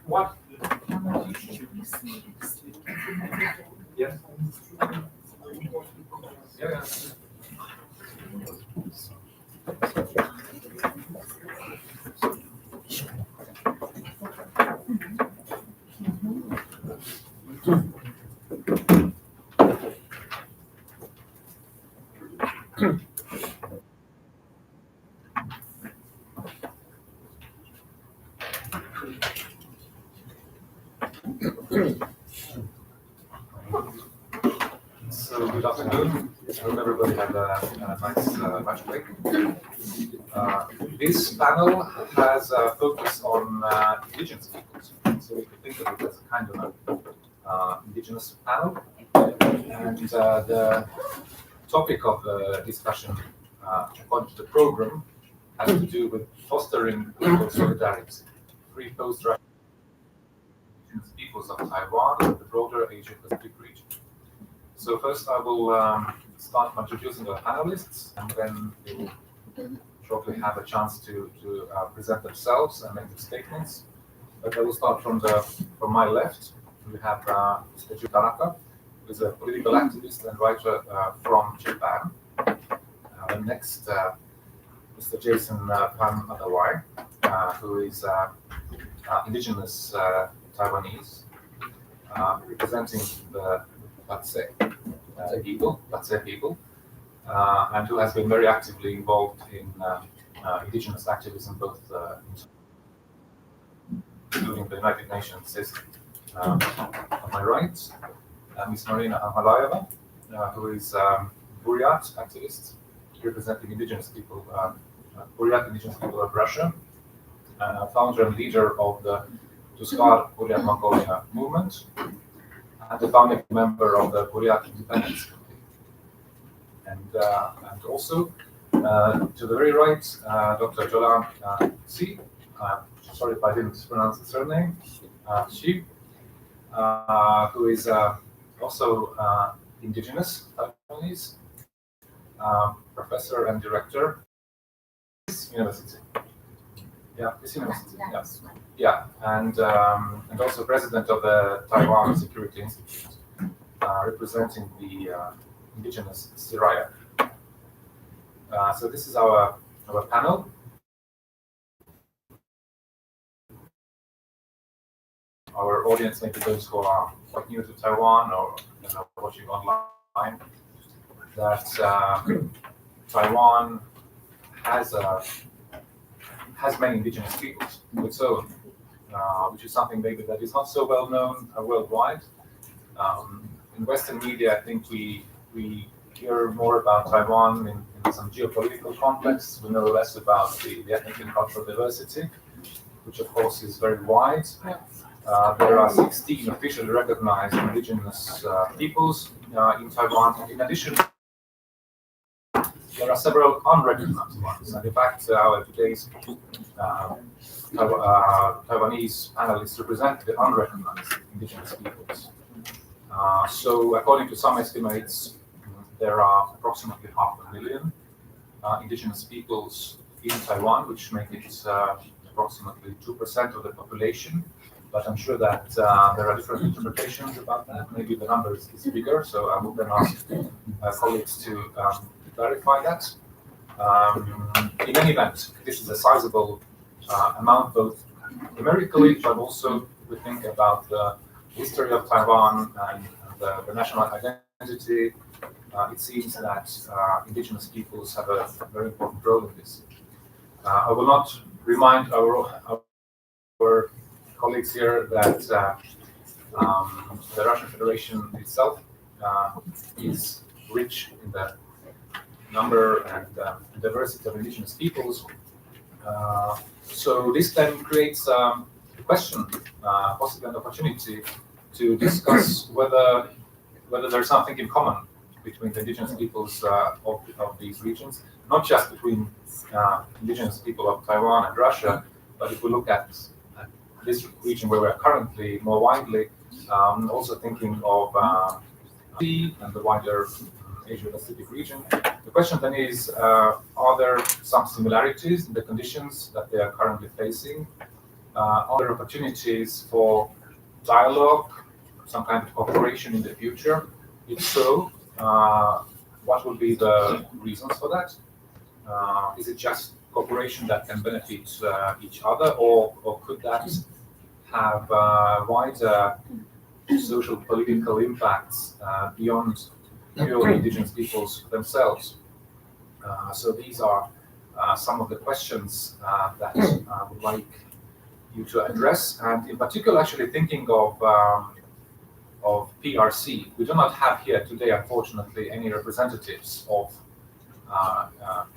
What? Yes. Yeah. So good afternoon. I hope everybody had a nice lunch break. This panel has a focus on indigenous peoples. So we could think of it as a kind of indigenous panel. And the topic of the discussion, according to the program, has to do with fostering political solidarity, free post-Russian peoples of Taiwan and the broader Asia-Pacific region. So first I will start by introducing the panelists, and then they will shortly have a chance to present themselves and make their statements. But I will start from my left. We have Mr. Ju Tanaka, who is a political activist and writer from Japan. And next, Mr. Jason Pan Adawai, who is indigenous Taiwanese, representing the Patsé people, and who has been very actively involved in indigenous activism, both including the United Nations system. On my right, Ms. Marina Amalayeva, who is Buryat activist, representing indigenous people, Buryat indigenous people of Russia, founder and leader of the Tuskar Buryat Mongolia movement, and the founding member of the Buryat Independence Committee. And also, to the very right, Dr. Jolan Xi, sorry if I didn't pronounce the surname, Xi, who is also indigenous Taiwanese, professor and director at this university. Yeah, this university. Yes. Yeah, and also president of the Taiwan Security Institute, representing the indigenous Siraya. So this is our panel. Our audience, maybe those who are quite new to Taiwan or watching online, that Taiwan has many indigenous peoples of its own, which is something maybe that is not so well known worldwide. In Western media, I think we hear more about Taiwan in some geopolitical context. We know less about the ethnic and cultural diversity, which of course is very wide. There are 16 officially recognized indigenous peoples in Taiwan. In addition, there are several unrecognized ones. And in fact, our today's Taiwanese panelists represent the unrecognized indigenous peoples. So according to some estimates, there are approximately 500,000 indigenous peoples in Taiwan, which make it approximately 2% of the population. But I'm sure that there are different interpretations about that. Maybe the number is bigger, so I will then ask colleagues to clarify that. In any event, this is a sizable amount, both numerically, but also we think about the history of Taiwan and the national identity identity. It seems that indigenous peoples have a very important role in this. I will not remind our colleagues here that the Russian Federation itself is rich in the number and diversity of indigenous peoples. So this then creates a question, possibly an opportunity to discuss whether there's something in common between the indigenous peoples of these regions, not just between indigenous people of Taiwan and Russia, but if we look at this region where we're currently more widely, also thinking of and the wider Asia-Pacific region. The question then is, are there some similarities in the conditions that they are currently facing? Are there opportunities for dialogue, some kind of cooperation in the future? If so, what would be the reasons for that? Is it just cooperation that can benefit each other, or could that have wider social political impacts beyond purely indigenous peoples themselves? So these are some of the questions that I would like you to address, and in particular, actually thinking of PRC. We do not have here today, unfortunately, any representatives of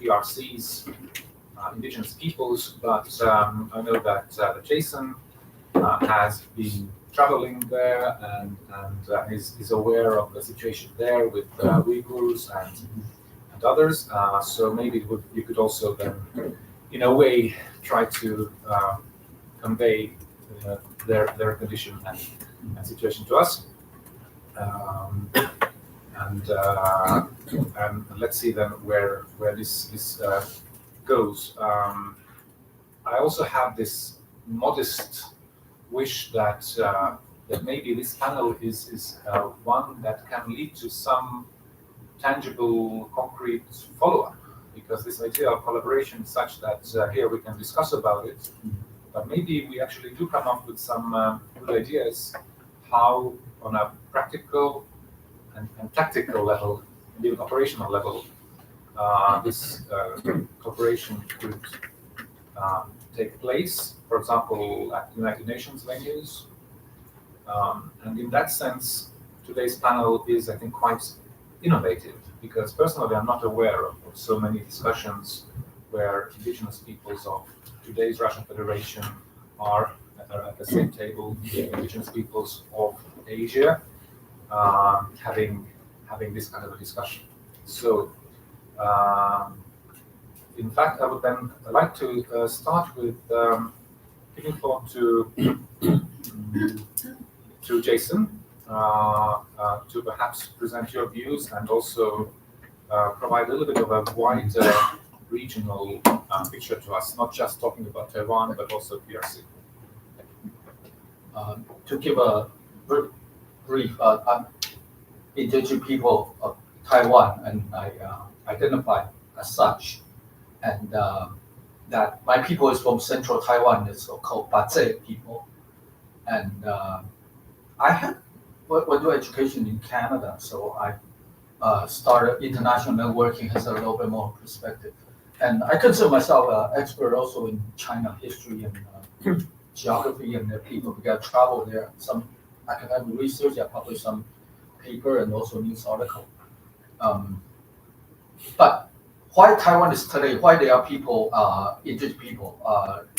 PRC's indigenous peoples, but I know that Jason has been traveling there and is aware of the situation there with Uyghurs and others. So maybe you could also then, in a way, try to convey their condition and situation to us. And let's see then where this goes. I also have this modest wish that maybe this panel is one that can lead to some tangible, concrete follow-up, because this idea of collaboration is such that here we can discuss about it, but maybe we actually do come up with some good ideas how, on a practical and tactical level, and even operational level, this cooperation could take place, for example, at United Nations venues. And in that sense, today's panel is, I think, quite innovative, because personally I'm not aware of so many discussions where indigenous peoples of today's Russian Federation are at the same table with indigenous peoples of Asia, having this kind of a discussion. So, in fact, I would then like to start with giving thought to Jason, to perhaps present your views and also provide a little bit of a wider regional picture to us, not just talking about Taiwan, but also PRC. To give a brief, I'm indigenous people of Taiwan, and I identify as such, and that my people is from central Taiwan, it's called Baze people, and I went to education in Canada, so I started international networking, has a little bit more perspective, and I consider myself an expert also in China history and geography and the people who got travel there. Some academic research, I published some paper and also news article. But why Taiwan is today, why there are people, indigenous people,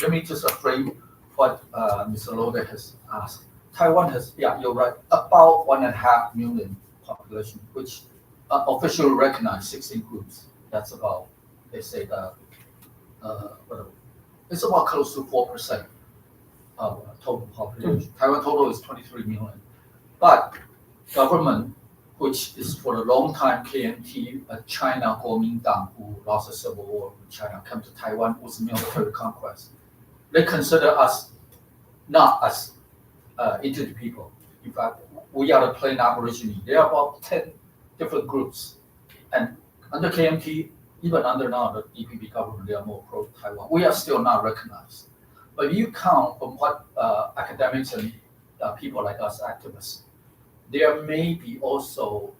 let me just frame what Mr. Loder has asked. Taiwan has, yeah, you're right, about 1.5 million population, which officially recognized 16 groups. That's about, they say that, it's about close to 4% of total population. Taiwan total is 23 million. But government, which is for a long time KMT, China Kuomintang, who lost the civil war in China, come to Taiwan with military conquest. They consider us not as indigenous people. In fact, we are the plain aborigine. There are about 10 different groups. And under KMT, even under now the DPP government, they are more pro-Taiwan. We are still not recognized. But you count from what academics and people like us, activists, there may be also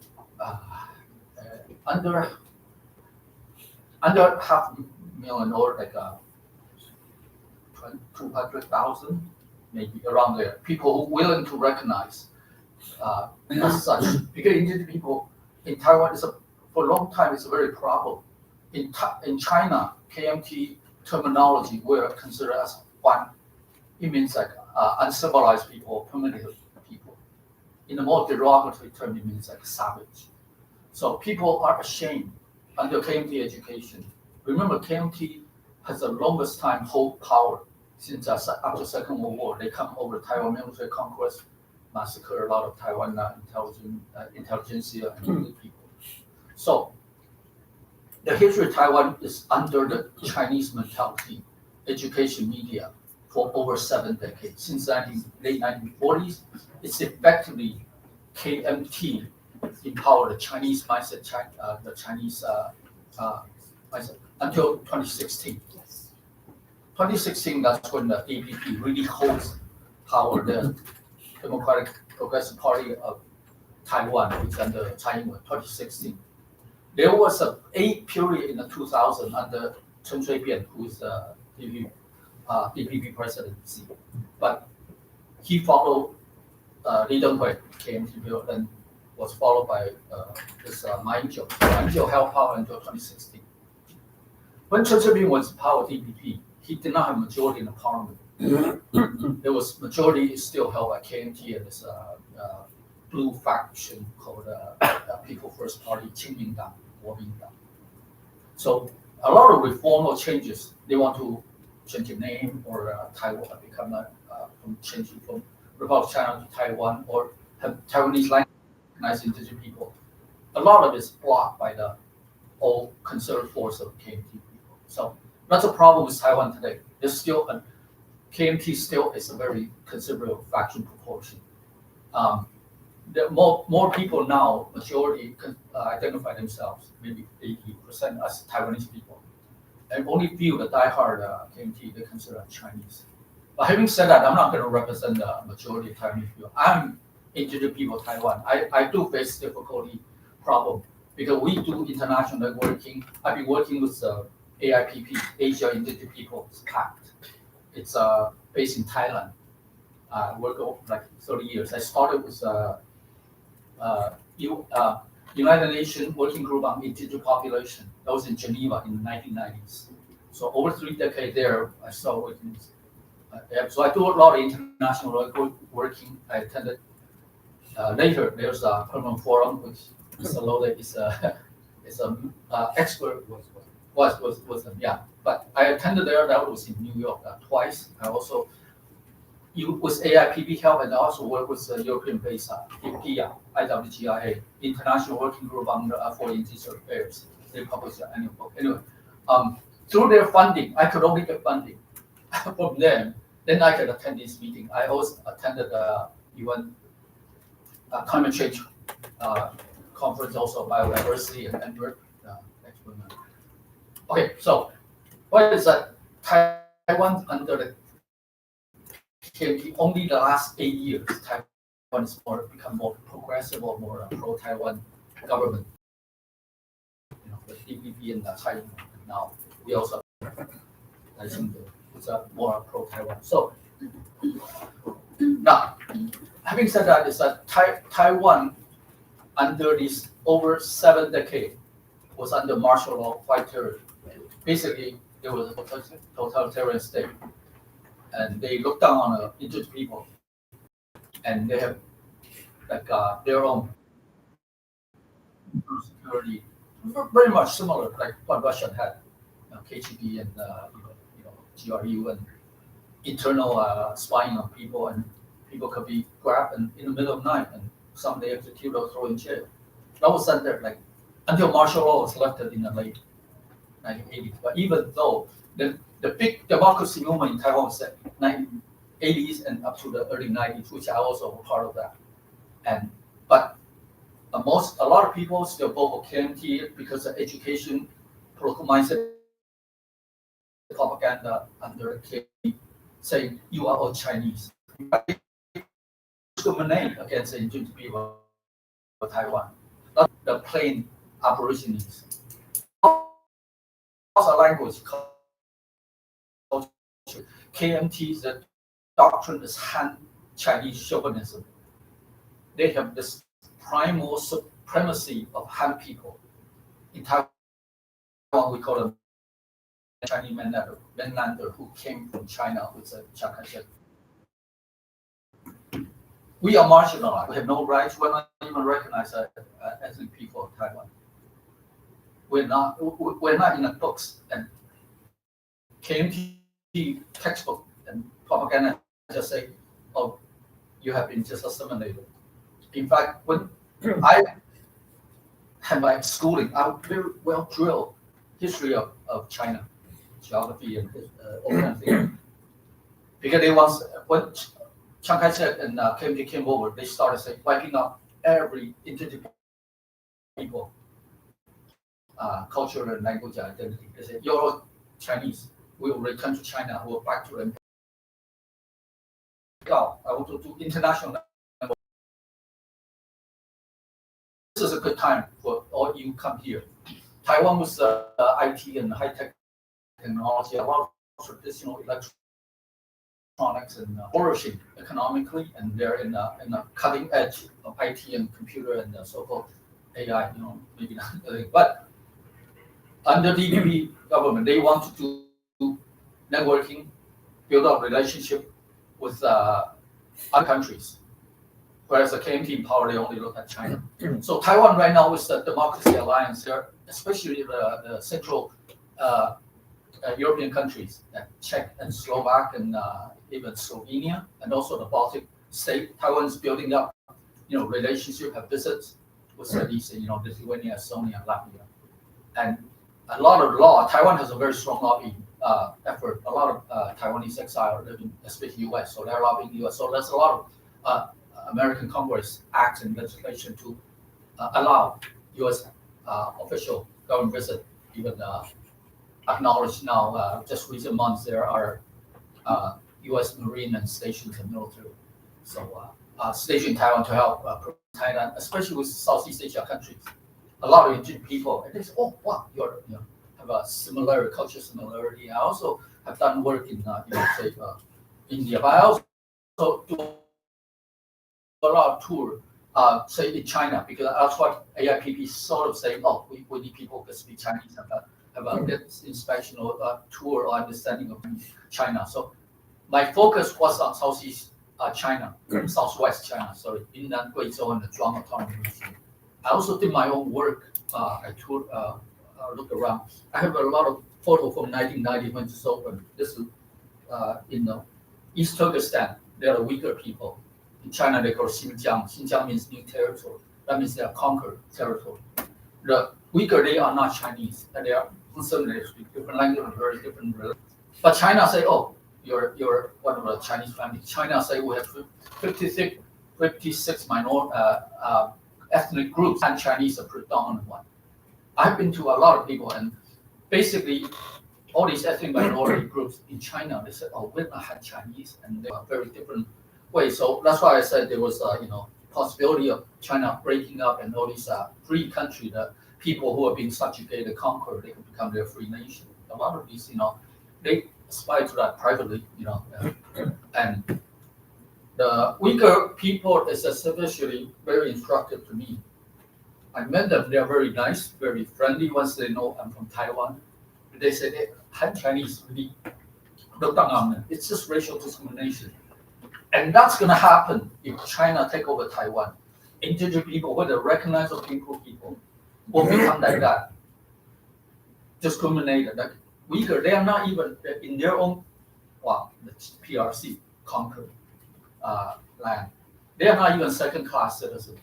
under 500,000 or like 200,000, maybe around there. People who willing to recognize as such, because indigenous people in Taiwan for a long time it's a very problem. In China, KMT terminology were considered as one. It means like uncivilized people, primitive people. In a more derogatory term, it means like savage. So people are ashamed under KMT education. Remember, KMT has the longest time hold power since after Second World War. They come over Taiwan military conquest, massacre a lot of Taiwan intelligentsia and people. So the history of Taiwan is under the Chinese mentality, education, media for over 7 decades. Since the late 1940s, it's effectively KMT empowered the Chinese mindset, the Chinese mindset until 2016. 2016, that's when the APP really holds power, the Democratic Progressive Party of Taiwan, which is under Taiwan, 2016. There was an 8 period in the 2000 under Chen Shui-bian, who is the DPP presidency. But he followed Li Denghui, KMT bill, and was followed by this Ma Ying-jeou. Ma Ying-jeou held power until 2016. When Chen Shui-bian was power DPP, he did not have a majority in the parliament. There was majority is still held by KMT and this blue faction called People First Party, Qingmingdang, Kuomingdang. So a lot of reform or changes, they want to change the name or Taiwan become from changing from Republic of China to Taiwan or have Taiwanese language recognized indigenous people. A lot of it is blocked by the old conservative force of KMT people. So that's a problem with Taiwan today. There's still KMT still is a very considerable faction proportion. There are more people now, majority identify themselves, maybe 80% as Taiwanese people. And only few, the diehard KMT, they consider Chinese. But having said that, I'm not going to represent the majority of Taiwanese people. I'm indigenous people of Taiwan. I do face difficulty problem because we do international networking. I've been working with the AIPP, Asia Indigenous Peoples Pact. It's based in Thailand. I worked over like 30 years. I started with United Nations Working Group on Indigenous Population. That was in Geneva in the 1990s. So over 3 decades there, I started working. So I do a lot of international working. I attended. Later, there's a permanent forum, which Mr. Lode is an expert. Was yeah. But I attended there. That was in New York twice. I also with AIPP help, and I also work with the European-based IWGIA, International Working Group on for Indigenous Affairs. They published an annual book. Anyway, through their funding, I could only get funding from them. Then I could attend this meeting. I also attended the UN climate change conference, also biodiversity and work. Okay, so what is that? Taiwan under the KMT only the last 8 years, Taiwan is become more progressive or more pro-Taiwan government. You know, the DPP and the China. Now we also, I think, it's more pro-Taiwan. So now, having said that, is that Taiwan under this over 7 decades was under martial law, white terror. Basically, it was a totalitarian state. And they look down on indigenous people, and they have like their own security, very much similar like what Russia had, KGB and GRU and internal spying on people, and people could be grabbed in the middle of the night and some they execute or throw in jail. That was under like until martial law was lifted in the late 1980s. But even though the big democracy movement in Taiwan was in the 1980s and up to the early 90s, which I also was part of that. But a lot of people still vote for KMT because of education, political mindset, propaganda under KMT, saying you are all Chinese. Discriminate against the indigenous people of Taiwan. not the plain Aborigines. Also language, culture. KMT, the doctrine is Han Chinese chauvinism. They have this primal supremacy of Han people. In Taiwan, we call them Chinese mainlander who came from China with Chiang Kai-shek. We are marginalized. We have no rights. We're not even recognized as ethnic people of Taiwan. We're not in the books. And KMT textbook and propaganda just say, "Oh, you have been just assimilated." In fact, when I had my schooling, I was very well drilled history of China, geography and all kind of things. Because they once when Chiang Kai-shek and KMT came over, they started wiping out every indigenous people, culture and language identity. They said, "You're all Chinese. We will return to China. We will back to them." I want to do international. This is a good time for all you come here. Taiwan was IT and high-tech technology, a lot of traditional electronics and flourishing economically, and they're in a cutting edge of IT and computer and so-called AI. Maybe not, but under DPP government, they want to do networking, build up relationship with other countries. Whereas the KMT power, they only look at China. So Taiwan right now is the Democracy Alliance here, especially the Central European countries, Czech and Slovak and even Slovenia, and also the Baltic state. Taiwan is building up, relationship, have visits with these, Lithuania, Estonia, Latvia, and a lot of law. Taiwan has a very strong lobbying effort. A lot of Taiwanese exile living, especially U.S. So they're lobbying U.S. So there's a lot of American Congress acts and legislation to allow U.S. Official government visit. Even acknowledged now, just recent months, there are U.S. Marine and stations and military. So stationed in Taiwan to help Thailand, especially with Southeast Asia countries. A lot of indigenous people, and they say, "Oh, wow, you have a similar culture similarity." I also have done work in, say, India, but I also do a lot of tour, say in China, because that's what AIPP is sort of saying. "Oh, we need people who speak Chinese and have a good inspection or tour or understanding of China." So my focus was on Southeast China, Southwest China, sorry, Yunnan, Guizhou, and the Zhuang Autonomous Region. I also did my own work. I toured, looked around. I have a lot of photos from 1990 when it's opened. This is in East Turkestan. They are the Uyghur people. In China, they call it Xinjiang. Xinjiang means new territory. That means they are conquered territory. The Uyghur, they are not Chinese, and they are concerned they speak different language, very different religion. But China say, "Oh, you're one of the Chinese family." China say we have 56 ethnic groups, and Chinese are predominant one. I've been to a lot of people, and basically all these ethnic minority groups in China, they said, "Oh, we're not Han Chinese," and they are very different ways. So that's why I said there was possibility of China breaking up, and all these free country, the people who are being subjugated, conquered, they can become their free nation. A lot of these, they aspire to that privately, and the Uyghur people is especially very instructive to me. I met them; they're very nice, very friendly. Once they know I'm from Taiwan, they say they Han Chinese really look down on them. It's just racial discrimination, and that's going to happen if China take over Taiwan. Indigenous people, whether recognized or people, will become like that, discriminated. Like Uyghur, they are not even in their own, the PRC conquered land. They are not even second-class citizens.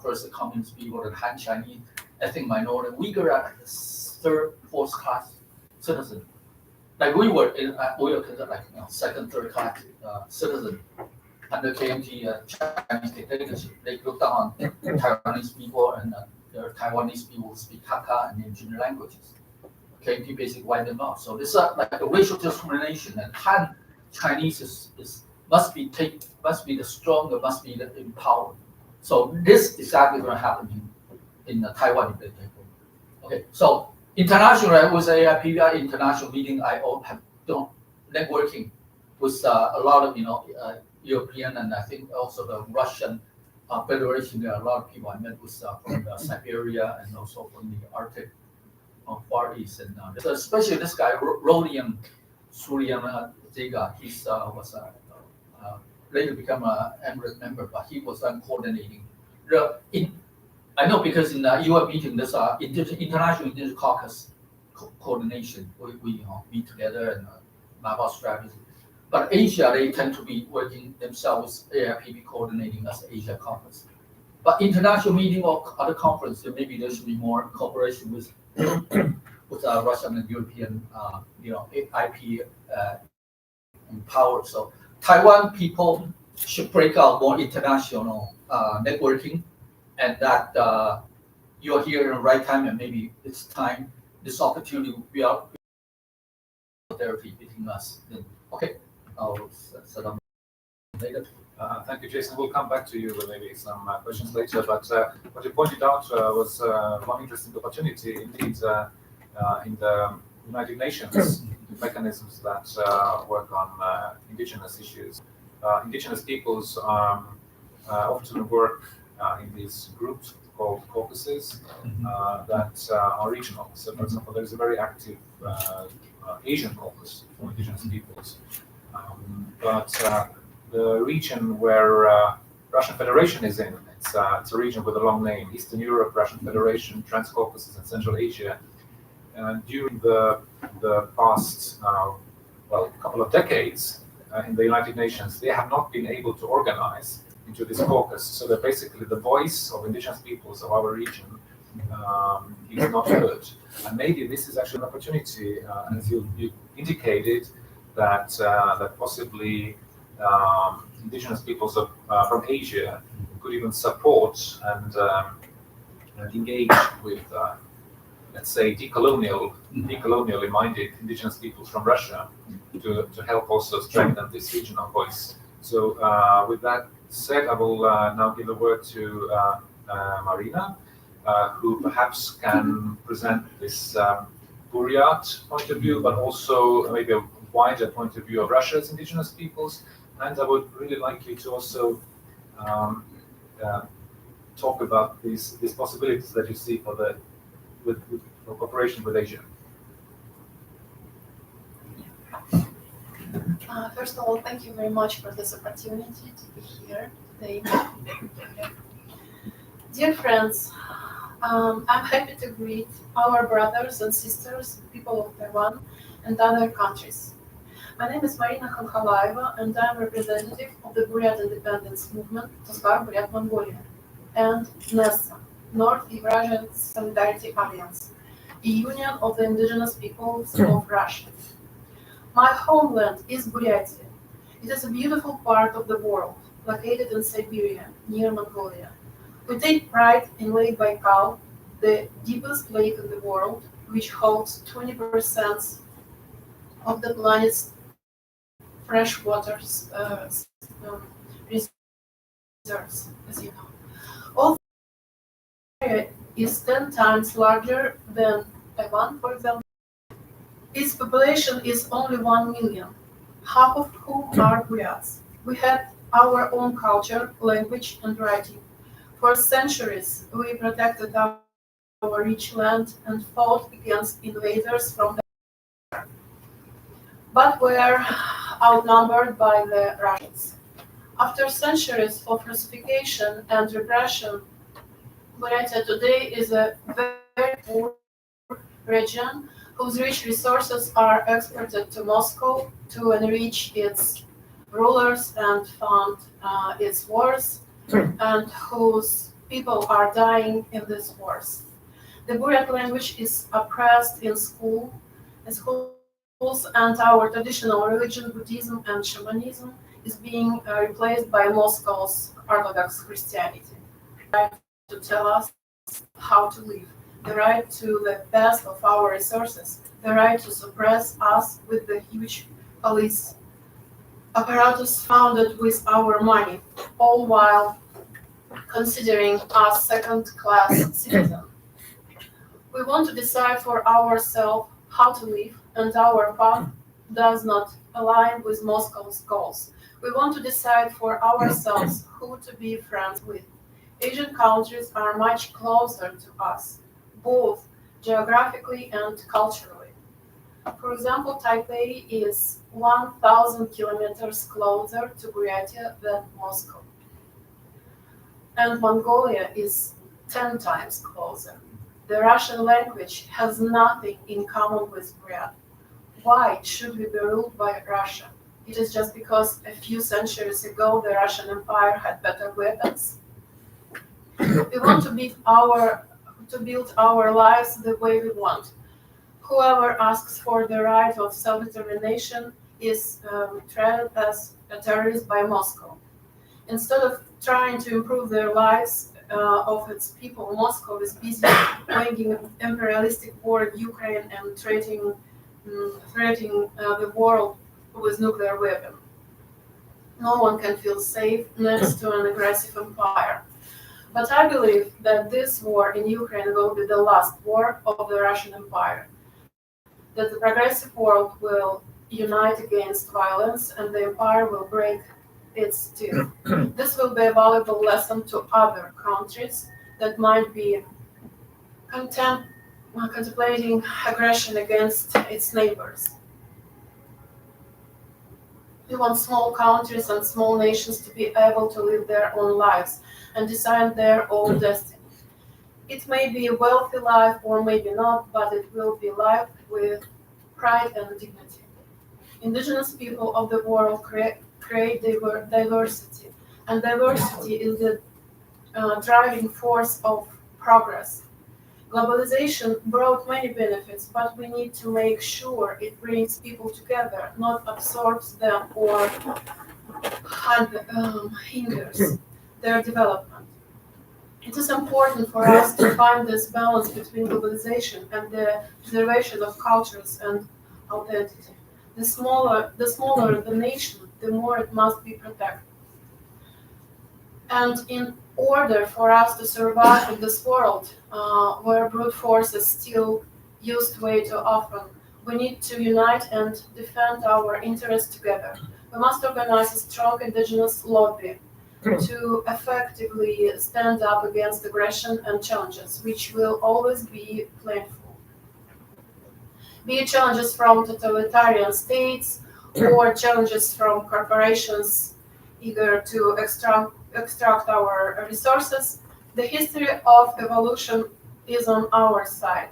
First the communist people, the Han Chinese, ethnic minority. Uyghur are third, fourth class citizen. Like we were considered like second, third class citizen under KMT Chinese dictatorship. They looked down on Taiwanese people, and there are Taiwanese people who speak Hakka and indigenous languages. KMT basically wiped them out. So this is like a racial discrimination, and Han Chinese must be the stronger, must be the empowered. So this is exactly going to happen in Taiwan. Okay, so internationally, I would say PBI international meeting, I have done networking with a lot of European, and I think also the Russian Federation. There are a lot of people I met with from Siberia and also from the Arctic, Far East, and especially this guy Rodion Suryan Zega. He's was later become an emirate member, but he was coordinating. I know because in the UN meeting, there's international Indigenous caucus coordination. We meet together and map out strategy. But Asia, they tend to be working themselves, AIPB coordinating as Asia caucus. But international meeting or other conference, maybe there should be more cooperation with Russian and European, IP power. So Taiwan people should break out more international networking, and that you're here in the right time, and maybe it's time, this opportunity we are therapy between us. Then, okay, I'll set up later. Thank you, Jason. We'll come back to you with maybe some questions later. But what you pointed out was one interesting opportunity indeed in the United Nations mechanisms that work on indigenous issues. Indigenous peoples often work in these groups called caucuses that are regional. So, for example, there's a very active Asian caucus for indigenous peoples. But the region where Russian Federation is in, it's a region with a long name: Eastern Europe, Russian Federation, Transcaucasus, and Central Asia. And during the past, couple of decades in the United Nations, they have not been able to organize into this caucus. So that basically the voice of indigenous peoples of our region is not heard. And maybe this is actually an opportunity, as you indicated, that possibly indigenous peoples from Asia could even support and engage with, let's say, decolonially minded indigenous peoples from Russia to help also strengthen this regional voice. So with that said, I will now give the word to Marina, who perhaps can present this Buryat point of view, but also maybe a wider point of view of Russia's indigenous peoples. And I would really like you to also talk about these possibilities that you see for cooperation with Asia. First of all, thank you very much for this opportunity to be here today. Dear friends, I'm happy to greet our brothers and sisters, people of Taiwan and other countries. My name is Marina Khankhalaeva, and I'm representative of the Buryat Independence Movement, Toskar Buryat Mongolia, and NESA, North Eurasian Solidarity Alliance, a union of the indigenous peoples of Russia. My homeland is Buryatia. It is a beautiful part of the world, located in Siberia, near Mongolia. We take pride in Lake Baikal, the deepest lake in the world, which holds 20% of the planet's freshwater reserves, as you know. Although the area is 10 times larger than Taiwan, for example, its population is only 1 million, half of whom are Buryats. We had our own culture, language, and writing. For centuries, we protected our rich land and fought against invaders from the but were outnumbered by the Russians. After centuries of Russification and repression, Buryatia today is a very poor region whose rich resources are exported to Moscow to enrich its rulers and fund its wars, and whose people are dying in these wars. The Buryak language is oppressed in schools, and our traditional religion, Buddhism and shamanism, is being replaced by Moscow's Orthodox Christianity. The right to tell us how to live, the right to the best of our resources, the right to suppress us with the huge police apparatus founded with our money, all while considering us second-class citizens. We want to decide for ourselves how to live, and our path does not align with Moscow's goals. We want to decide for ourselves who to be friends with. Asian countries are much closer to us, both geographically and culturally. For example, Taipei is 1,000 kilometers closer to Buryatia than Moscow. And Mongolia is 10 times closer. The Russian language has nothing in common with Burят. Why should we be ruled by Russia? It is just because a few centuries ago the Russian Empire had better weapons. We want to build our lives the way we want. Whoever asks for the right of self-determination is treated as a terrorist by Moscow. Instead of trying to improve their lives of its people, Moscow is busy waging imperialistic war in Ukraine and threatening the world with nuclear weapon. No one can feel safe next to an aggressive empire. But I believe that this war in Ukraine will be the last war of the Russian Empire. That the progressive world will unite against violence and the empire will break its teeth. This will be a valuable lesson to other countries that might be contemplating aggression against its neighbors. We want small countries and small nations to be able to live their own lives and design their own destiny. It may be a wealthy life or maybe not, but it will be life with pride and dignity. Indigenous people of the world create diversity, and diversity is the driving force of progress. Globalization brought many benefits, but we need to make sure it brings people together, not absorbs them or hinders their development. It is important for us to find this balance between globalization and the preservation of cultures and identity. The smaller the nation, the more it must be protected. And in order for us to survive in this world, where brute force is still used way too often, we need to unite and defend our interests together. We must organize a strong indigenous lobby to effectively stand up against aggression and challenges, which will always be painful. Be it challenges from totalitarian states or challenges from corporations eager to extract our resources, the history of evolution is on our side,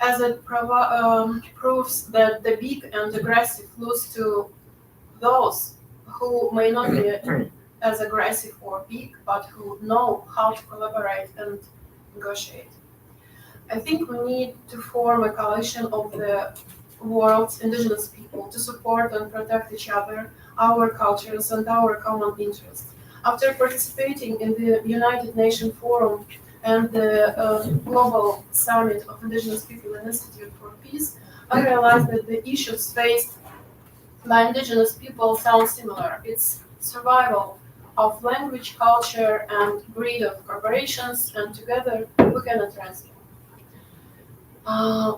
as it proves that the big and aggressive lose to those who may not be as aggressive or big, but who know how to collaborate and negotiate. I think we need to form a coalition of the world's indigenous people to support and protect each other, our cultures, and our common interests. After participating in the United Nations Forum and the Global Summit of Indigenous People and Institute for Peace, I realized that the issues faced by indigenous people sound similar. It's survival of language, culture, and greed of corporations, and together we can address them.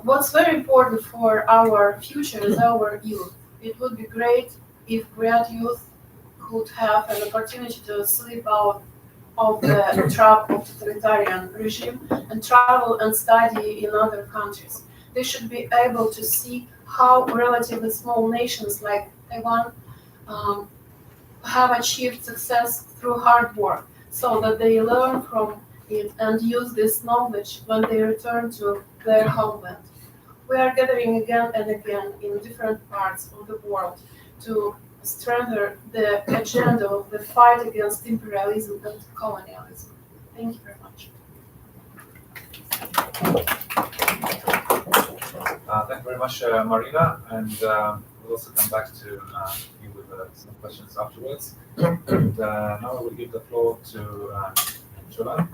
What's very important for our future is our youth. It would be great if Buryat youth could have an opportunity to slip out of the trap of totalitarian regime and travel and study in other countries. They should be able to see how relatively small nations like Taiwan have achieved success through hard work, so that they learn from it and use this knowledge when they return to their homeland. We are gathering again and again in different parts of the world to strengthen the agenda of the fight against imperialism and colonialism. Thank you very much. Thank you very much, Marina, and we'll also come back to you with some questions afterwards. And now I will give the floor to Jolan,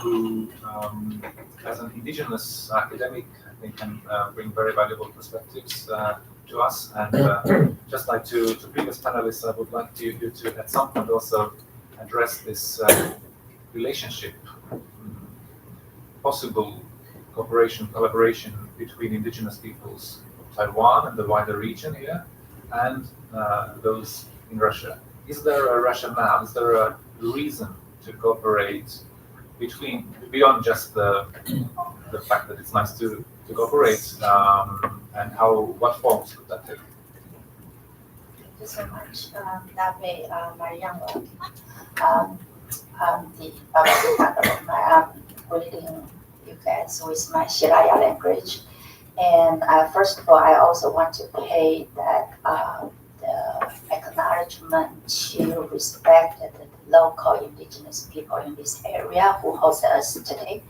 who, as an indigenous academic, I think can bring very valuable perspectives to us. And just like to previous panelists, I would like you to at some point also address this relationship, possible cooperation, collaboration between indigenous peoples of Taiwan and the wider region here, and those in Russia. Is there a rationale? Is there a reason to cooperate beyond just the fact that it's nice to cooperate, and what forms could that take? Thank you so much. That way, Mariam, I'm greeting you guys with my Shiraya language. And first of all, I also want to pay that the acknowledgement to respect the local indigenous people in this area who host us today.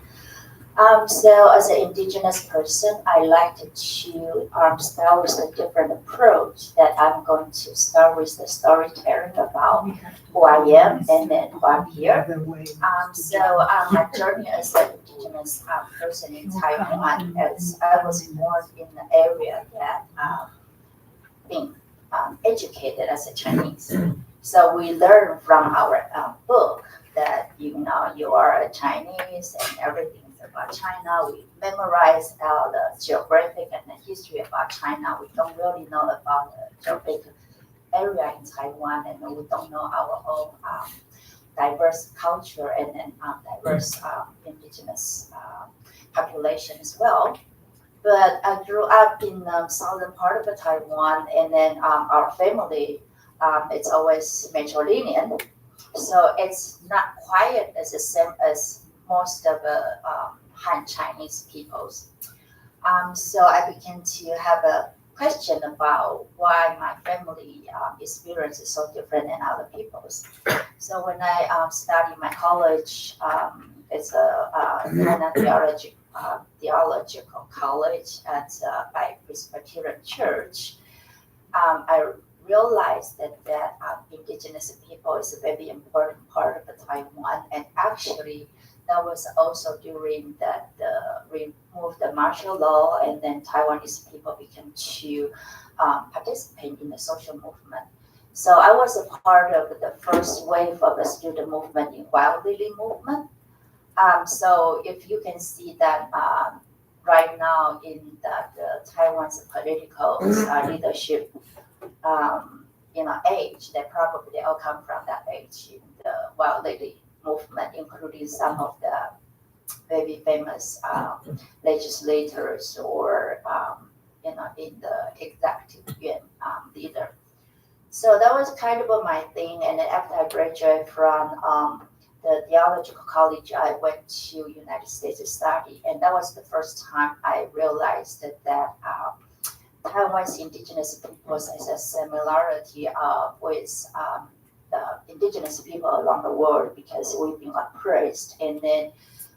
So as an indigenous person, I like to start with a different approach that I'm going to start with the storytelling about who I am and then who I'm here. My journey as an indigenous person in Taiwan, as I was born in an area that being educated as a Chinese. So we learn from our book that you are a Chinese and everything about China. We memorize all the geographic and the history about China. We don't really know about the geographic area in Taiwan, and we don't know our own diverse culture and diverse indigenous population as well. But I grew up in the southern part of Taiwan, and then our family, it's always matrilineal, so it's not quite as the same as most of the Han Chinese peoples. So I began to have a question about why my family experience is so different than other people's. So when I studied my college, it's a theological college at by Presbyterian Church. I realized that indigenous people is a very important part of Taiwan, and actually that was also during the remove the martial law, and then Taiwanese people began to participate in the social movement. So I was a part of the first wave of the student movement in Wild Lily movement. So if you can see that right now in the Taiwan's political leadership, age, they probably all come from that age in the Wild Lady movement, including some of the very famous legislators or in the executive leader. So that was kind of my thing. And then after I graduated from the theological college, I went to United States to study, and that was the first time I realized that Taiwan's indigenous peoples has a similarity with the indigenous people around the world, because we've been oppressed, and then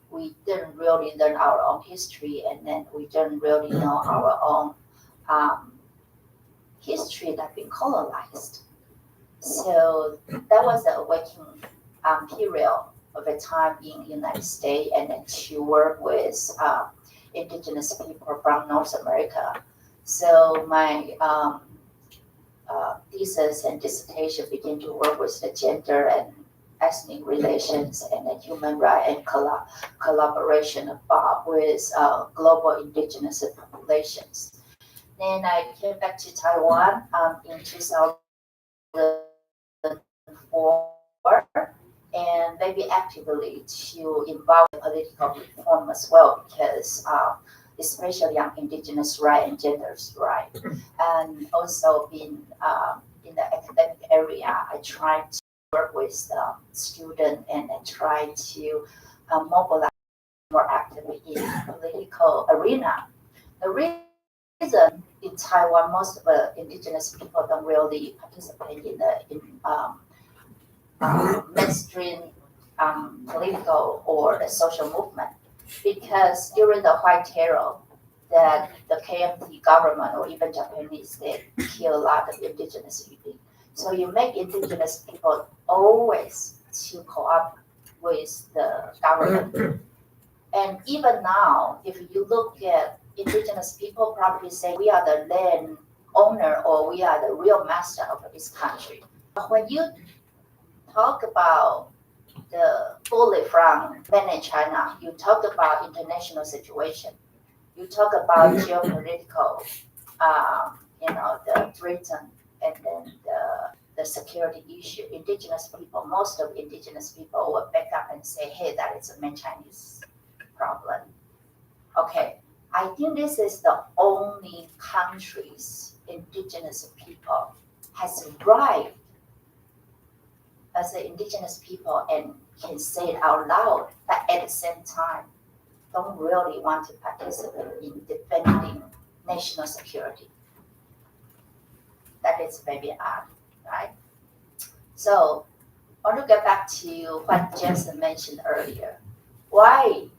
we didn't really learn our own history, and then we didn't really know our own history that been colonized. So that was the awakening period of a time in the United States, and then to work with indigenous people from North America. So my thesis and dissertation begin to work with the gender and ethnic relations and the human rights and collaboration with global indigenous populations. Then I came back to Taiwan in 2004 and maybe actively to involve in political reform as well, because especially on indigenous rights and gender's rights. And also in the academic area, I tried to work with the student and I tried to mobilize more actively in political arena. The reason in Taiwan, most of the indigenous people don't really participate in mainstream political or the social movement, because during the White Terror, that the KMT government or even Japanese, they kill a lot of indigenous people. So you make indigenous people always to co-op with the government. And even now, if you look at indigenous people, probably say we are the land owner or we are the real master of this country. When you talk about the bully from mainland China, you talk about international situation, you talk about geopolitical, the threaten, and then the security issue. Indigenous people, most of indigenous people will back up and say, hey, that is a main Chinese problem. Okay, I think this is the only countries indigenous people has right as the indigenous people and can say it out loud, but at the same time, don't really want to participate in defending national security. That is very odd, right? So I want to get back to what Jason mentioned earlier. Why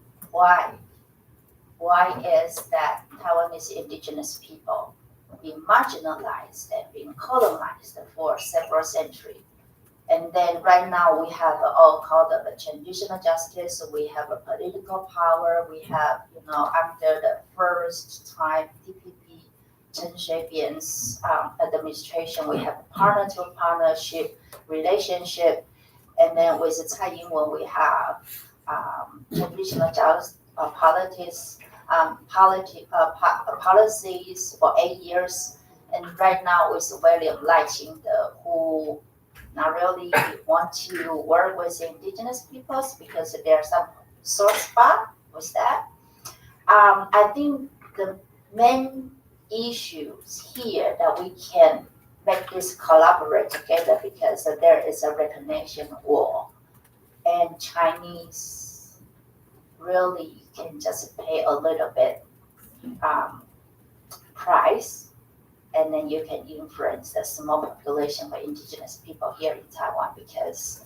is that Taiwanese indigenous people being marginalized and being colonized for several centuries? And then right now we have all called of a transitional justice. So we have a political power. We have, under the first time DPP Chen Shui-bian's administration, we have partnership relationship. And then with Tsai Ing-wen, we have transitional justice policies for 8 years. And right now with William Lai-ching, who not really want to work with indigenous peoples because there's some sore spot with that. I think the main issues here that we can make this collaborate together because there is a recognition war, and Chinese really can just pay a little bit price, and then you can influence the small population of indigenous people here in Taiwan because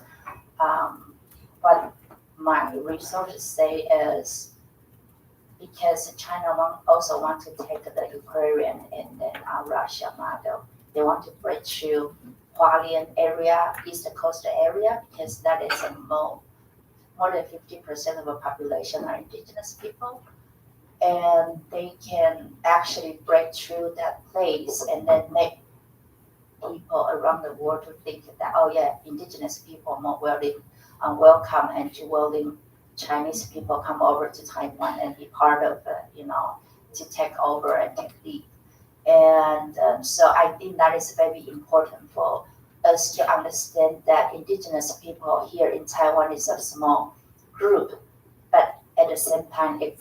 what my researchers say is because China also want to take the Ukrainian and then Russia model. They want to break through Hualien area, East Coast area, because that is more than 50% of the population are indigenous people. And they can actually break through that place and then make people around the world to think that, oh yeah, indigenous people are more welcome and to willing Chinese people come over to Taiwan and be part of, to take over and take lead. And so I think that is very important for us to understand that indigenous people here in Taiwan is a small group, but at the same time, it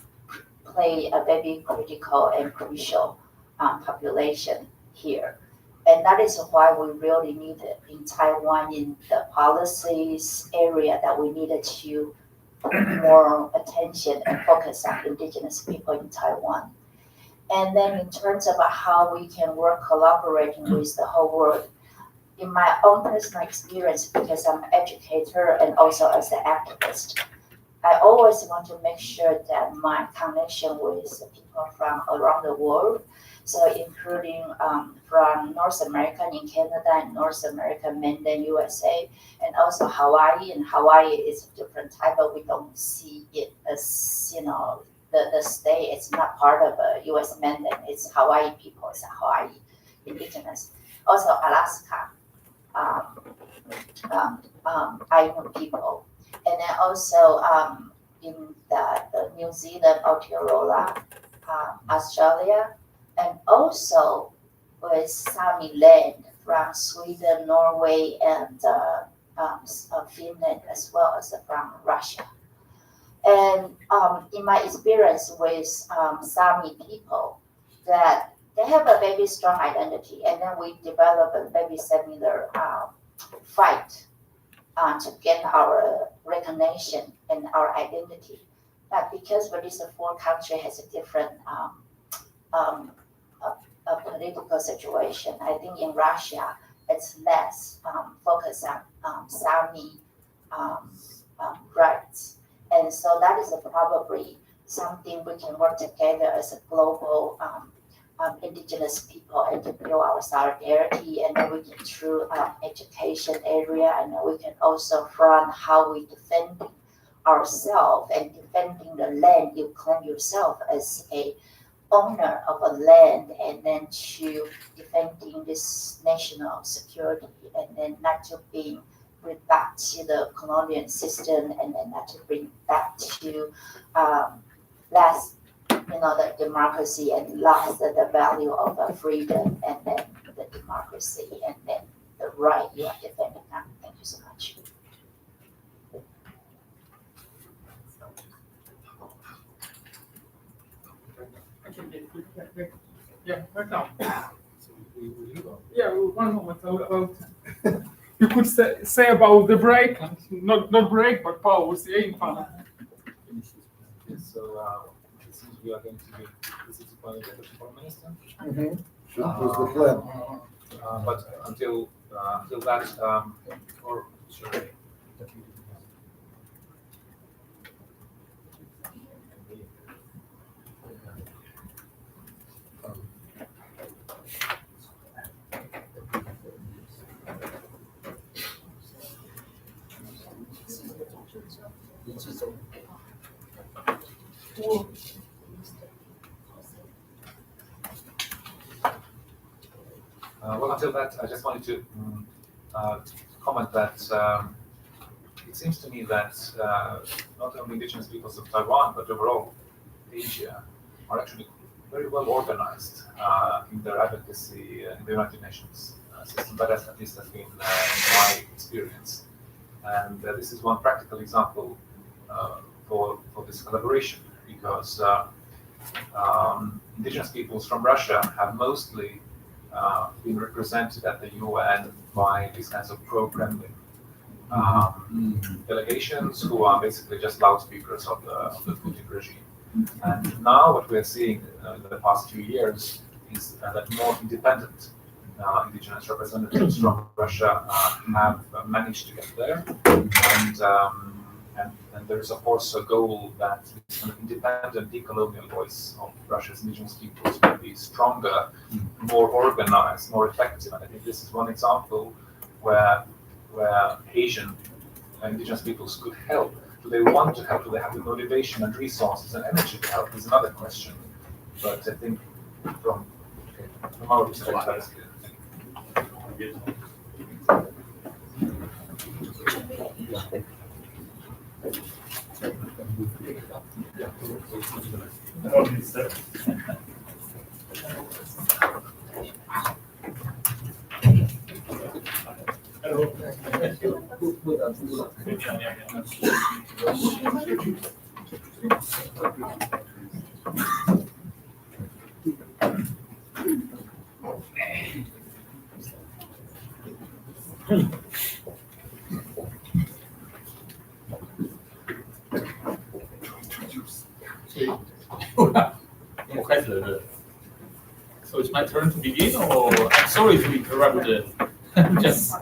play a very critical and crucial population here. And that is why we really need it in Taiwan in the policies area that we needed to put more attention and focus on indigenous people in Taiwan. And then in terms of how we can work collaborating with the whole world, in my own personal experience, because I'm an educator and also as an activist, I always want to make sure that my connection with people from around the world, so including from North America in Canada and North America, mainland USA, and also Hawaii. And Hawaii is a different type, but we don't see it as, the state. It's not part of a US mainland. It's Hawaii people. It's Hawaii indigenous. Also Alaska, Ainu people. And then also in the New Zealand, Aotearoa, Australia, and also with Sami land from Sweden, Norway, and Finland, as well as from Russia. And in my experience with Sami people, that they have a very strong identity, and then we develop a very similar fight to get our recognition and our identity. But because these four countries has a different political situation, I think in Russia it's less focused on Sami rights. And so that is probably something we can work together as a global indigenous people and to build our solidarity, and then we can through education area, and then we can also from how we defend ourselves and defending the land you claim yourself as a owner of a land, and then to defending this national security, and then not to being bring back to the colonial system, and then to bring back to less, the democracy, and lost the value of freedom, and then the democracy, and then the right you are defending now. Thank you so much. Yeah, right now. So we go. Yeah, one moment. You could say about the break, not break, but pause. Yeah, Yes, so it seems we are going to be visited by the Deputy Foreign Minister. Was the plan. But until that, or sorry. Well, until that, I just wanted to comment that it seems to me that not only indigenous peoples of Taiwan, but overall Asia are actually very well organized in their advocacy in the United Nations system. That at least has been my experience. And this is one practical example for this collaboration, because indigenous peoples from Russia have mostly been represented at the UN by these kinds of pro-Kremlin delegations, who are basically just loudspeakers of the Putin regime. And now what we're seeing in the past few years is that more independent indigenous representatives from Russia have managed to get there, and there is of course a goal that this kind of independent decolonial voice of Russia's indigenous peoples will be stronger, more organized, more effective. And I think this is one example where Asian indigenous peoples could help. Do they want to help? Do they have the motivation and resources and energy to help? Is another question. But I think from our perspective, that is clear. So it's my turn to begin, or I'm sorry to interrupt the just.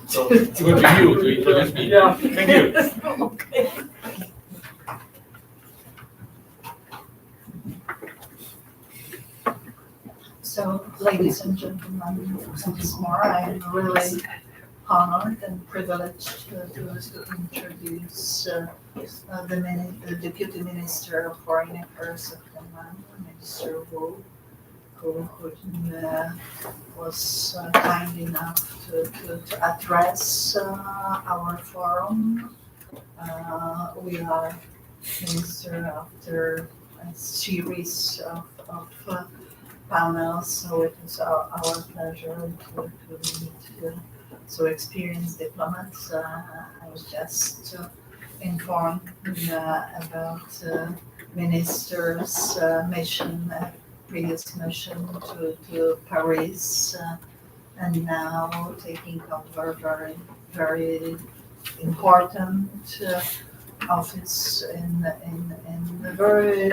So it will be you to introduce me. Yeah, thank you. Okay. So, ladies and gentlemen, once more, I'm really honored and privileged to introduce the Deputy Minister of Foreign Affairs of Taiwan, Minister Wu, who was kind enough to address our forum. We are minister after a series of panels, so it is our pleasure to meet so experienced diplomats. I was just informed about minister's mission, previous mission to Paris, and now taking over very, very important office in a very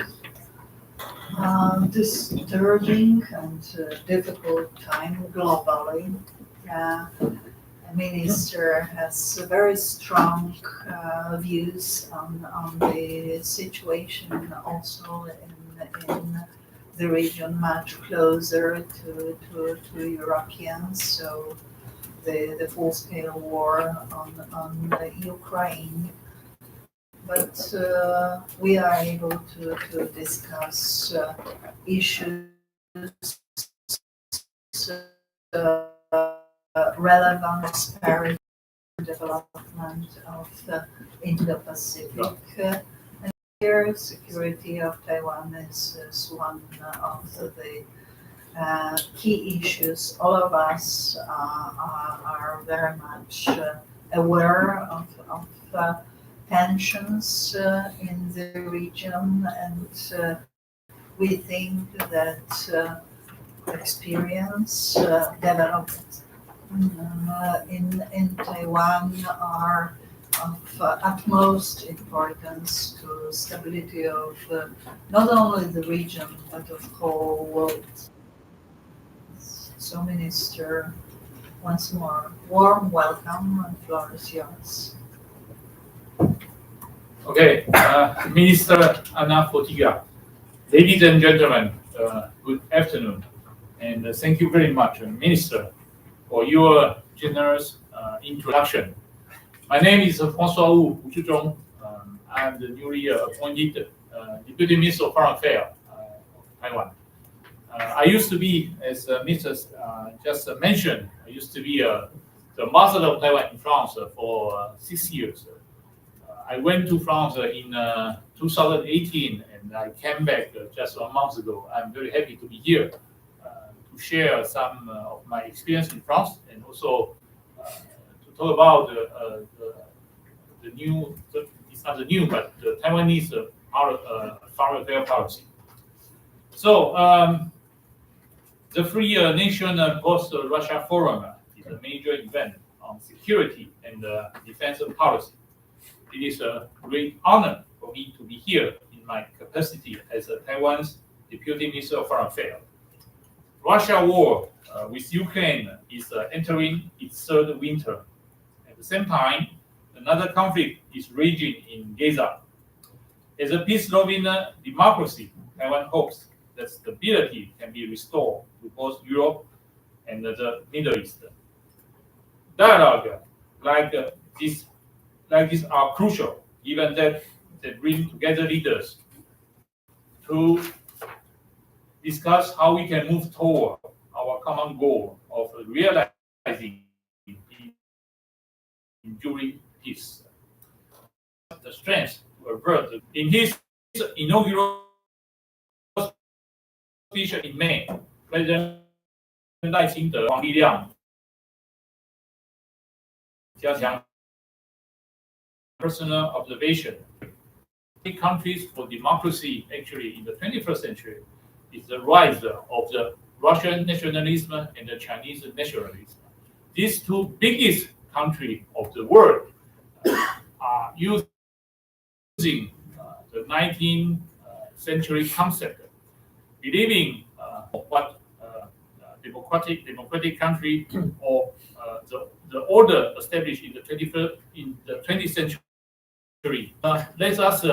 disturbing and difficult time globally. The minister has very strong views on the situation also in the region, much closer to Europeans. So the full-scale war on Ukraine but we are able to discuss issues relevant to development of the Indo-Pacific. And here, security of Taiwan is one of the key issues. All of us are very much aware of tensions in the region, and we think that experience developed in Taiwan are of utmost importance to stability of not only the region but of whole world. So, Minister, once more, warm welcome, and floor is yours. Okay, Minister Anna Fotiga, ladies and gentlemen, good afternoon, and thank you very much, Minister, for your generous introduction. My name is François Wu Zhizhong. I'm the newly appointed Deputy Minister of Foreign Affairs of Taiwan. I used to be, as Mr. just mentioned, I used to be the ambassador of Taiwan in France for 6 years. I went to France in 2018, and I came back just 1 month ago. I'm very happy to be here to share some of my experience in France, and also to talk about the new, it's not the new, but the Taiwanese foreign affairs policy. So, the Free Nation PostRussia Forum is a major event on security and defense policy. It is a great honor for me to be here in my capacity as Taiwan's Deputy Minister of Foreign Affairs. Russia war with Ukraine is entering its third winter. At the same time, another conflict is raging in Gaza. As a peace-loving democracy, Taiwan hopes that stability can be restored to both Europe and the Middle East. Dialogue like this are crucial, given that they bring together leaders to discuss how we can move toward our common goal of realizing enduring peace. The strength to avert. In his inaugural speech in May, President Lai Ching-te 王力亮加强 personal observation. Countries for democracy, actually, in the 21st century, is the rise of the Russian nationalism and the Chinese nationalism. These two biggest countries of the world are using the 19th century concept, believing what democratic country or the order established in the 20th century. Let us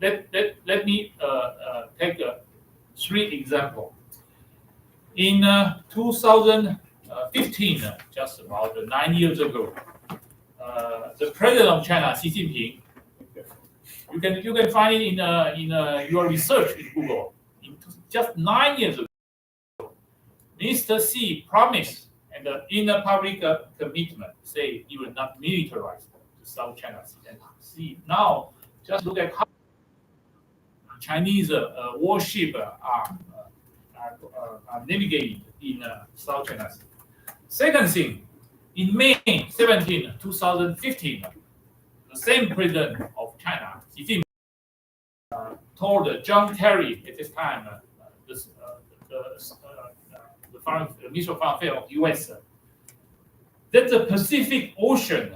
let me take 3 examples. In 2015, just about 9 years ago, the president of China, Xi Jinping, you can find it in your research in Google. Just 9 years ago, Mr. Xi promised, and in a public commitment, say he will not militarize the South China Sea. And see now, just look at how Chinese warship are navigating in South China Sea. Second thing, in May 17, 2015, the same president of China, Xi Jinping, told John Kerry at this time, the Minister of Foreign Affairs of U.S., that the Pacific Ocean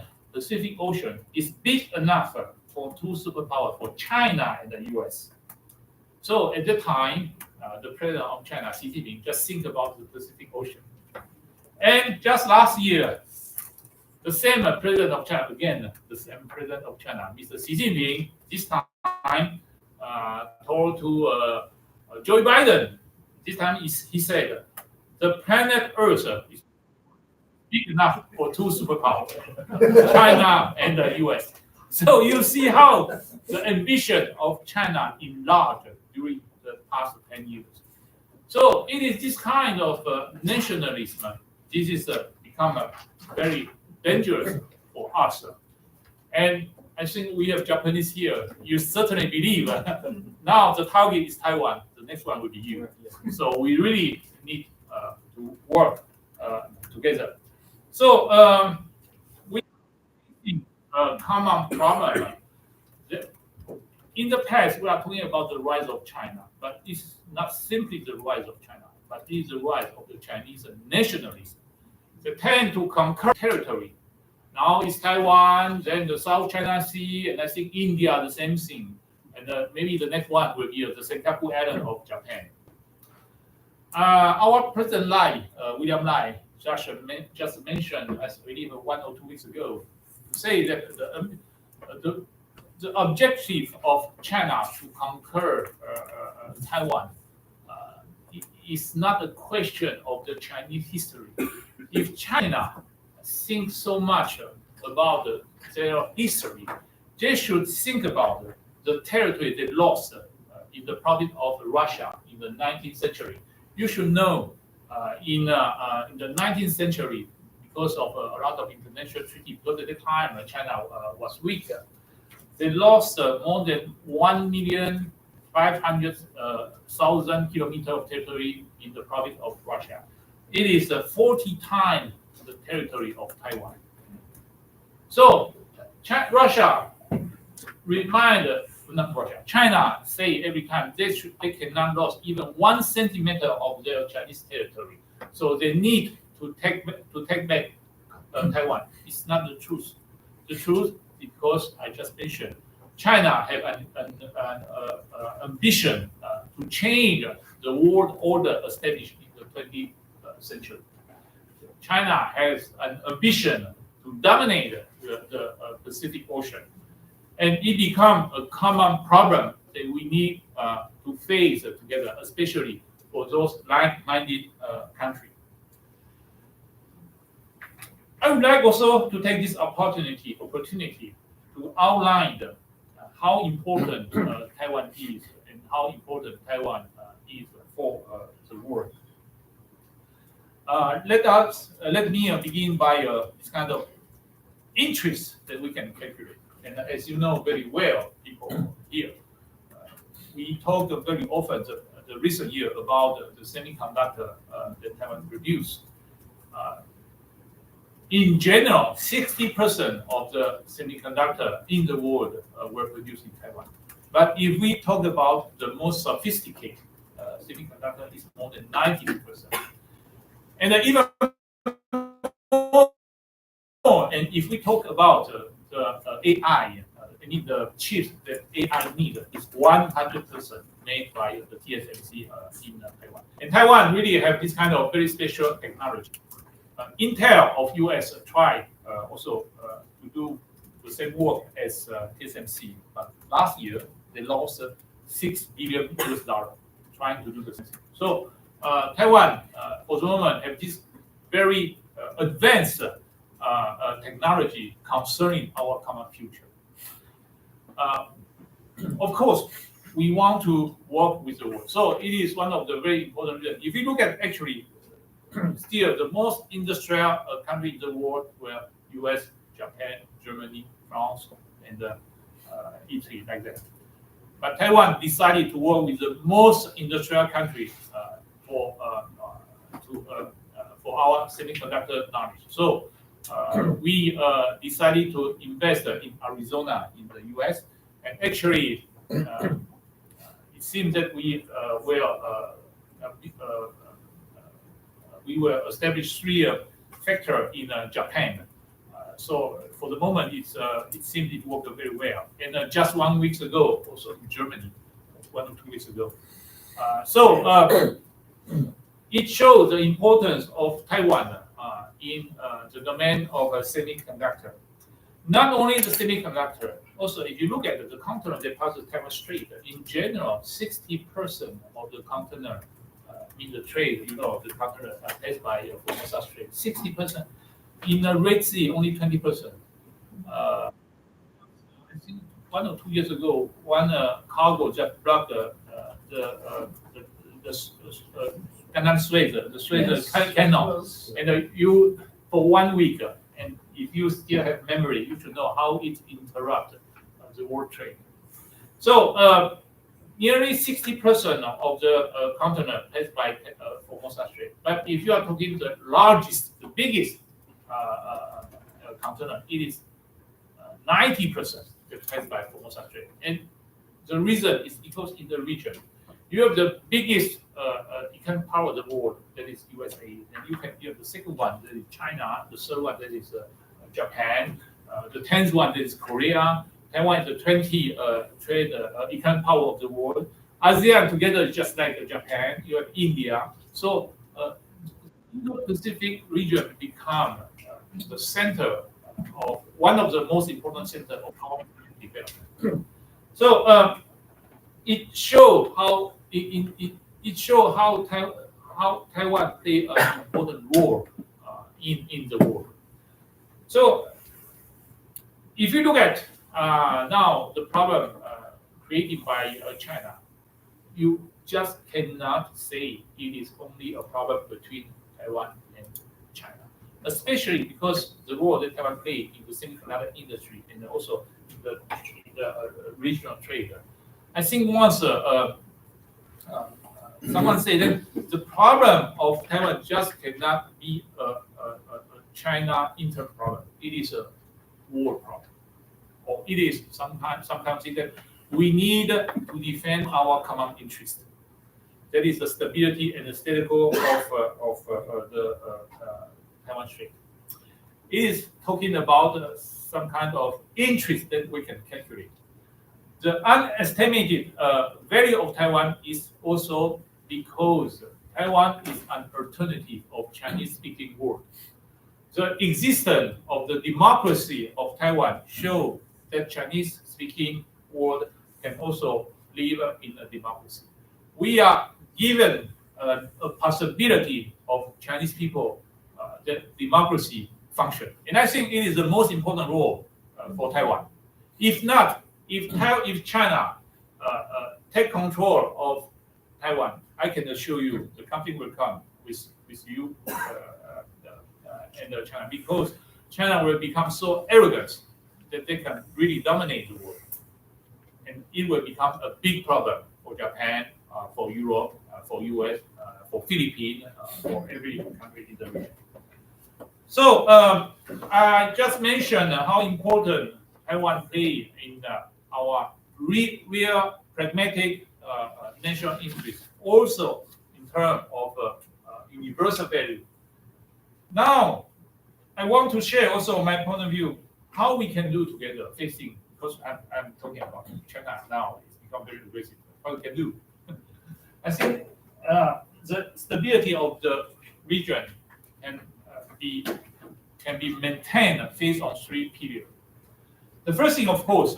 is big enough for 2 superpowers, for China and the U.S. So at that time, the president of China, Xi Jinping, just think about the Pacific Ocean. And just last year, the same president of China, again, the same president of China, Mr. Xi Jinping, this time told to Joe Biden, this time he said, the planet Earth big enough for two superpowers, China and the US. So you see how the ambition of China enlarged during the past 10 years. So it is this kind of nationalism. This is become very dangerous for us. And I think we have Japanese here. You certainly believe now the target is Taiwan. The next one will be you. So we really need to work together. So we think a common problem. In the past, we are talking about the rise of China, but it's not simply the rise of China, but it is the rise of the Chinese nationalism. They tend to conquer territory. Now it's Taiwan, then the South China Sea, and I think India, the same thing. And maybe the next one will be the Senkaku Island of Japan. Our President Lai, William Lai, just mentioned, I believe 1 or 2 weeks ago, to say that the objective of China to conquer Taiwan is not a question of the Chinese history. If China thinks so much about their history, they should think about the territory they lost in the province of Russia in the 19th century. You should know in the 19th century, because of a lot of international treaties, because at the time China was weak, they lost more than 1,500,000 kilometers of territory in the province of Russia. It is 40 times the territory of Taiwan. So China say every time they cannot lose even 1 centimeter of their Chinese territory. So they need to take back Taiwan. It's not the truth. The truth, because I just mentioned, China have an ambition to change the world order established in the 20th century. China has an ambition to dominate the Pacific Ocean, and it becomes a common problem that we need to face together, especially for those like-minded countries. I would like also to take this opportunity to outline how important Taiwan is and how important Taiwan is for the world. Let me begin by this kind of interest that we can calculate. And as you know very well, people here, we talk very often the recent year about the semiconductor that Taiwan produced. In general, 60% of the semiconductor in the world were produced in Taiwan. But if we talk about the most sophisticated semiconductor, it's more than 90%. And even more, and if we talk about the AI, the chips that AI needs is 100% made by the TSMC in Taiwan. And Taiwan really have this kind of very special technology. Intel of US tried also to do the same work as TSMC, but last year they lost $6 billion trying to do the same thing. So Taiwan, for the moment, have this very advanced technology concerning our common future. Of course, we want to work with the world. So it is one of the very important reasons. If you look at actually, still the most industrial country in the world were US, Japan, Germany, France, and Italy, like that. But Taiwan decided to work with the most industrial country for our semiconductor knowledge. So we decided to invest in Arizona in the US, and actually it seems that we will establish 3 factories in Japan. So for the moment, it seems it worked very well. And just 1 week ago, also in Germany, 1 or 2 weeks ago. It shows the importance of Taiwan in the domain of a semiconductor. Not only the semiconductor, also if you look at the container that passes Taiwan Strait, in general, 60% of the container in the trade, the container passed by Formosa Strait, 60%. in the Red Sea, only 20%. I think 1 or 2 years ago, one cargo just blocked the Canal Suez, the Suez Canal, and you for 1 week. And if you still have memory, you should know how it interrupted the world trade. So nearly 60% of the continent passed by Formosa Strait. But if you are talking the largest, the biggest continent, it is 90% that passed by Formosa Strait. And the reason is because in the region, you have the biggest economic power of the world, that is USA. And you have the second one, that is China. The third one, that is Japan. The 10th one, that is Korea. Taiwan is the 20th trade economic power of the world. ASEAN together is just like Japan. You have India. So Indo-Pacific region become the center of one of the most important centers of our development. So it shows how how Taiwan play an important role in the world. So if you look at now the problem created by China, you just cannot say it is only a problem between Taiwan and China, especially because the role that Taiwan plays in the semiconductor industry and also in the regional trade. I think once someone said that the problem of Taiwan just cannot be a China intern problem. It is a world problem, or it is sometimes that we need to defend our common interest. That is the stability and the status quo of the Taiwan Strait. It is talking about some kind of interest that we can calculate. The unestimated value of Taiwan is also because Taiwan is an alternative of Chinese-speaking world. The existence of the democracy of Taiwan shows that Chinese-speaking world can also live in a democracy. We are given a possibility of Chinese people that democracy function, and I think it is the most important role for Taiwan. If not, if China take control of Taiwan, I can assure you the conflict will come with you and China, because China will become so arrogant that they can really dominate the world, and it will become a big problem for Japan, for Europe, for US, for Philippines, for every country in the region. So I just mentioned how important Taiwan plays in our real pragmatic national interest, also in terms of universal value. Now, I want to share also my point of view, how we can do together facing, because I'm talking about China now, it's become very aggressive. What we can do? I think the stability of the region can be maintained based on 3 pillars. The first thing, of course,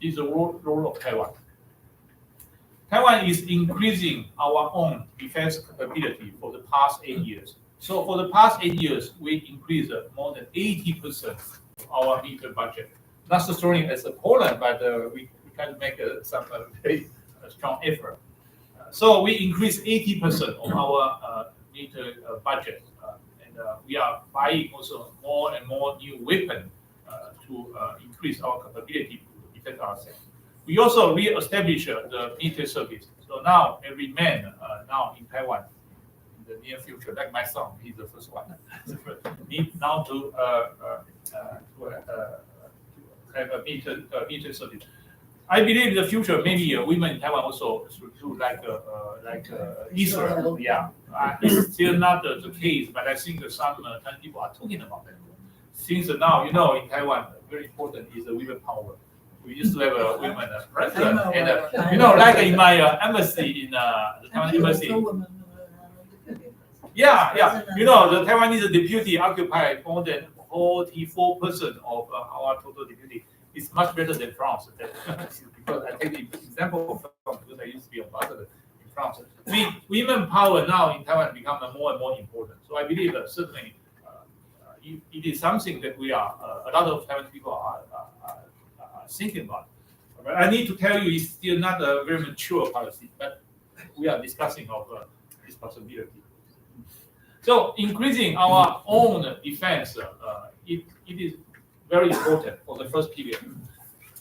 is the role of Taiwan. Taiwan is increasing our own defense capability for the past 8 years. So for the past 8 years, we increased more than 80% of our military budget. Not so strong as Poland, but we try to make some very strong effort. So we increased 80% of our military budget, and we are buying also more and more new weapons to increase our capability to defend ourselves. We also re-established the military service. So now every man now in Taiwan, in the near future, like my son, he's the first one, need now to have a military service. I believe in the future, maybe women in Taiwan also should do like Israel. Yeah, it's still not the case, but I think some Chinese people are talking about that. Since now, in Taiwan, very important is the women power. We used to have a women president, and like in my embassy in the Taiwan embassy. Yeah. The Taiwanese deputy occupied more than 44% of our total deputy. It's much better than France. Because I take the example of France, because I used to be ambassador in France. Women power now in Taiwan become more and more important. So I believe that certainly it is something that we are a lot of Taiwan people are thinking about. But I need to tell you, it's still not a very mature policy, but we are discussing of this possibility. So increasing our own defense, it is very important for the first period.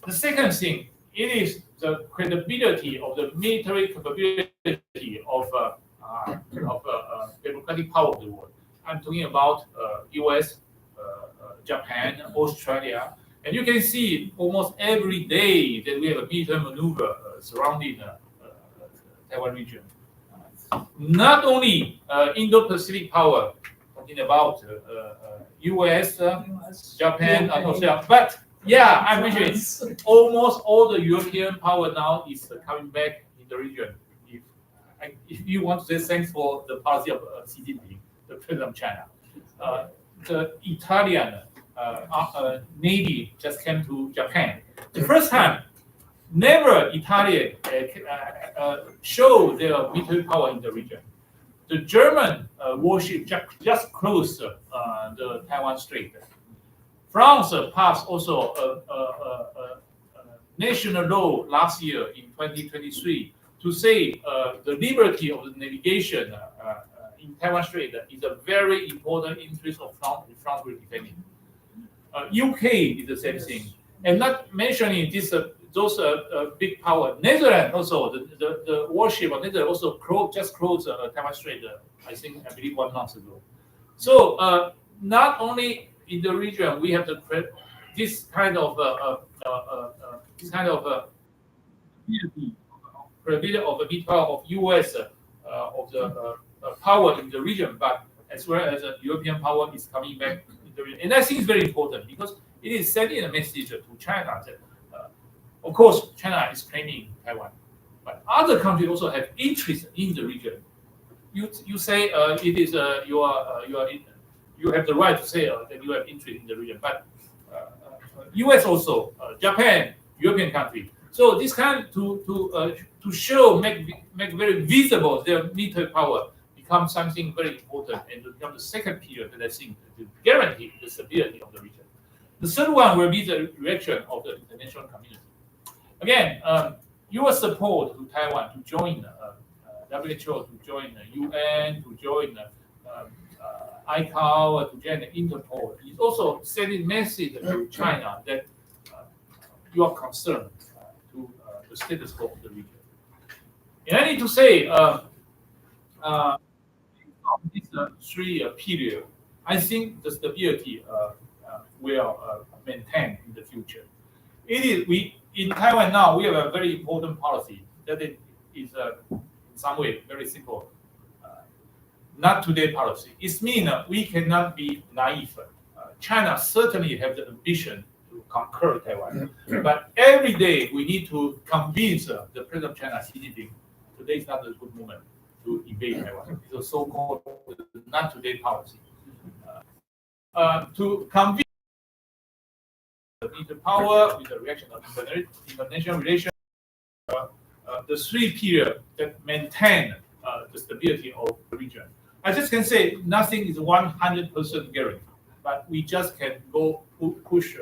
The second thing, it is the credibility of the military capability of democratic power of the world. I'm talking about US, Japan, Australia, and you can see almost every day that we have a military maneuver surrounding Taiwan region. Not only Indo-Pacific power, talking about US, Japan, and Australia, but yeah, I mentioned almost all the European power now is coming back in the region. If you want to say thanks for the policy of Xi Jinping, the president of China, the Italian Navy just came to Japan. The first time, never Italy showed their military power in the region. The German warship just closed the Taiwan Strait. France passed also a national law last year in 2023 to say the liberty of the navigation in Taiwan Strait is a very important interest of France will defending. UK is the same thing, and not mentioning this those big power. Netherlands also the warship of Netherlands also just closed Taiwan Strait. I believe 1 month ago. So not only in the region we have this kind of credibility of the big power of US of the power in the region, but as well as European power is coming back in the region. And I think it's very important because it is sending a message to China that, of course, China is claiming Taiwan, but other countries also have interest in the region. You say it is you have the right to say that you have interest in the region, but US also, Japan, European country. So this kind to show, make very visible their military power becomes something very important and to become the second period that I think to guarantee the stability of the region. The third one will be the reaction of the international community. Again, your support to Taiwan to join WHO, to join the UN, to join ICAO, to join the Interpol is also sending message to China that you are concerned to the status quo of the region. And I need to say, this 3 period, I think the stability will maintain in the future. In Taiwan now, we have a very important policy that is in some way very simple. Not today policy. It means we cannot be naive. China certainly has the ambition to conquer Taiwan, but every day we need to convince the president of China, Xi Jinping, today is not a good moment to invade Taiwan. It's a so-called not today policy. To convince the power with the reaction of international relations, the 3 periods that maintain the stability of the region. I just can say nothing is 100% guaranteed, but we just can go push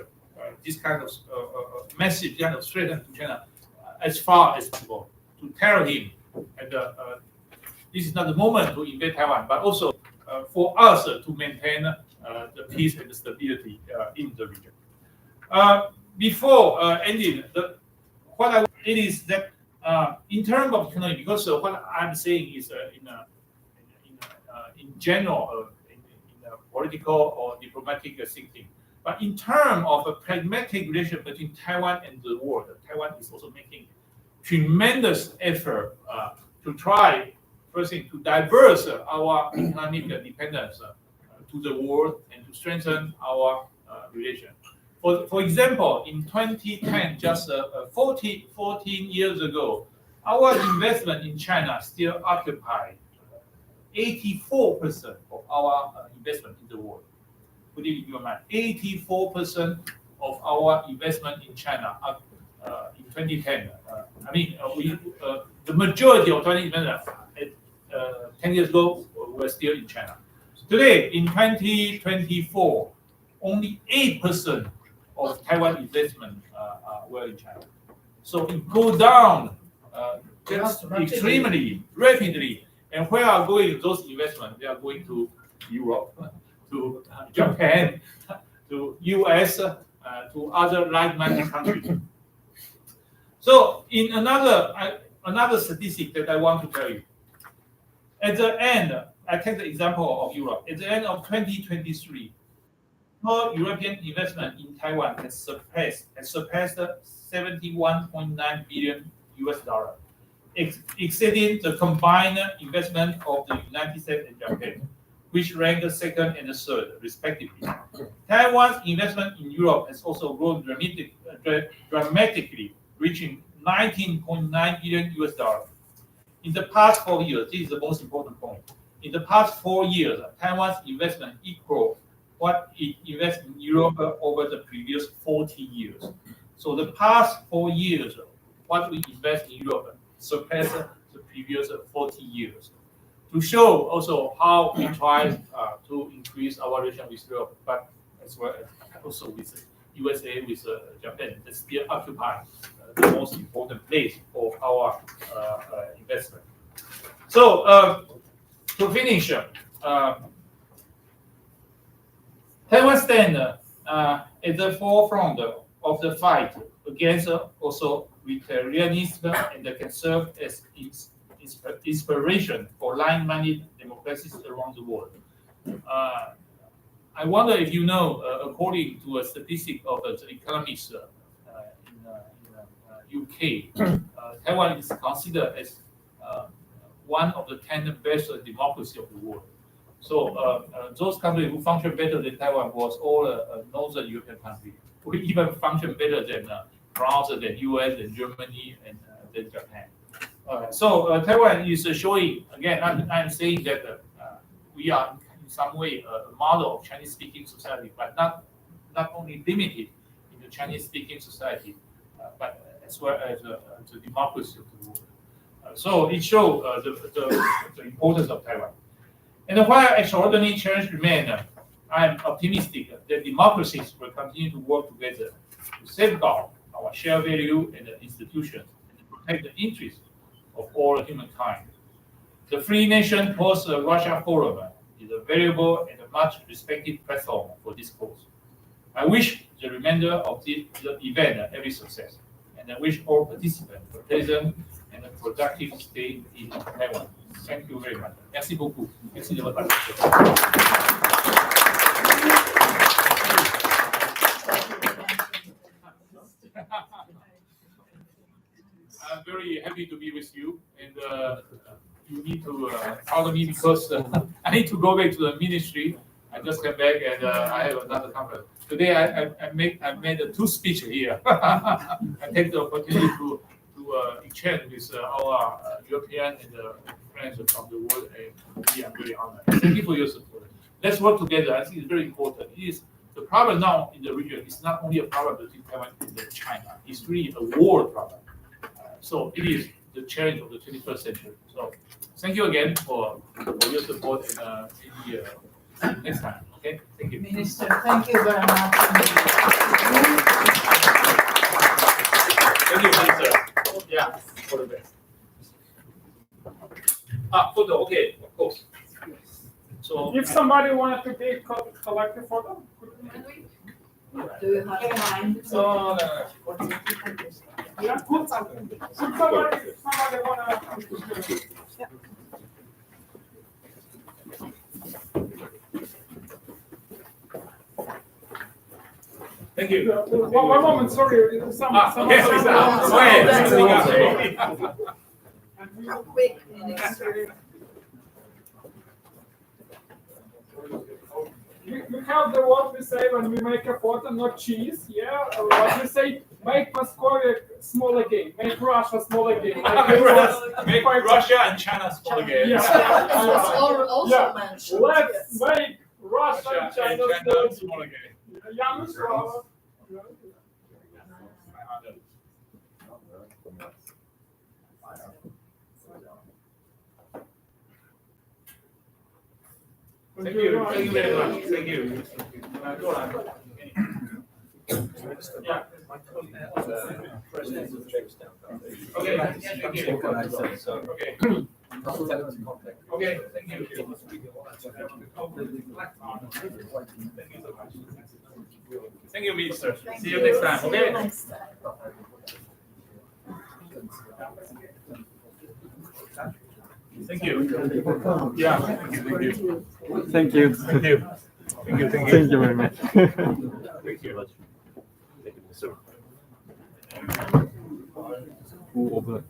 this kind of message, kind of threat to China as far as possible to tell him, and this is not the moment to invade Taiwan, but also for us to maintain the peace and the stability in the region. Before ending, it is that in terms of economy, because what I'm saying is in general, in political or diplomatic thinking, but in terms of a pragmatic relation between Taiwan and the world, Taiwan is also making tremendous effort to try, first thing, to diverse our economic dependence to the world and to strengthen our relation. For example, in 2010, just 14 years ago, our investment in China still occupied 84% of our investment in the world. Put it in your mind, 84% of our investment in China in 2010. The majority of 20 investment 10 years ago were still in China. Today, in 2024, only 8% of Taiwan investment were in China. So it goes down just extremely rapidly. And where are going those investments? They are going to Europe, to Japan, to US, to other like-minded countries. So in another statistic that I want to tell you, at the end, I take the example of Europe. At the end of 2023, all European investment in Taiwan has surpassed 71.9 billion US dollar, exceeding the combined investment of the United States and Japan, which ranked second and third, respectively. Taiwan's investment in Europe has also grown dramatically, reaching 19.9 billion US dollars. In the past 4 years, this is the most important point. In the past 4 years, Taiwan's investment equaled what it invests in Europe over the previous 40 years. So the past 4 years, what we invest in Europe surpassed the previous 40 years. To show also how we try to increase our relation with Europe, but as well as also with USA, with Japan, that still occupy the most important place for our investment. So to finish, Taiwan stands at the forefront of the fight against authoritarianism and can serve as inspiration for like-minded democracies around the world. I wonder if you know, according to a statistic of the economists in UK, Taiwan is considered as one of the 10 best democracies of the world. So those countries who function better than Taiwan was all northern European countries. We even function better than France, than US, than Germany, and than Japan. So Taiwan is showing, again, I'm saying that we are in some way a model of Chinese-speaking society, but not only limited in the Chinese-speaking society, but as well as the democracy of the world. So it shows the importance of Taiwan. And while extraordinary challenges remain, I'm optimistic that democracies will continue to work together to safeguard our shared value and the institutions and to protect the interests of all humankind. The Free Nations PostRussia Forum is a valuable and a much respected platform for this cause. I wish the remainder of the event every success, and I wish all participants a pleasant and a productive stay in Taiwan. Thank you very much. Merci beaucoup. Merci de votre participation. I'm very happy to be with you, and you need to follow me because I need to go back to the ministry. I just came back and I have another conference. Today I made 2 speeches here. I take the opportunity to exchange with our European and friends from the world, and I'm very honored. Thank you for your support. Let's work together. I think it's very important. It is the problem now in the region is not only a problem between Taiwan and China. It's really a world problem. So it is the challenge of the 21st century. So thank you again for your support, and see you next time. Okay, thank you. Minister, thank you very much. Thank you, Minister. Yeah, for the best. Photo, okay, of course. So If somebody wanted to take collect a photo, Do you have time? no. yeah, somebody wanna. Thank you. One moment, sorry. Okay. Quick, Minister. You have the what we say when we make a photo, not cheese, yeah? What we say, make Moscow small again, make Russia small again. Make Russia and China small again. Yeah. Also mentioned. Let's make Russia and China small again. Young Russia. Thank you. Thank you very much. Thank you. Go on. Yeah. Okay. Thank you. Okay. Okay. Thank you. Thank you, Minister. See you next time. Okay. Thank you. Yeah. Thank you. Thank you. Thank you. Thank you. Thank you. Thank you very much. Thank you. Thank you, Minister. Who over?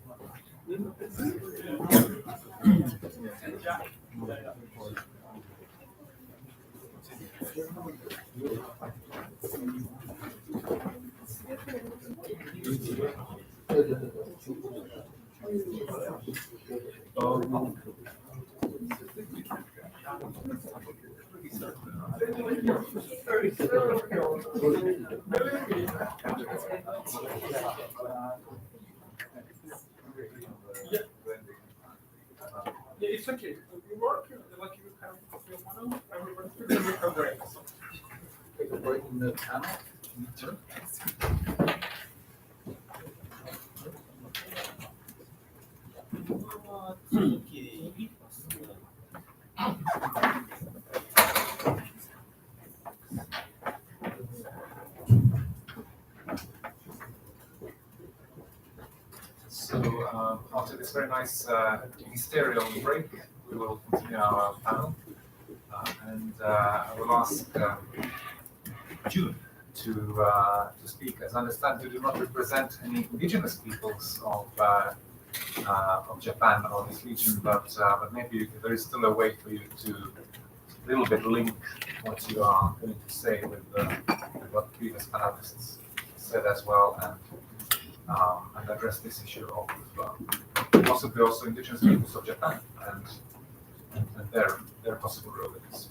Yeah, it's okay. You work, like you have your panel, everyone will make a break. Take a break in the panel. So after this very nice ministerial break, we will continue our panel. And I will ask June to speak. As I understand, you do not represent any indigenous peoples of Japan or this region, but maybe there is still a way for you to a little bit link what you are going to say with what previous panelists said as well, and address this issue of possibly also indigenous peoples of Japan and their possible role in this.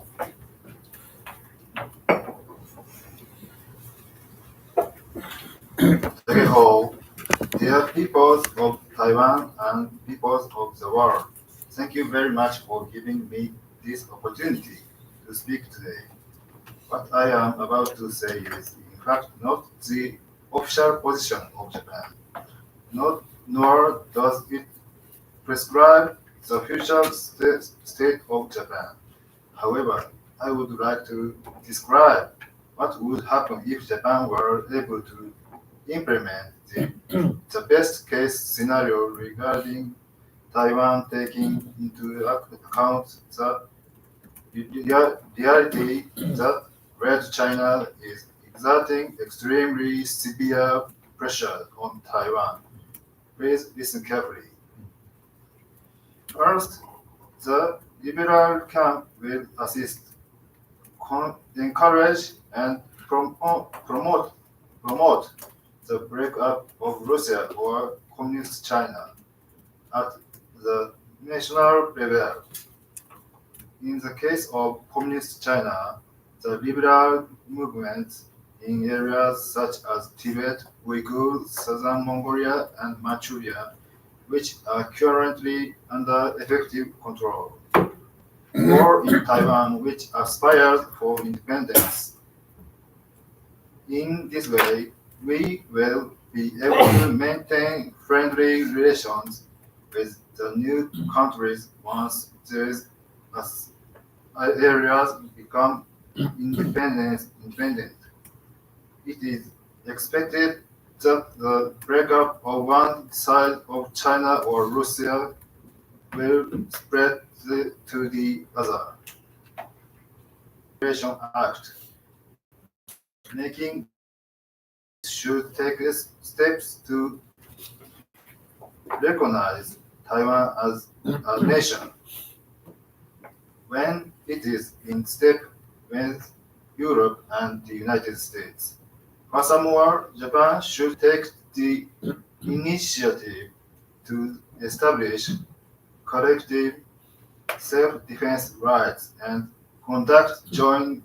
Hello, dear peoples of Taiwan and peoples of the world. Thank you very much for giving me this opportunity to speak today. What I am about to say is, in fact, not the official position of Japan, nor does it prescribe the future state of Japan. However, I would like to describe what would happen if Japan were able to implement the best case scenario regarding Taiwan, taking into account the reality that Red China is exerting extremely severe pressure on Taiwan. Please listen carefully. First, the liberal camp will assist, encourage, and promote the breakup of Russia or Communist China at the national level. In the case of Communist China, the liberal movements in areas such as Tibet, Uyghur, Southern Mongolia, and Manchuria, which are currently under effective control, or in Taiwan, which aspires for independence. In this way, we will be able to maintain friendly relations with the new countries once these areas become independent. It is expected that the breakup of one side of China or Russia will spread to the other. Federation Act, making should take steps to recognize Taiwan as a nation when it is in step with Europe and the United States. Furthermore, Japan should take the initiative to establish collective self-defense rights and conduct joint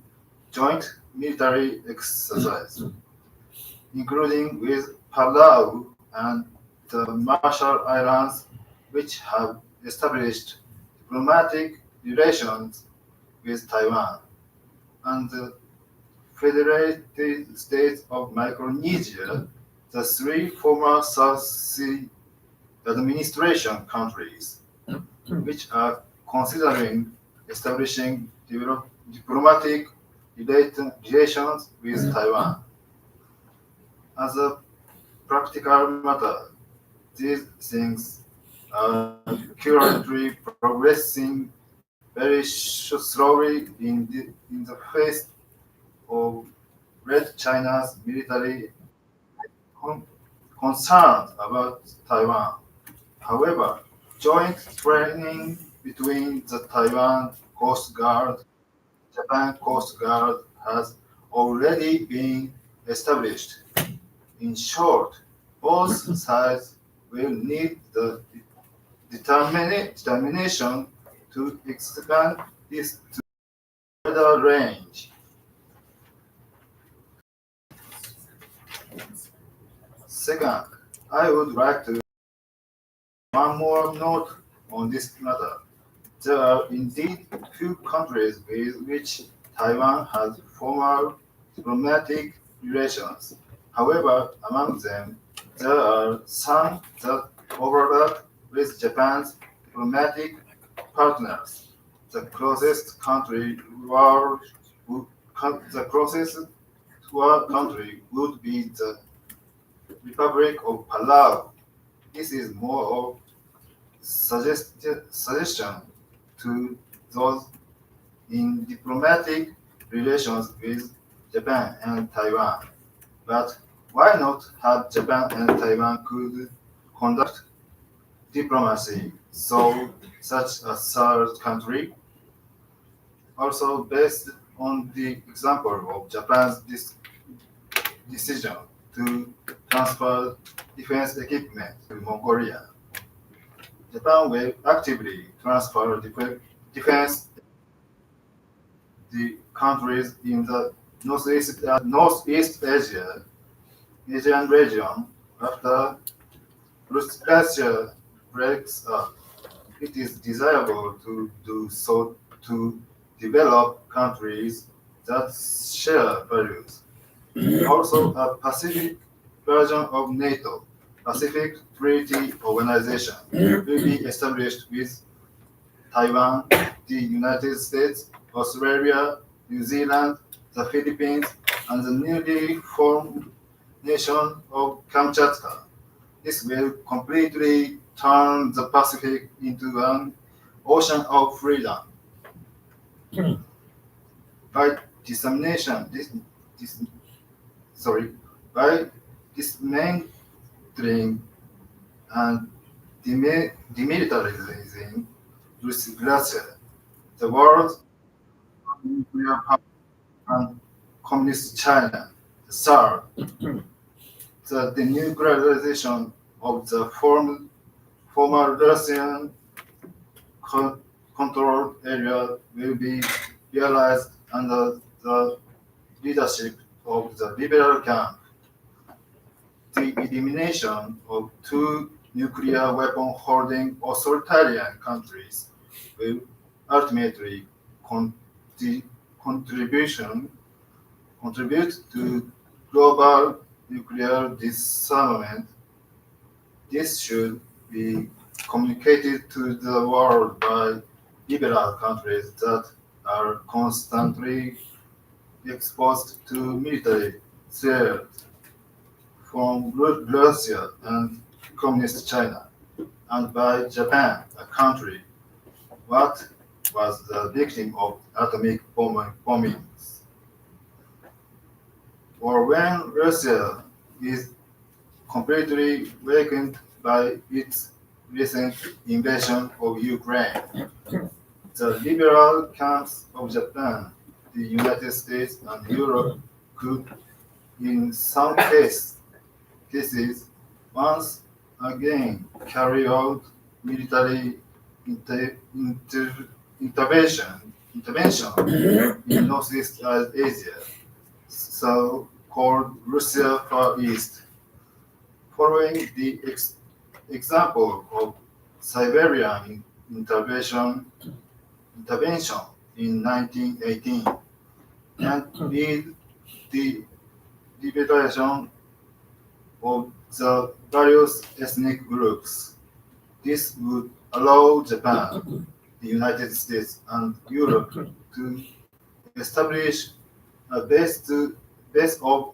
military exercise, including with Palau and the Marshall Islands, which have established diplomatic relations with Taiwan and the Federated States of Micronesia, the three former South Sea administration countries, which are considering establishing diplomatic relations with Taiwan. As a practical matter, these things are currently progressing very slowly in the face of Red China's military concerns about Taiwan. However, joint training between the Taiwan Coast Guard, Japan Coast Guard has already been established. In short, both sides will need the determination to expand this to wider range. Second, I would like to one more note on this matter. There are indeed few countries with which Taiwan has formal diplomatic relations. However, among them, there are some that overlap with Japan's diplomatic partners. The closest country to our country would be the Republic of Palau. This is more of suggestion to those in diplomatic relations with Japan and Taiwan. But why not have Japan and Taiwan could conduct diplomacy so such a third country? Also based on the example of Japan's decision to transfer defense equipment to Mongolia. Japan will actively transfer defense the countries in the Northeast Asian region after Russia breaks up. It is desirable to do so to develop countries that share values. Also, a Pacific version of NATO, Pacific Treaty Organization, will be established with Taiwan, the United States, Australia, New Zealand, the Philippines, and the newly formed nation of Kamchatka. This will completely turn the Pacific into an ocean of freedom. By dissemination, by dismantling and demilitarizing Russia, the world nuclear power and communist China. The third, the denuclearization of the former Russian controlled area will be realized under the leadership of the liberal camp. The elimination of two nuclear weapon holding authoritarian countries will ultimately contribute to global nuclear disarmament. This should be communicated to the world by liberal countries that are constantly exposed to military threat from Russia and communist China, and by Japan, a country what was the victim of atomic bombings. Or when Russia is completely weakened by its recent invasion of Ukraine, the liberal camps of Japan, the United States, and Europe could, in some cases, once again carry out military intervention in Northeast Asia, so-called Russia Far East. Following the example of Siberian intervention in 1918 and lead the liberation of the various ethnic groups. This would allow Japan, the United States, and Europe to establish a base of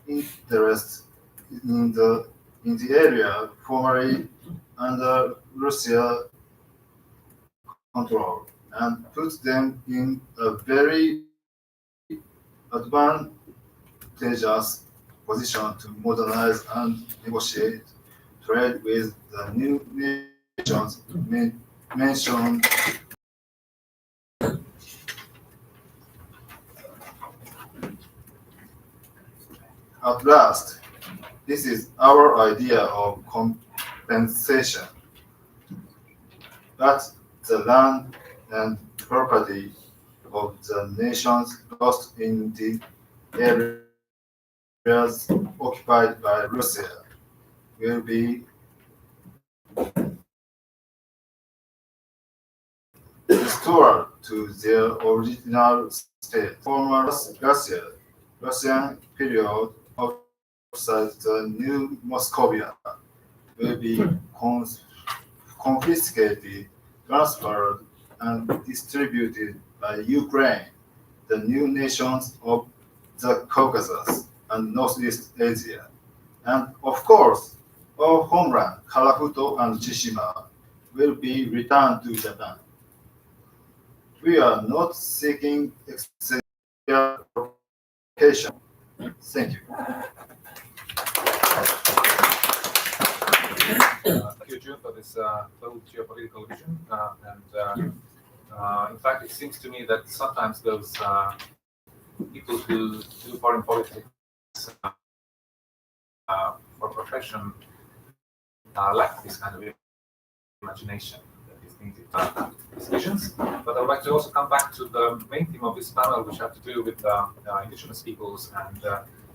interest in the area formerly under Russia control and put them in a very advantageous position to modernize and negotiate trade with the new nations mentioned. At last, this is our idea of compensation. That the land and property of the nations lost in the areas occupied by Russia will be restored to their original state. Former Russian period outside the new Moscovia will be confiscated, transferred, and distributed by Ukraine, the new nations of the Caucasus and Northeast Asia. And of course, our homeland, Karafuto and Tsushima, will be returned to Japan. We are not seeking expropriation. Thank you. Thank you, June, for this bold geopolitical vision. In fact, it seems to me that sometimes those people who do foreign politics for profession lack this kind of imagination that is needed to these visions. But I would like to also come back to the main theme of this panel, which have to do with indigenous peoples, and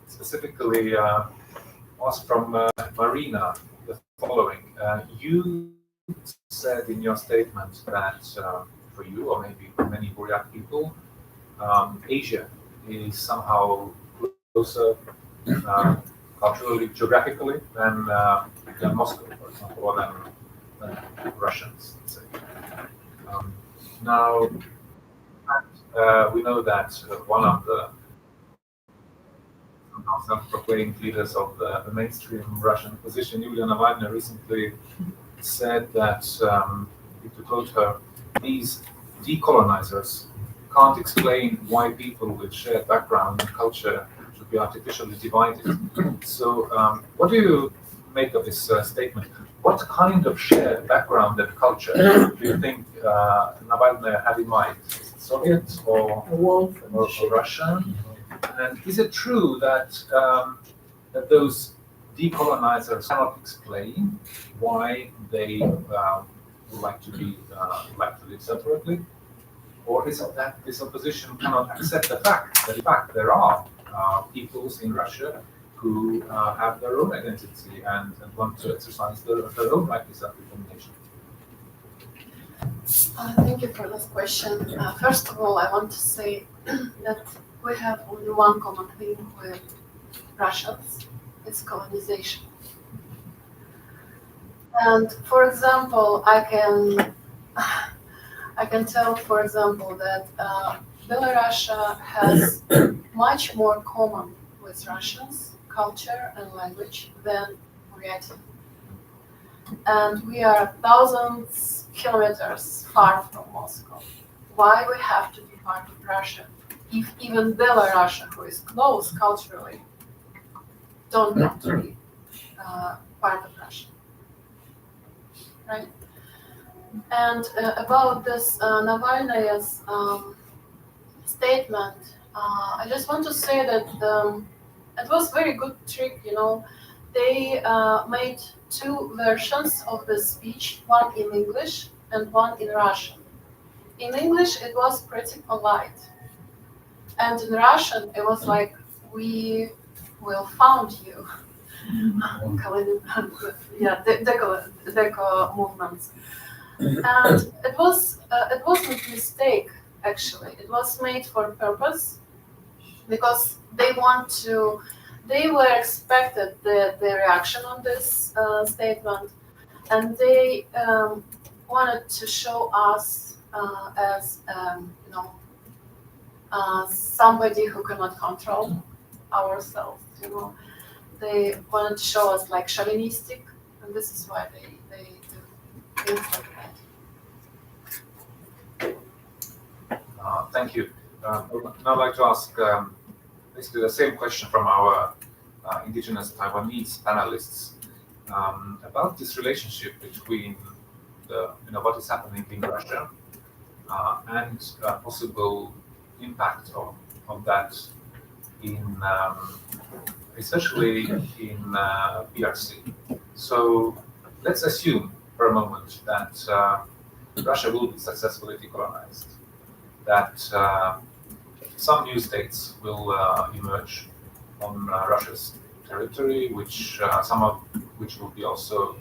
specifically ask from Marina the following. You said in your statement that for you, or maybe for many Buryak people, Asia is somehow closer culturally, geographically than Moscow, for example, or than Russians, let's say. Now, we know that one of the self-proclaimed leaders of the mainstream Russian opposition, Yulia Navalny, recently said that, if you quote her, these decolonizers can't explain why people with shared background and culture should be artificially divided. So, what do you make of this statement? What kind of shared background and culture do you think Navalny had in mind? Soviet or Russian? And is it true that that those decolonizers cannot explain why they would like to live separately, or is it that this opposition cannot accept the fact that in fact there are peoples in Russia who have their own identity and want to exercise their own right to self-determination? Thank you for this question. First of all, I want to say that we have only one common thing with Russians. It's colonization. And for example, I can tell, for example, that Belarus has much more common with Russians, culture and language, than Buryatia. And we are thousands kilometers far from Moscow. Why we have to be part of Russia? If even Belarus, who is close culturally, don't want to be part of Russia, right? And about this Navalny's statement, I just want to say that it was very good trick, you know. They made two versions of the speech, one in English and one in Russian. In English, it was pretty polite. And in Russian, it was like, we will found you. Deco movements. And it was a mistake actually. It was made for purpose because they were expected the reaction on this statement, and they wanted to show us as somebody who cannot control ourselves. They wanted to show us like chauvinistic, and this is why they do things like that. Thank you. I would now like to ask basically the same question from our indigenous Taiwanese panelists about this relationship between what is happening in Russia and possible impact of that in especially in PRC. So let's assume for a moment that Russia will be successfully decolonized, that some new states will emerge on Russia's territory, some of which will be also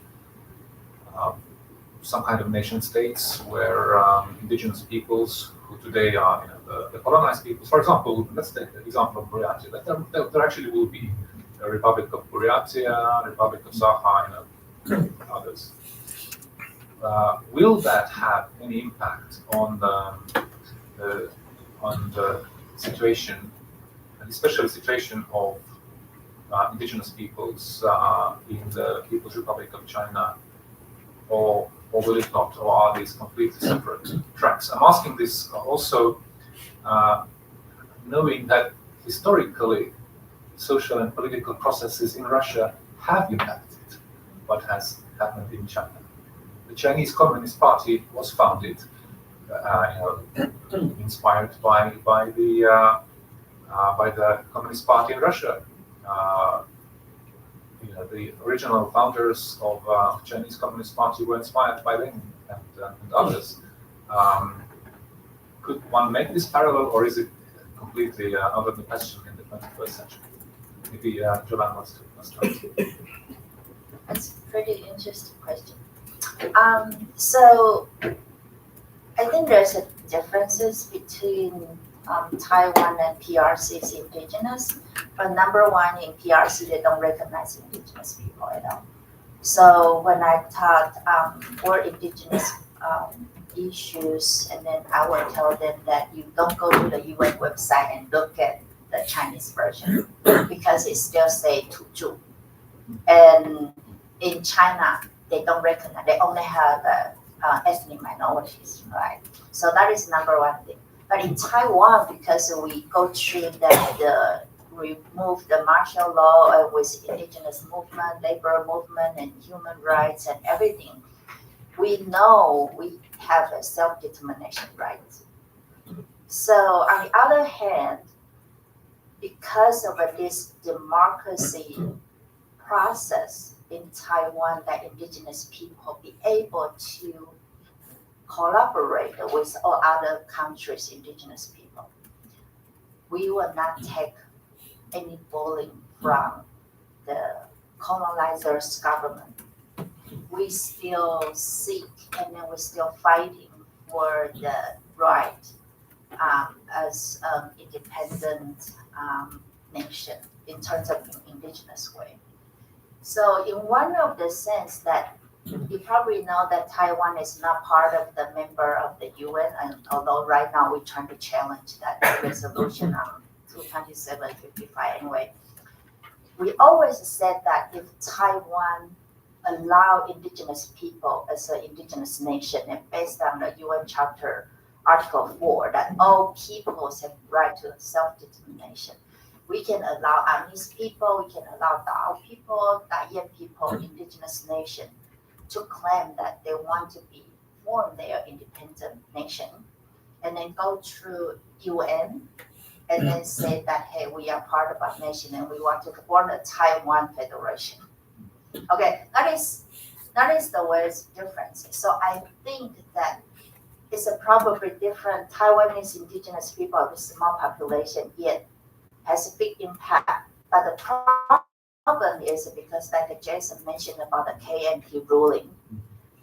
some kind of nation states where indigenous peoples who today are the colonized peoples. For example, let's take the example of Buryatia. That there actually will be a Republic of Buryatia, Republic of Sakha, others. Will that have any impact on the situation, and especially the situation of indigenous peoples in the People's Republic of China, or will it not, or are these completely separate tracks? I'm asking this also knowing that historically social and political processes in Russia have impacted what has happened in China. The Chinese Communist Party was founded, inspired by the Communist Party in Russia. The original founders of Chinese Communist Party were inspired by Lenin and others. Could one make this parallel, or is it completely out of the question in the 21st century? Maybe Joanne wants to start. That's a pretty interesting question. So I think there's a differences between Taiwan and PRC's indigenous. But number one, in PRC, they don't recognize indigenous people at all. So when I taught for indigenous issues, and then I will tell them that you don't go to the UN website and look at the Chinese version because it still say Tuzhu. And in China, they don't recognize, they only have ethnic minorities, right? So that is number one thing. But in Taiwan, because we go through remove the martial law with indigenous movement, labor movement, and human rights and everything, we know we have a self-determination right. So on the other hand, because of this democracy process in Taiwan, that indigenous people be able to collaborate with all other countries' indigenous people, we will not take any bullying from the colonizers' government. We still seek, and then we're still fighting for the right as independent nation in terms of indigenous way. So in one of the sense that you probably know that Taiwan is not part of the member of the UN, and although right now we're trying to challenge that resolution on 227/55 anyway. We always said that if Taiwan allow indigenous people as an indigenous nation, and based on the UN Charter Article 4, that all peoples have right to self-determination, we can allow Amis people, we can allow Dao people, Dayan people, indigenous nation, to claim that they want to form their independent nation, and then go through UN, and then say that, hey, we are part of our nation and we want to form a Taiwan Federation. Okay, that is the words difference. So I think that it's a probably different. Taiwanese indigenous people with small population yet has a big impact. But the problem is because, like Jason mentioned about the KMT ruling,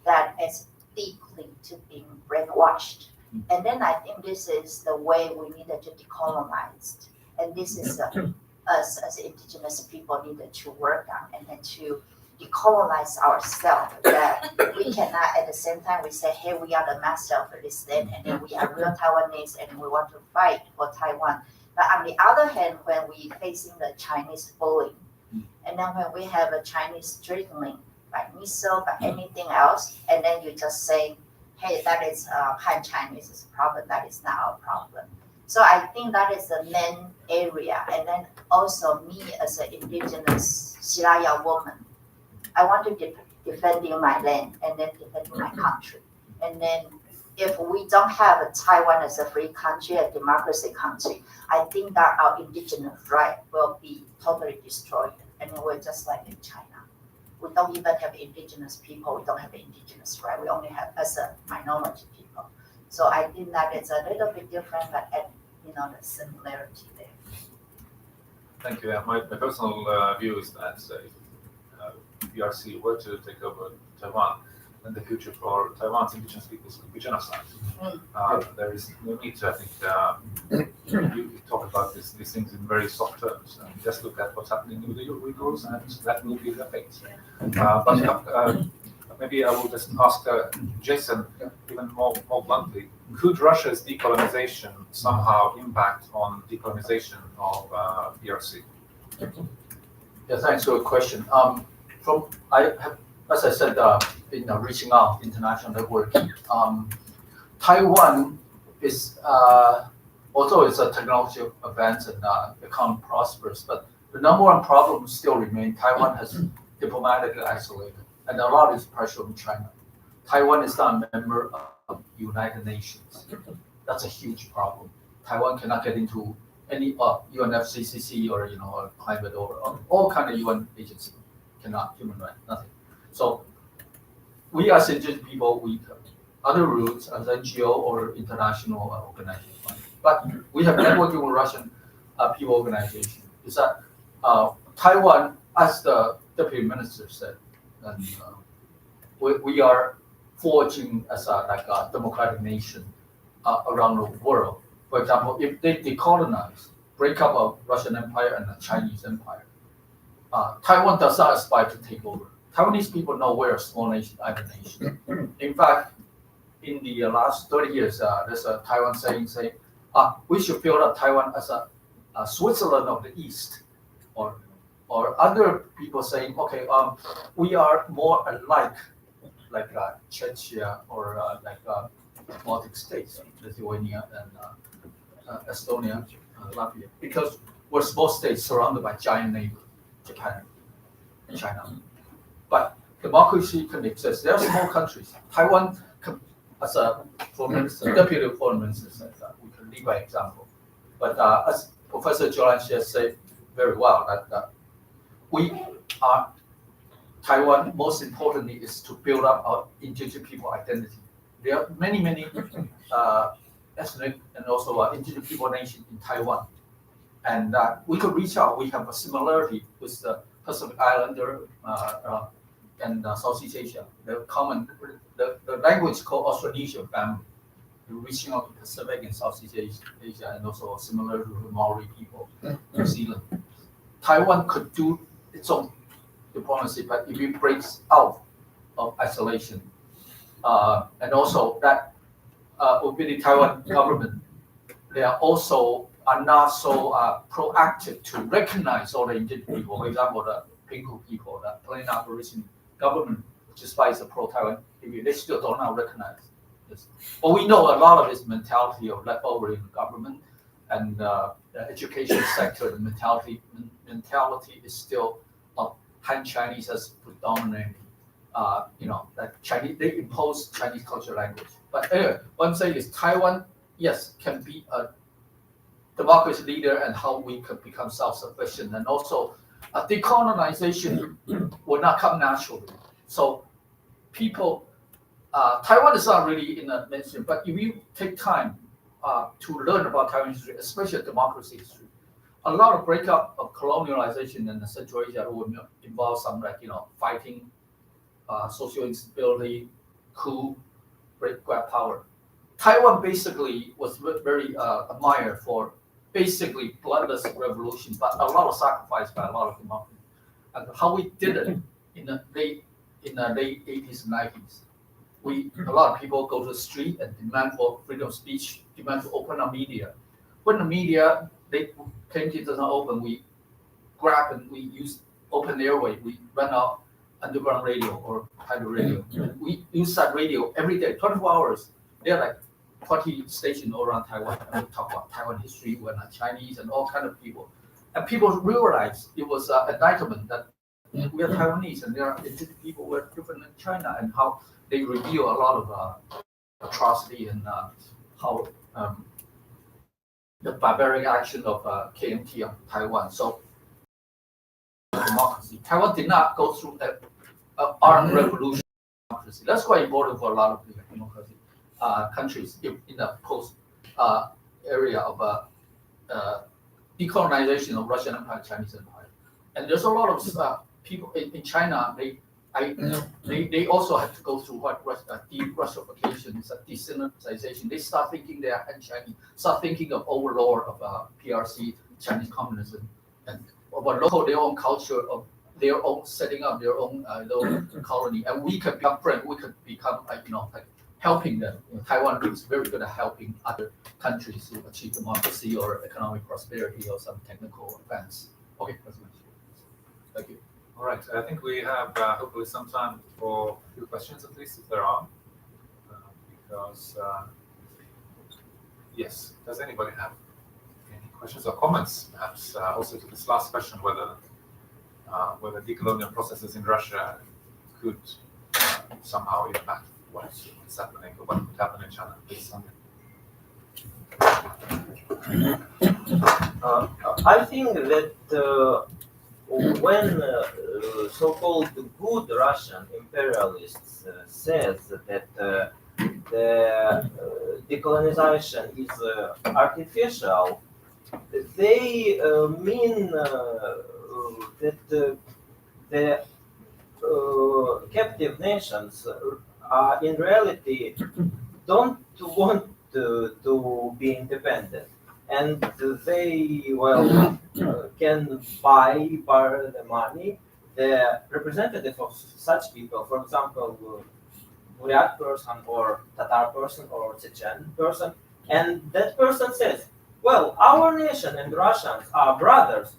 that is deeply to being brainwashed. And then I think this is the way we needed to decolonize. And this is us as indigenous people needed to work on and then to decolonize ourselves, that we cannot at the same time we say, hey, we are the master of this land and then we are real Taiwanese and we want to fight for Taiwan. But on the other hand, when we facing the Chinese bullying, and then when we have a Chinese threatening by missile, by anything else, and then you just say, hey, that is Han Chinese problem, that is not our problem. So I think that is the main area. And then also me as an indigenous Shiraya woman, I want to defending my land and then defending my country. And then if we don't have a Taiwan as a free country, a democracy country, I think that our indigenous right will be totally destroyed. And then we're just like in China. We don't even have indigenous people. We don't have indigenous right. We only have as a minority people. So I think that it's a little bit different, but the similarity there. Thank you. My personal view is that if PRC were to take over Taiwan, then the future for Taiwan's indigenous peoples could be genocide. There is no need to, I think, you talk about these things in very soft terms. Just look at what's happening with the Uyghurs, and that will be the fate. But maybe I will just ask Jason, even more bluntly, could Russia's decolonization somehow impact on decolonization of PRC? Yeah, thanks for the question. As I said, in reaching out international network, Taiwan is although it's a technology advance and become prosperous, but the number one problem still remains. Taiwan has diplomatically isolated, and a lot is pressure on China. Taiwan is not a member of United Nations. That's a huge problem. Taiwan cannot get into any UNFCCC or or climate or all kind of UN agency. Cannot, human rights, nothing. So we as indigenous people, we have other routes as NGO or international organization. But we have networking with Russian people organization. Is that Taiwan, as the deputy minister said, and we are forging as a democratic nation around the world. For example, if they decolonize, break up of Russian Empire and the Chinese Empire, Taiwan does not aspire to take over. Taiwanese people know we're a small nation, island nation. In fact, in the last 30 years, there's a Taiwan saying, we should build up Taiwan as a Switzerland of the East, or other people saying, okay, we are more alike, like Czechia or Baltic states, Lithuania and Estonia, Latvia, because we're small states surrounded by giant neighbors, Japan and China. But democracy can exist. There are small countries. Taiwan, as a deputy foreign minister said, we can lead by example. But as Professor Jolan has said very well, that we are Taiwan. Most importantly, is to build up our indigenous people identity. There are many ethnic and also indigenous people nation in Taiwan, and we could reach out. We have a similarity with the Pacific Islander and Southeast Asia. The language called Austronesian family. We're reaching out to Pacific and Southeast Asia, and also similar to the Maori people, New Zealand. Taiwan could do its own diplomacy, but if it breaks out of isolation, and also that within the Taiwan government, they are also not so proactive to recognize all the indigenous people. For example, the Pinku people, the plain Aboriginal government, despite it's a pro-Taiwan, they still do not recognize this. But we know a lot of this mentality of leftover in the government and the education sector, the mentality is still Han Chinese as predominant. That Chinese, they impose Chinese culture language. But anyway, what I'm saying is Taiwan, yes, can be a democracy leader and how we could become self-sufficient, and also decolonization will not come naturally. So people, Taiwan is not really in the mainstream, but if you take time to learn about Taiwan history, especially democracy history, a lot of breakup of colonialization in the Central Asia will involve some fighting, social instability, coup, grab power. Taiwan basically was very admired for basically bloodless revolution, but a lot of sacrifice by a lot of democracy. And how we did it in the late 80s and 90s. A lot of people go to the street and demand for freedom of speech, demand to open our media. When the media, plenty doesn't open, we grab and we use open airway. We run out underground radio or hydro radio. We use that radio every day, 24 hours. There are like 20 stations all around Taiwan. And we talk about Taiwan history, we're not Chinese and all kind of people. And people realized it was enlightenment that we are Taiwanese and there are indigenous people who are different in China, and how they reveal a lot of atrocity and how the barbaric action of KMT on Taiwan. So democracy. Taiwan did not go through an armed revolution. Democracy. That's quite important for a lot of the democracy countries in the post area of decolonization of Russian Empire, Chinese Empire. And there's a lot of people in China. They also have to go through what de-Russification, de-Sinization. They start thinking they are anti-Chinese, start thinking of overlord of PRC, Chinese communism, and about local their own culture of their own setting up their own colony. And we could become friends. We could become like helping them. Taiwan is very good at helping other countries to achieve democracy or economic prosperity or some technical advance. Okay, that's much. Thank you. All right, I think we have hopefully some time for a few questions at least, if there are. Because, yes, does anybody have any questions or comments, perhaps also to this last question, whether decolonial processes in Russia could somehow impact what's happening or what would happen in China? Please, Sandra. I think that when so-called good Russian imperialists says that the decolonization is artificial, they mean that the captive nations in reality don't want to be independent, and they can borrow the money. The representative of such people, for example, Buryat person or Tatar person or Chechen person, and that person says, well, our nation and Russians are brothers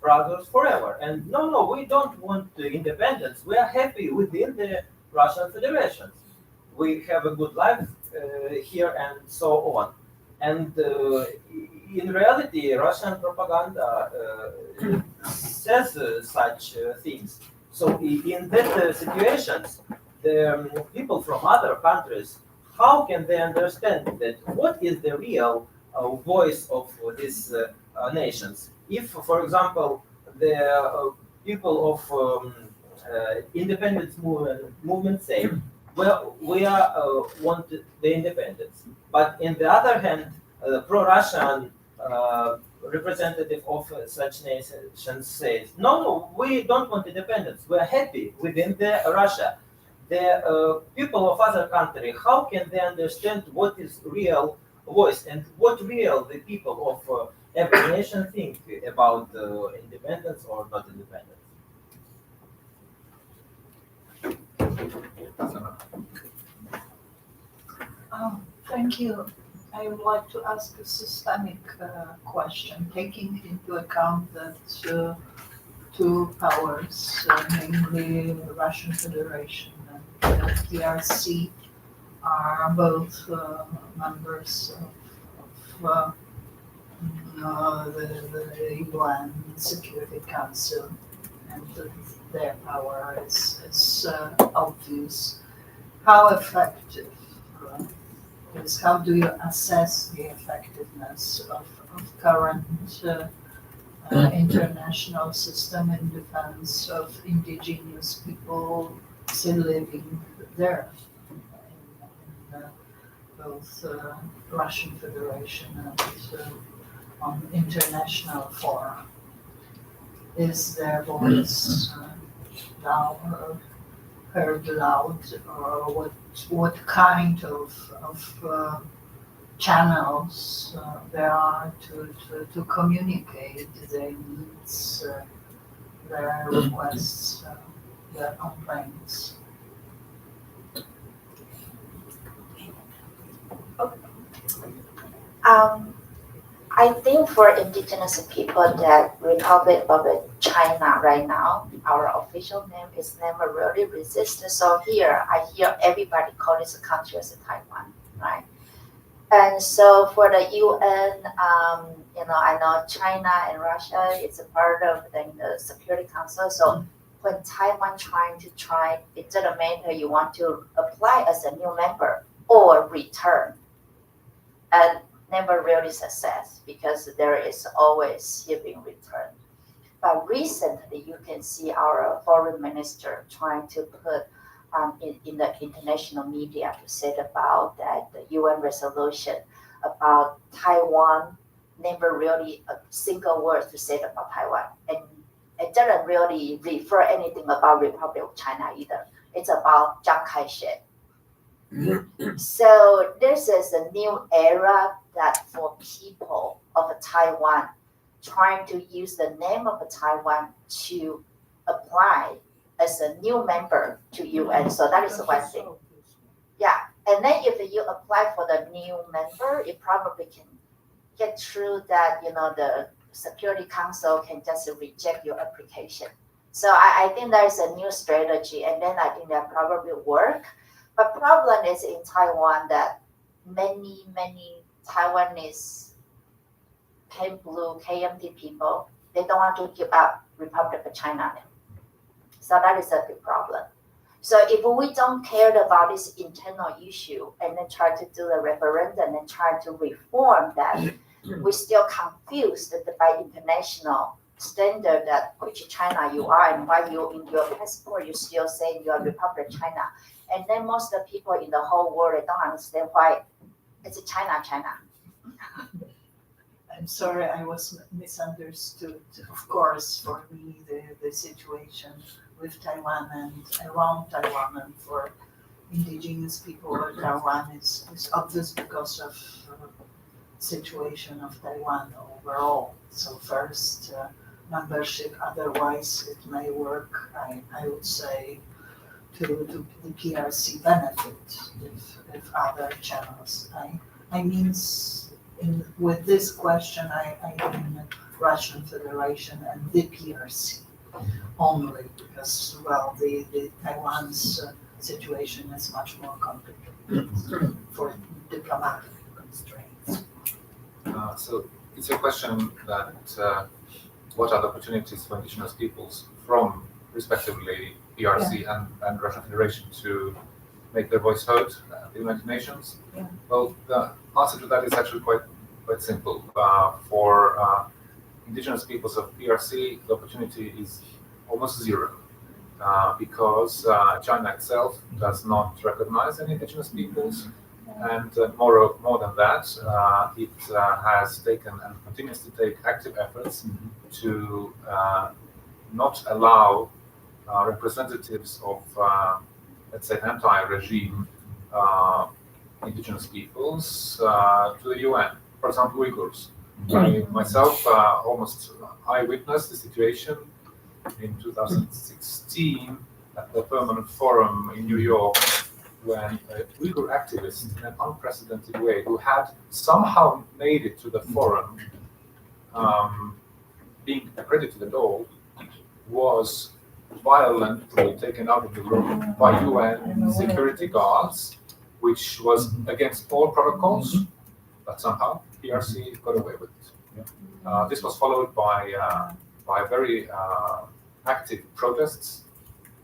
forever, and no, we don't want independence. We are happy within the Russian Federation. We have a good life here and so on. And in reality, Russian propaganda says such things. So in that situations, the people from other countries, how can they understand that what is the real voice of these nations? If, for example, the people of independence movement say, well, we want the independence, but in the other hand, pro-Russian representative of such nations says, no, we don't want independence. We are happy within Russia. The people of other country, how can they understand what is real voice and what real the people of every nation think about independence or not independence? Thank you. I would like to ask a systemic question, taking into account that two powers, namely the Russian Federation and the PRC, are both members of the UN Security Council, and their power is obvious. How effective is, how do you assess the effectiveness of current international system in defense of indigenous people still living there in both Russian Federation and on international forum? Is their voice now heard loud, or what kind of channels there are to communicate their needs, their requests, their complaints. I think for indigenous people that Republic of China right now, our official name is never really resisted. So here I hear everybody call this country as Taiwan, right? And so for the UN, I know China and Russia is a part of the Security Council. So when Taiwan it doesn't matter you want to apply as a new member or return, and never really success because there is always shipping return. But recently, you can see our foreign minister trying to put in the international media to say about that the UN resolution about Taiwan, never really a single word to say about Taiwan. And it doesn't really refer anything about Republic of China either. It's about Chiang Kai-shek. So this is a new era that for people of Taiwan trying to use the name of Taiwan to apply as a new member to UN. So that is one thing. Yeah, and then if you apply for the new member, it probably can get through that, the Security Council can just reject your application. So I think there is a new strategy, and then I think that probably work. But problem is in Taiwan that many Taiwanese pale blue KMT people, they don't want to give up Republic of China. So that is a big problem. So if we don't care about this internal issue and then try to do the referendum and try to reform that, we're still confused by international standard that which China you are and why you in your passport you still say you are Republic of China. And then most of the people in the whole world they don't understand why it's China. I'm sorry, I was misunderstood. Of course, for me, the situation with Taiwan and around Taiwan and for indigenous people of Taiwan is obvious because of situation of Taiwan overall. So first, membership, otherwise it may work, I would say, to the PRC benefit if other channels. I mean, with this question, I mean Russian Federation and the PRC only because, well, the Taiwan's situation is much more complicated for diplomatic constraints. So it's a question that what are the opportunities for indigenous peoples from respectively PRC and Russian Federation to make their voice heard at the United Nations? Yeah. Well, the answer to that is actually quite simple. For indigenous peoples of PRC, the opportunity is almost zero because China itself does not recognize any indigenous peoples. And more than that, it has taken and continues to take active efforts to not allow representatives of, let's say, anti-regime indigenous peoples to the UN. For example, Uyghurs. Myself, I witnessed the situation in 2016 at the Permanent Forum in New York when a Uyghur activist in an unprecedented way who had somehow made it to the forum, being accredited at all, was violently taken out of the room by UN security guards, which was against all protocols, but somehow PRC got away with it. This was followed by very active protests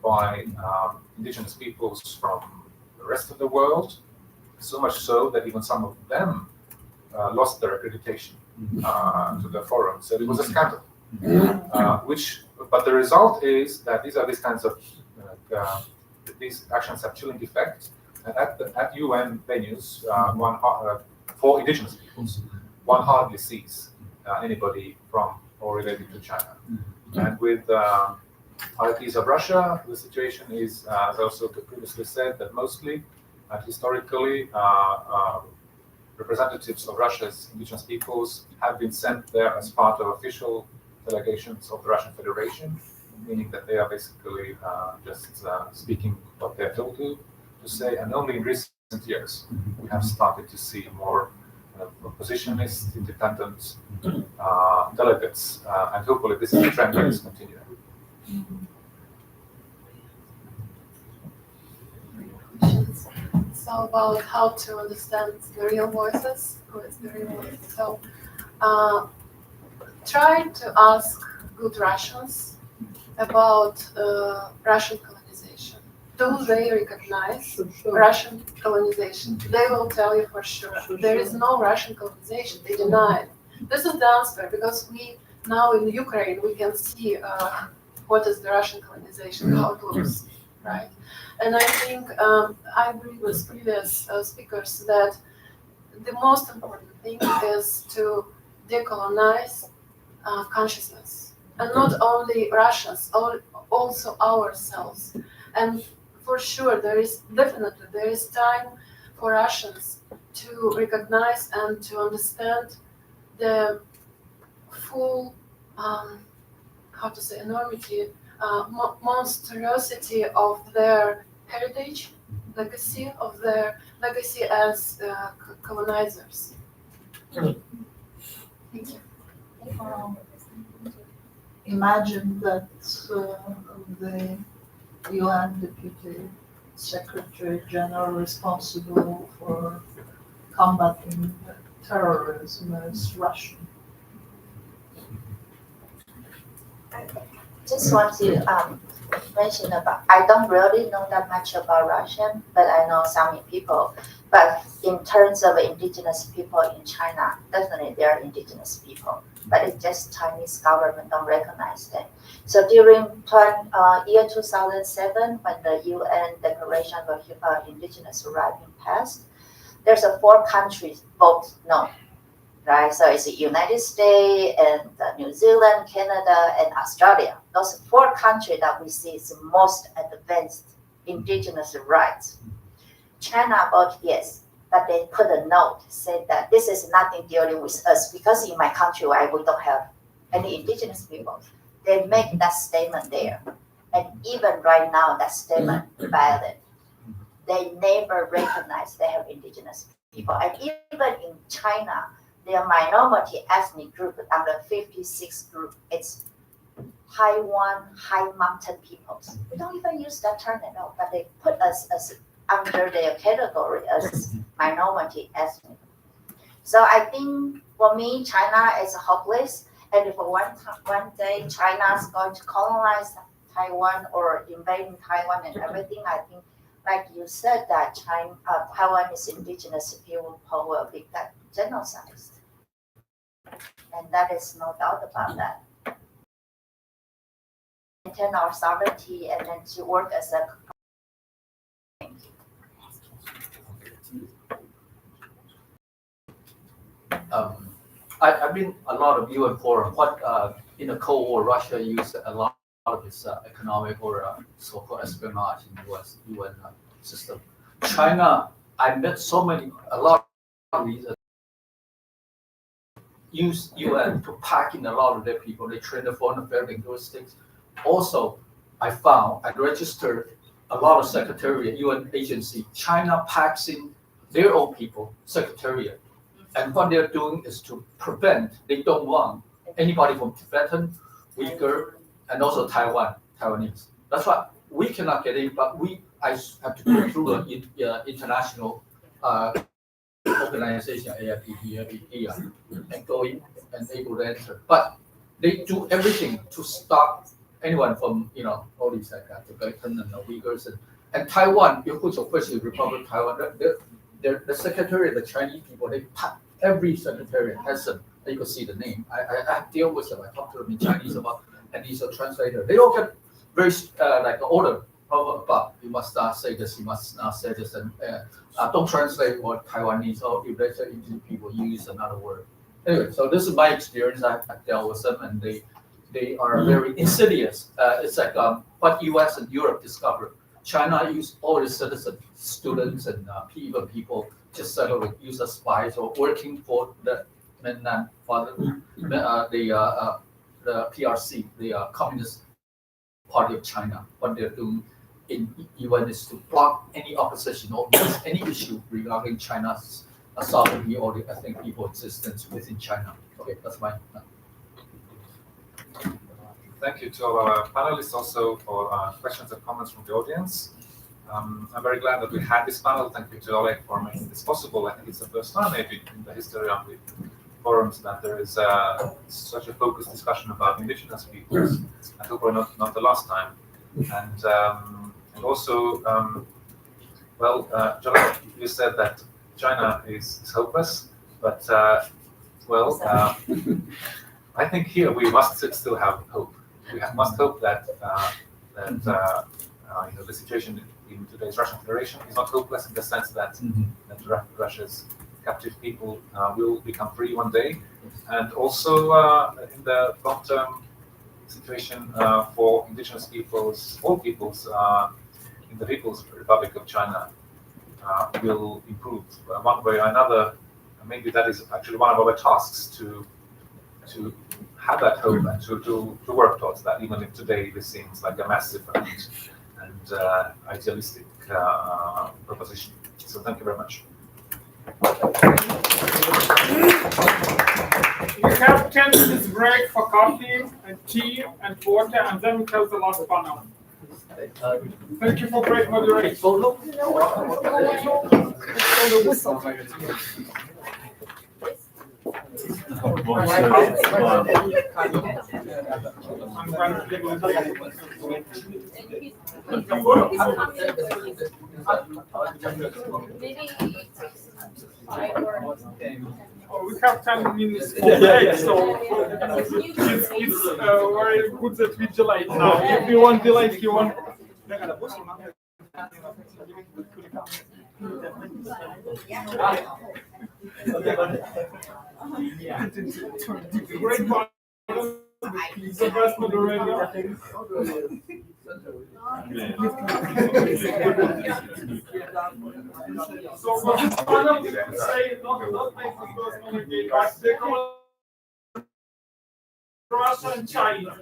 by indigenous peoples from the rest of the world, so much so that even some of them lost their accreditation to the forum. So it was a scandal. But the result is that these kinds of these actions have chilling effect, and at UN venues, for indigenous peoples, one hardly sees anybody from or related to China. And with IPs of Russia, the situation is, as I also previously said, that mostly, historically, representatives of Russia's indigenous peoples have been sent there as part of official delegations of the Russian Federation, meaning that they are basically just speaking what they're told to say. And only in recent years we have started to see more oppositionist, independent delegates, and hopefully this is a trend that is continuing. So about how to understand the real voices, who is the real voice. So try to ask good Russians about Russian colonization. Do they recognize Russian colonization? They will tell you for sure. There is no Russian colonization. They deny it. This is the answer, because we now in Ukraine we can see what is the Russian colonization, how it looks, right? And I think I agree with previous speakers that the most important thing is to decolonize consciousness, and not only Russians, also ourselves. And for sure, there is time for Russians to recognize and to understand the full, enormity, monstrosity of their heritage, legacy as colonizers. Thank you. Imagine that the UN Deputy Secretary General responsible for combating terrorism is Russian. Just want to mention about, I don't really know that much about Russian, but I know some people. But in terms of indigenous people in China, definitely they are indigenous people, but it's just Chinese government don't recognize them. So during year 2007, when the UN Declaration of Indigenous Rights passed, there's 4 countries vote no, right? So it's the United States and New Zealand, Canada, and Australia. Those 4 countries that we see is the most advanced indigenous rights. China voted yes, but they put a note saying that this is nothing dealing with us, because in my country we don't have any indigenous people. They make that statement there, and even right now that statement valid. They never recognize they have indigenous people, and even in China, their minority ethnic group under 56 group, it's Taiwan high mountain peoples. We don't even use that term at all, but they put us as under their category as minority ethnic. So I think for me, China is hopeless, and if one day China is going to colonize Taiwan or invading Taiwan and everything, I think, like you said, that Taiwanese indigenous people will be genocided. And that is no doubt about that. Maintain our sovereignty and then to work as a I've been a lot of UN forum. In the Cold War, Russia used a lot of its economic or so-called espionage in the UN system. China, I met a lot of reasons. Use UN to pack in a lot of their people. They train the foreign affairs linguistics. Also, I registered a lot of secretariat, UN agency. China packs in their own people, secretariat. And what they're doing is to prevent, they don't want anybody from Tibetan, Uyghur, and also Taiwanese. That's why we cannot get in, but I have to go through the international organization, AIPP, and go in and able to enter. But they do everything to stop anyone from, all these Tibetan and Uyghurs and Taiwan, which of course is Republic of Taiwan. The secretary, the Chinese people, they pack every secretariat has them. You can see the name. I deal with them. I talk to them in Chinese about, and he's a translator. They all get very like an order. But you must not say this. You must not say this, and don't translate what Taiwanese or if there's Indian people use another word. Anyway, so this is my experience. I dealt with them, and they are very insidious. It's like what U.S. and Europe discovered. China use all the citizens, students, and even people just use as spies or working for the the PRC, the Communist Party of China. What they're doing in UN is to block any opposition or any issue regarding China's sovereignty or the ethnic people existence within China. Okay, that's my. Thank you to our panelists also for questions and comments from the audience. I'm very glad that we had this panel. Thank you to Oleg for making this possible. I think it's the first time maybe in the history of the forums that there is such a focused discussion about indigenous peoples. I hope we're not the last time. And also, John, you said that China is hopeless, but I think here we must still have hope. We must hope that the situation in today's Russian Federation is not hopeless in the sense that Russia's captive people will become free one day, and also in the long-term situation for indigenous peoples, all peoples in the People's Republic of China will improve one way or another. Maybe that is actually one of our tasks to have that hope and to work towards that, even if today this seems like a massive and idealistic proposition. So thank you very much. We have 10 minutes break for coffee and tea and water, and then we have the last panel. Thank you for great moderation. We have 10 minutes for break, so it's very good that we delayed now. If you want delayed, you want. Great one. He's the best moderator. So what this panel say, not make the personal again, but they call Russia and China.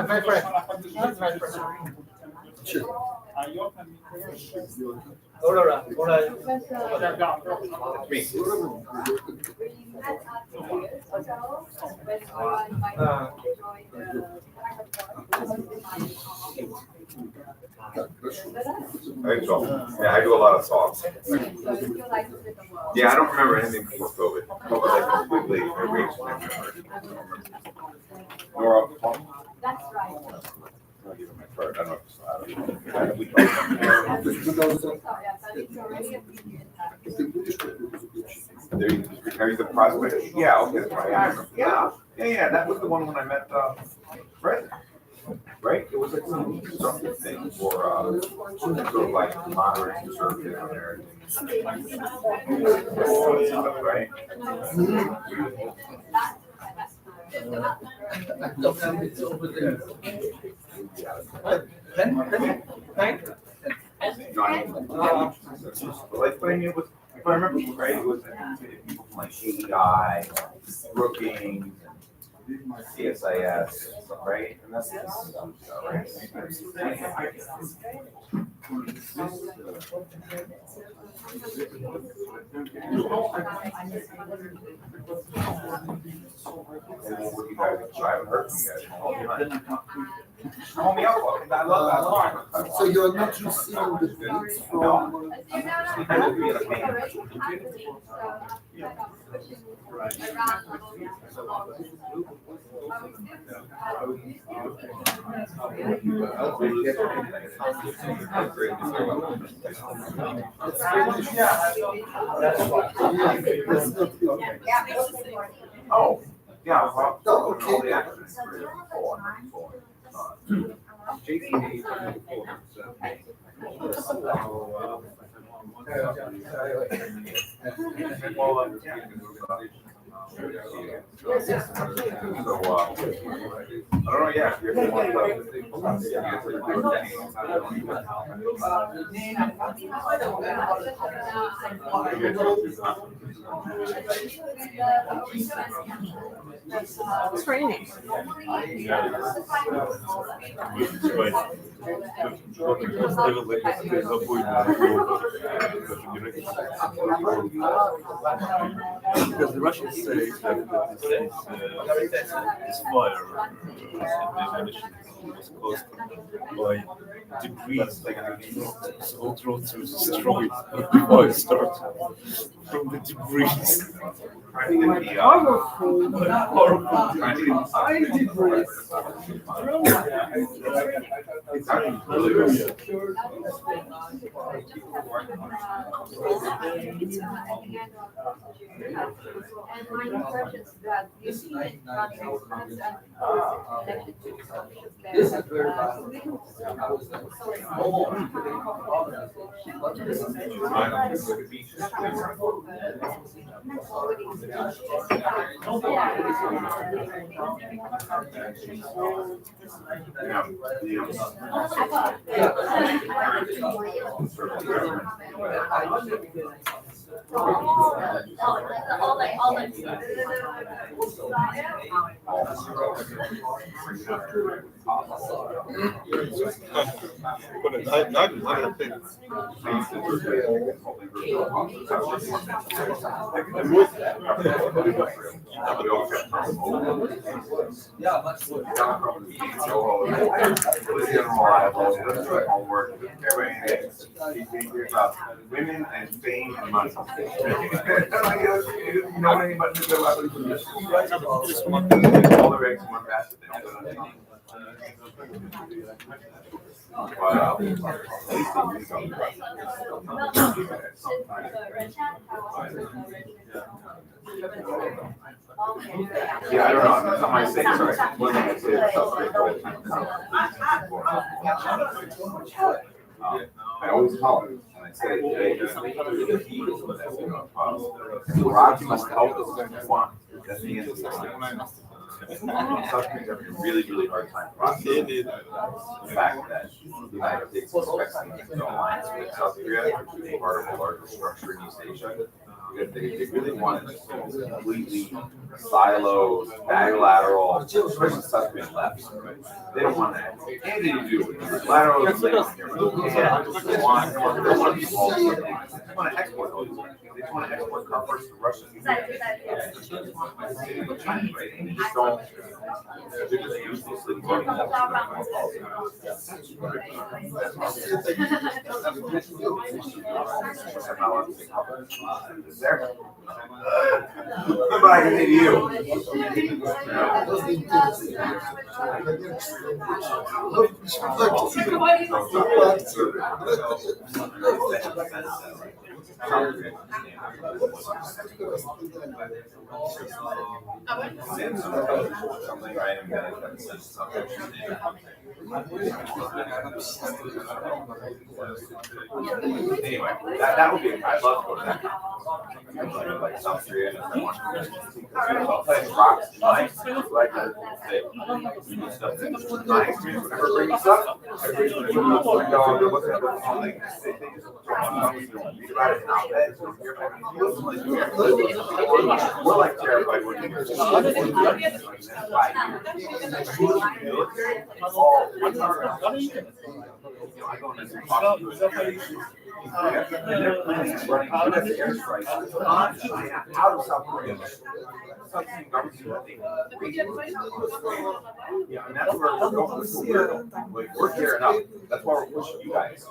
My friend. Yeah, I do a lot of talks. Yeah, I don't remember anything before COVID. COVID like completely erased my memory. Nora, That's right. I'll give him my card. I don't know if we Are you the prospect? Yeah, okay, that's right. I remember. Yeah. That was the one when I met Fred. Right? It was like something thing for sort of like moderate conservative American. Right? If I remember right, it was people from like AEI, Brookings, CSIS, right? And that's right. I haven't heard from you guys. Call me up. I love that. So you're not receiving the tweets from. Oh, Yeah, well, all the actions for I don't know, yeah, if you ever want It's raining. Because the Russians say that this fire ammunition was caused by debris, so thrown to destroy it before it starts from the debris. I think it'd be, it's actually really good. And my impression is that European countries connected to Women and fame and money. You know anything about nuclear weapons? All the eggs in one basket. Yeah, I don't know. That's not my say. Sorry. One thing I say is I always call it, and I say, Rart must help us one. That's the answer. South Korea's having a really, really hard time processing the fact that the United States is expecting an alliance with South Korea to be part of a larger structure in East Asia. Because they really want it to completely siloed, bilateral, especially South Korean left. They don't want that. Anything to do with bilateral. They want to be all. They want to export all these things. They just want to export car parts to Russia. China, right? And they just don't. They're just uselessly running that. There. But I can say to you. Something I am going anyway, that would be. I'd love to go to that. Like South Korea and Taiwan. I'll play rocks tonight. Like we do stuff. Nice. Whenever bring us up, read about it now. We're like terrified when you hear I go into and they're planning on running airstrikes on China out of South Korea. Yeah, and that's where we're going. We're gearing up. That's why we're pushing you guys.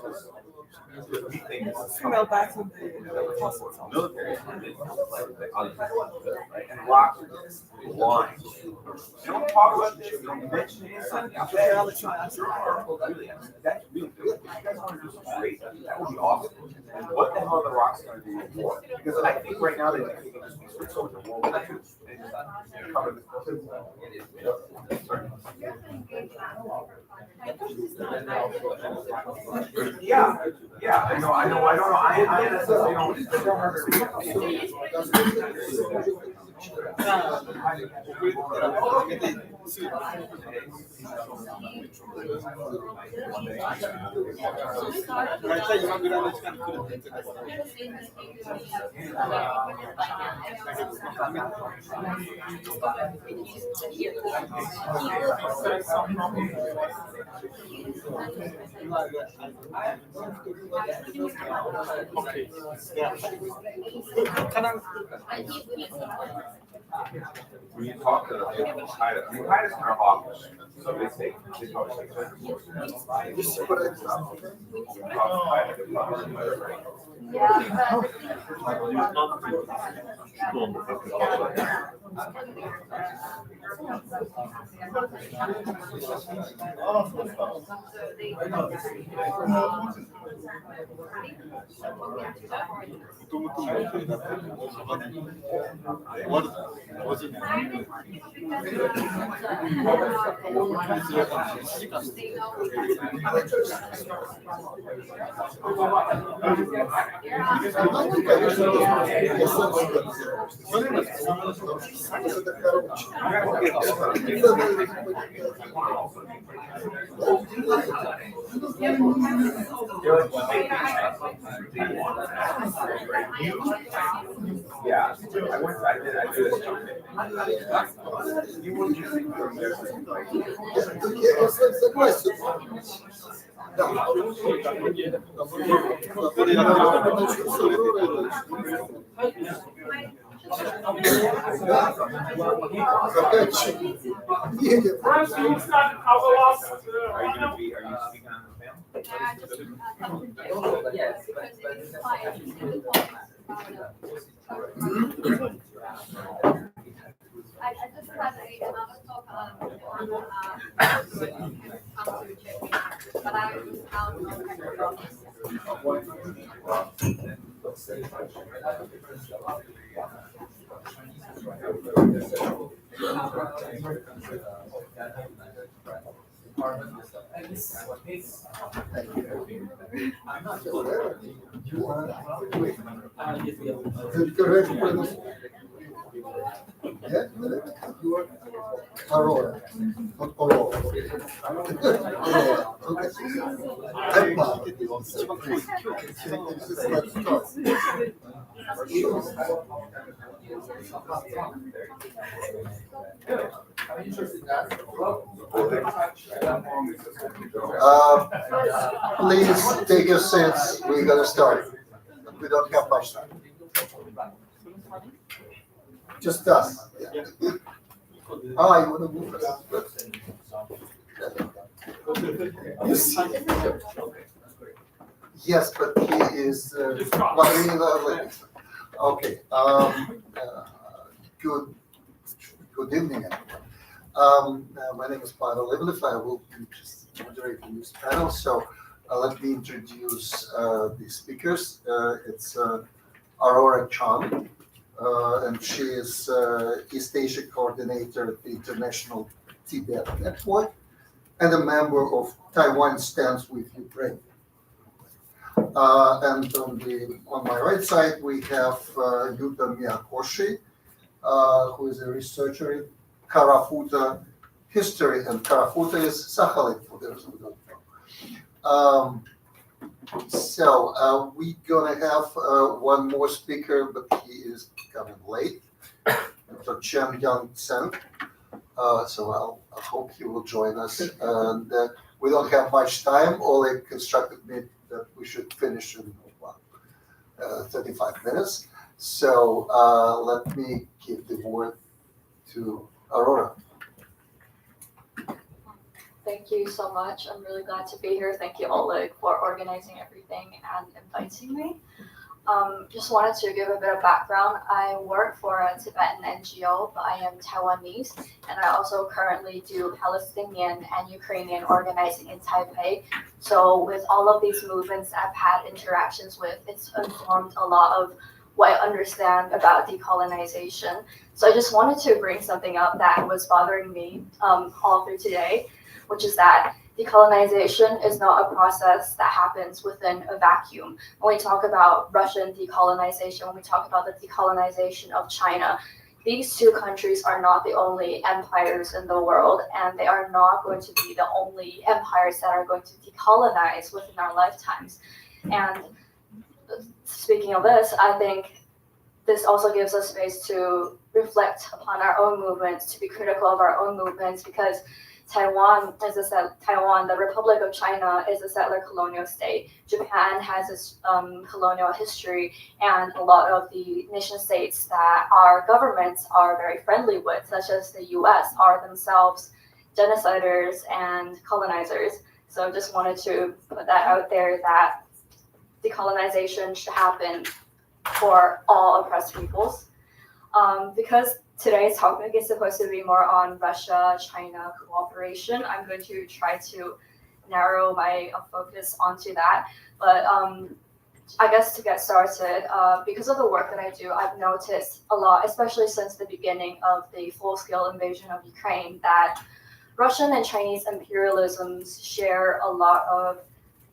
Because we think Female back in the military and rocks are blind. You don't talk about this, you don't mention it. That's really good. If you guys want to do some great, that would be awesome. what the hell are the rocks gonna do for? Because I think right now they think they can just be switched over to World War II. And just cover this. Sorry. Yeah, I don't know, I when you talk to the people, Haida is kind of hawkish. So they probably yeah, I did this. You wouldn't just think Perhaps we start our last. Are you speaking on the panel? Yes, because it is quite I just had another talk on but I was out You are Aurora, not Aurora. Please take your seats. We're gonna start. We don't have much time. Just us. Yeah. You want to move us? You see? Yes, but he is. Okay. Good evening, everyone. My name is Pavel Ivlev. I will be just moderating this panel. So let me introduce the speakers. It's Aurora Chan. And she is East Asia coordinator at the International Tibet Network and a member of Taiwan Stands with Ukraine. And on my right side, we have Yuta Miyakoshi, who is a researcher in Karafuta history, and Karafuta is Sakhalin, for those who don't know. So we're gonna have one more speaker, but he is coming late. Dr. Chen Young Sen. So I hope he will join us. And we don't have much time. Oleg instructed me that we should finish in 35 minutes. So let me give the word to Aurora. Thank you so much. I'm really glad to be here. Thank you, Oleg, for organizing everything and inviting me. Just wanted to give a bit of background. I work for a Tibetan NGO, but I am Taiwanese, and I also currently do Palestinian and Ukrainian organizing in Taipei. So with all of these movements I've had interactions with, it's informed a lot of what I understand about decolonization. So I just wanted to bring something up that was bothering me all through today, which is that decolonization is not a process that happens within a vacuum. When we talk about Russian decolonization, when we talk about the decolonization of China, these two countries are not the only empires in the world, and they are not going to be the only empires that are going to decolonize within our lifetimes. And speaking of this, I think this also gives us space to reflect upon our own movements, to be critical of our own movements, because Taiwan, the Republic of China, is a settler colonial state. Japan has its colonial history, and a lot of the nation states that our governments are very friendly with, such as the US, are themselves genociders and colonizers. So just wanted to put that out there, that decolonization should happen for all oppressed peoples. Because today's topic is supposed to be more on Russia-China cooperation, I'm going to try to narrow my focus onto that. But I guess to get started, because of the work that I do, I've noticed a lot, especially since the beginning of the full-scale invasion of Ukraine, that Russian and Chinese imperialisms share a lot of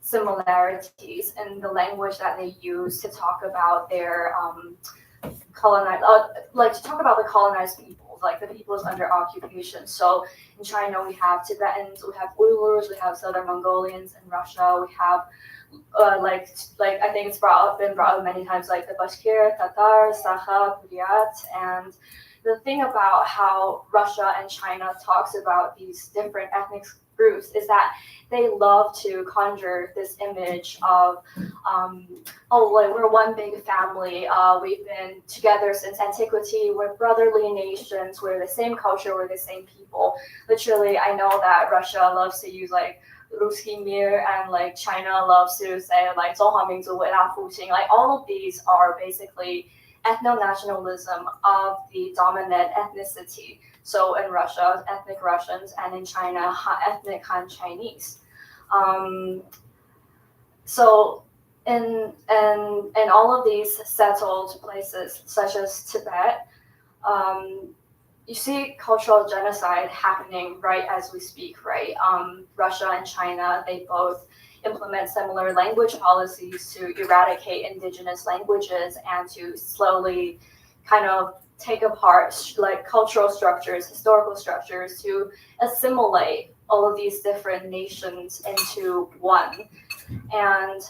similarities in the language that they use to talk about their to talk about the colonized peoples, like the peoples under occupation. So in China, we have Tibetans, we have Uyghurs, we have Southern Mongolians. In Russia, we have I think it's been brought up many times, like the Bashkir, Tatar, Sakha, Buryat. And the thing about how Russia and China talks about these different ethnic groups is that they love to conjure this image of, we're one big family. We've been together since antiquity. We're brotherly nations. We're the same culture. We're the same people. Literally, I know that Russia loves to use Ruski Mir, and China loves to say 中华民族伟大复兴. All of these are basically ethno-nationalism of the dominant ethnicity. So in Russia, ethnic Russians, and in China, ethnic Han Chinese. So in all of these settled places, such as Tibet, you see cultural genocide happening right as we speak, right? Russia and China, they both implement similar language policies to eradicate indigenous languages and to slowly kind of take apart cultural structures, historical structures, to assimilate all of these different nations into one. And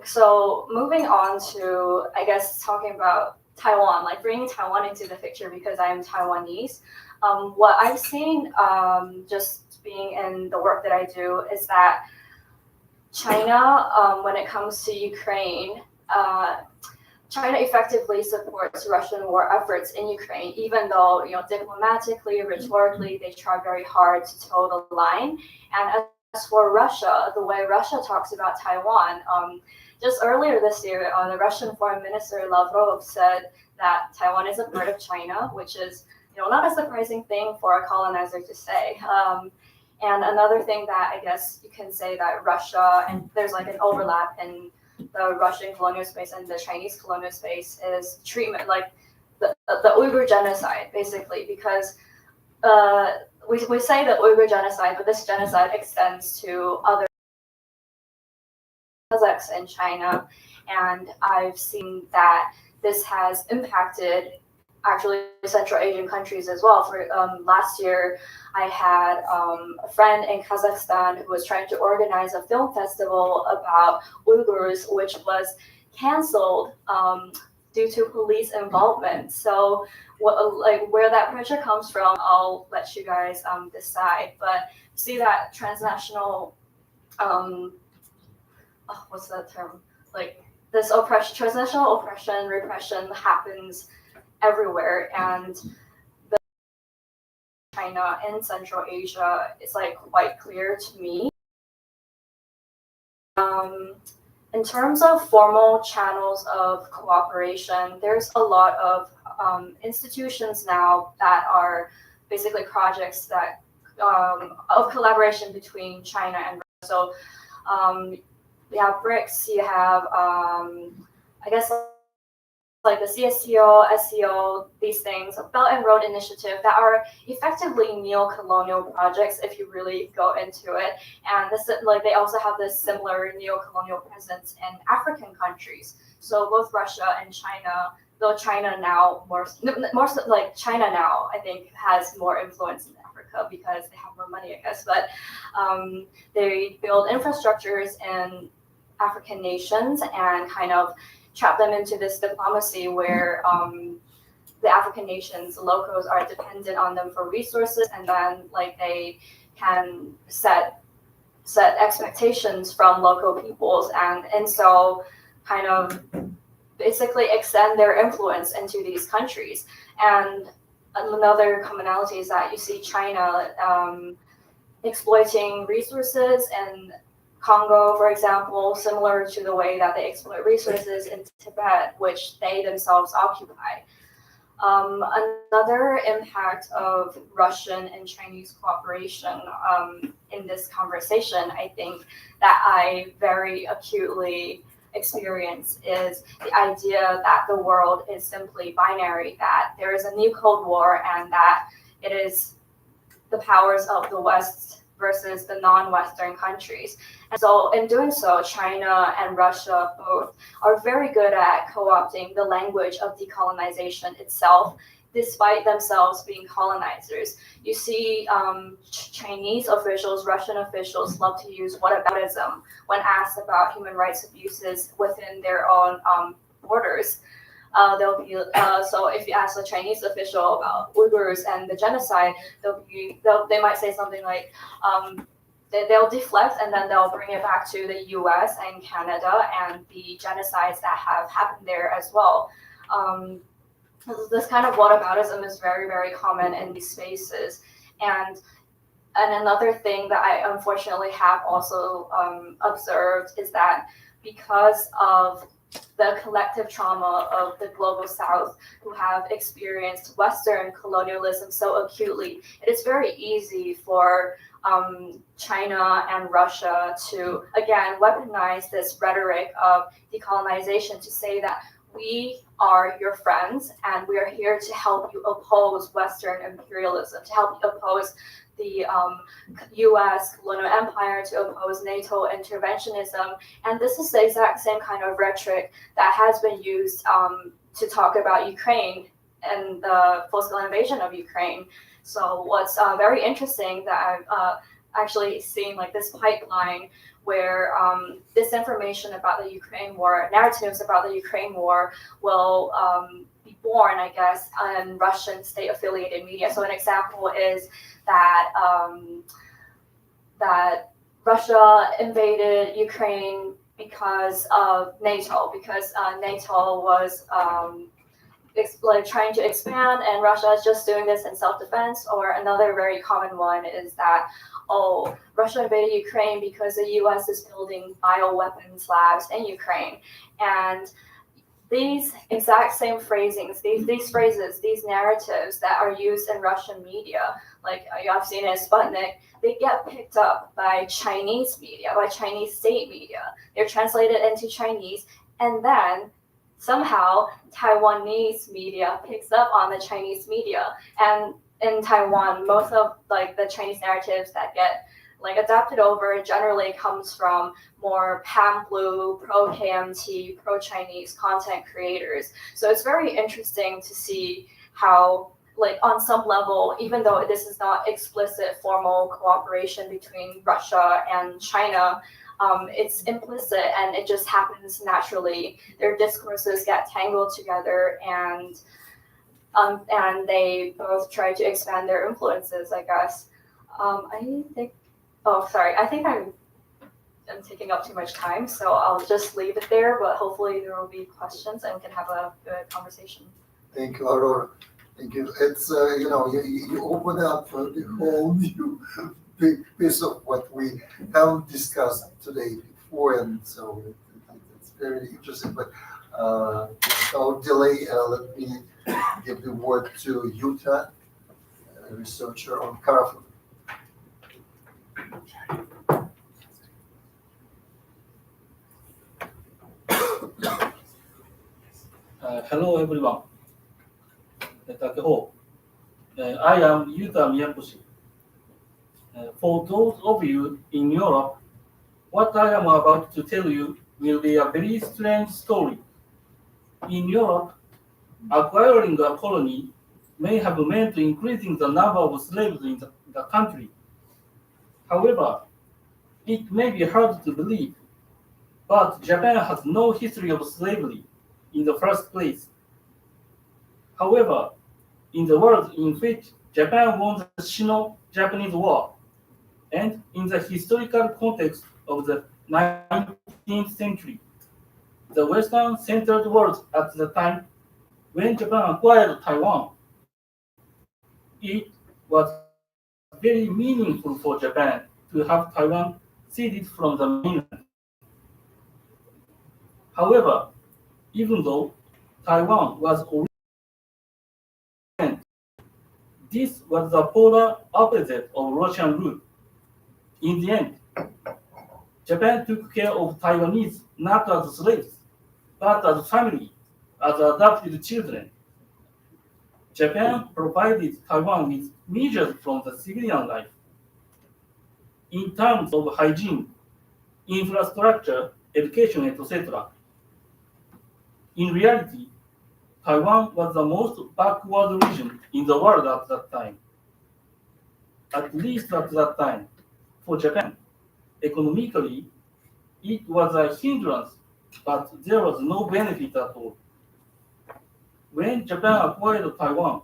so moving on to, I guess, talking about Taiwan, bringing Taiwan into the picture, because I am Taiwanese. What I've seen, just being in the work that I do, is that China, when it comes to Ukraine, China effectively supports Russian war efforts in Ukraine, even though, diplomatically, rhetorically, they try very hard to toe the line. And as for Russia, the way Russia talks about Taiwan, just earlier this year, the Russian Foreign Minister Lavrov said that Taiwan is a part of China, which is, not a surprising thing for a colonizer to say. And another thing that I guess you can say that Russia, and there's an overlap in the Russian colonial space and the Chinese colonial space, is treatment, the Uyghur genocide, basically, because we say the Uyghur genocide, but this genocide extends to other Kazakhs in China, and I've seen that this has impacted actually Central Asian countries as well. For last year, I had a friend in Kazakhstan who was trying to organize a film festival about Uyghurs, which was canceled due to police involvement. So where that pressure comes from, I'll let you guys decide. But see that transnational, what's that term? This oppression, transnational oppression, repression happens everywhere, and the China and Central Asia is quite clear to me. in terms of formal channels of cooperation, there's a lot of institutions now that are basically projects that of collaboration between China and Russia. So you have BRICS, you have I guess like the CSTO, SCO, these things, Belt and Road Initiative that are effectively neo-colonial projects if you really go into it. And this, like, they also have this similar neo-colonial presence in African countries. So both Russia and China, though China now more like China now, I think has more influence in Africa because they have more money, I guess. But they build infrastructures in African nations and kind of trap them into this diplomacy where the African nations, the locals, are dependent on them for resources, and then like they can set expectations from local peoples, and so kind of basically extend their influence into these countries. And another commonality is that you see China exploiting resources and Congo, for example, similar to the way that they exploit resources in Tibet, which they themselves occupy. Another impact of Russian and Chinese cooperation in this conversation, I think, that I very acutely experience is the idea that the world is simply binary, that there is a new Cold War and that it is the powers of the West versus the non-Western countries. And so in doing so, China and Russia both are very good at co-opting the language of decolonization itself, despite themselves being colonizers. You see Chinese officials, Russian officials love to use whataboutism when asked about human rights abuses within their own borders. They'll be so if you ask a Chinese official about Uyghurs and the genocide, they might say something like they'll deflect and then they'll bring it back to the U.S. and Canada and the genocides that have happened there as well. This kind of whataboutism is very, very common in these spaces. And another thing that I unfortunately have also observed is that because of the collective trauma of the global South, who have experienced Western colonialism so acutely, it is very easy for China and Russia to, again, weaponize this rhetoric of decolonization to say that we are your friends and we are here to help you oppose Western imperialism, to help you oppose the U.S. colonial empire, to oppose NATO interventionism. And this is the exact same kind of rhetoric that has been used to talk about Ukraine and the full-scale invasion of Ukraine. So what's very interesting that I've actually seen, like this pipeline where disinformation about the Ukraine war, narratives about the Ukraine war will be born, I guess, in Russian state-affiliated media. So an example is that that Russia invaded Ukraine because of NATO, because NATO was trying to expand, and Russia is just doing this in self-defense. Or another very common one is that, oh, Russia invaded Ukraine because the U.S. is building bioweapons labs in Ukraine. And these exact same phrasings, these phrases, these narratives that are used in Russian media, like I've seen it in Sputnik, they get picked up by Chinese media, by Chinese state media. They're translated into Chinese, and then somehow Taiwanese media picks up on the Chinese media. And in Taiwan, most of like the Chinese narratives that get like adapted over generally comes from more pan-blue, pro-KMT, pro-Chinese content creators. So it's very interesting to see how, like, on some level, even though this is not explicit formal cooperation between Russia and China, it's implicit and it just happens naturally. Their discourses get tangled together, and they both try to expand their influences, I guess. I think I'm taking up too much time, so I'll just leave it there, but hopefully there will be questions and we can have a good conversation. Thank you, Aurora. Thank you. It's, you open up the whole new big piece of what we haven't discussed today before, and so very interesting. But without delay, let me give the word to Yuta, a researcher on Karafu. Hello everyone. I am Yuta Miyakoshi. For those of you in Europe, what I am about to tell you will be a very strange story. In Europe, acquiring a colony may have meant increasing the number of slaves in the country. However, it may be hard to believe, but Japan has no history of slavery in the first place. However, in the world in which Japan won the Sino-Japanese War, and in the historical context of the 19th century, the Western-centered world at the time when Japan acquired Taiwan, it was very meaningful for Japan to have Taiwan ceded from the mainland. However, even though Taiwan was originally, this was the polar opposite of Russian rule. In the end, Japan took care of Taiwanese not as slaves, but as family, as adopted children. Japan provided Taiwan with measures from the civilian life. In terms of hygiene, infrastructure, education, etc. In reality, Taiwan was the most backward region in the world at that time. At least at that time, for Japan, economically, it was a hindrance, but there was no benefit at all. When Japan acquired Taiwan,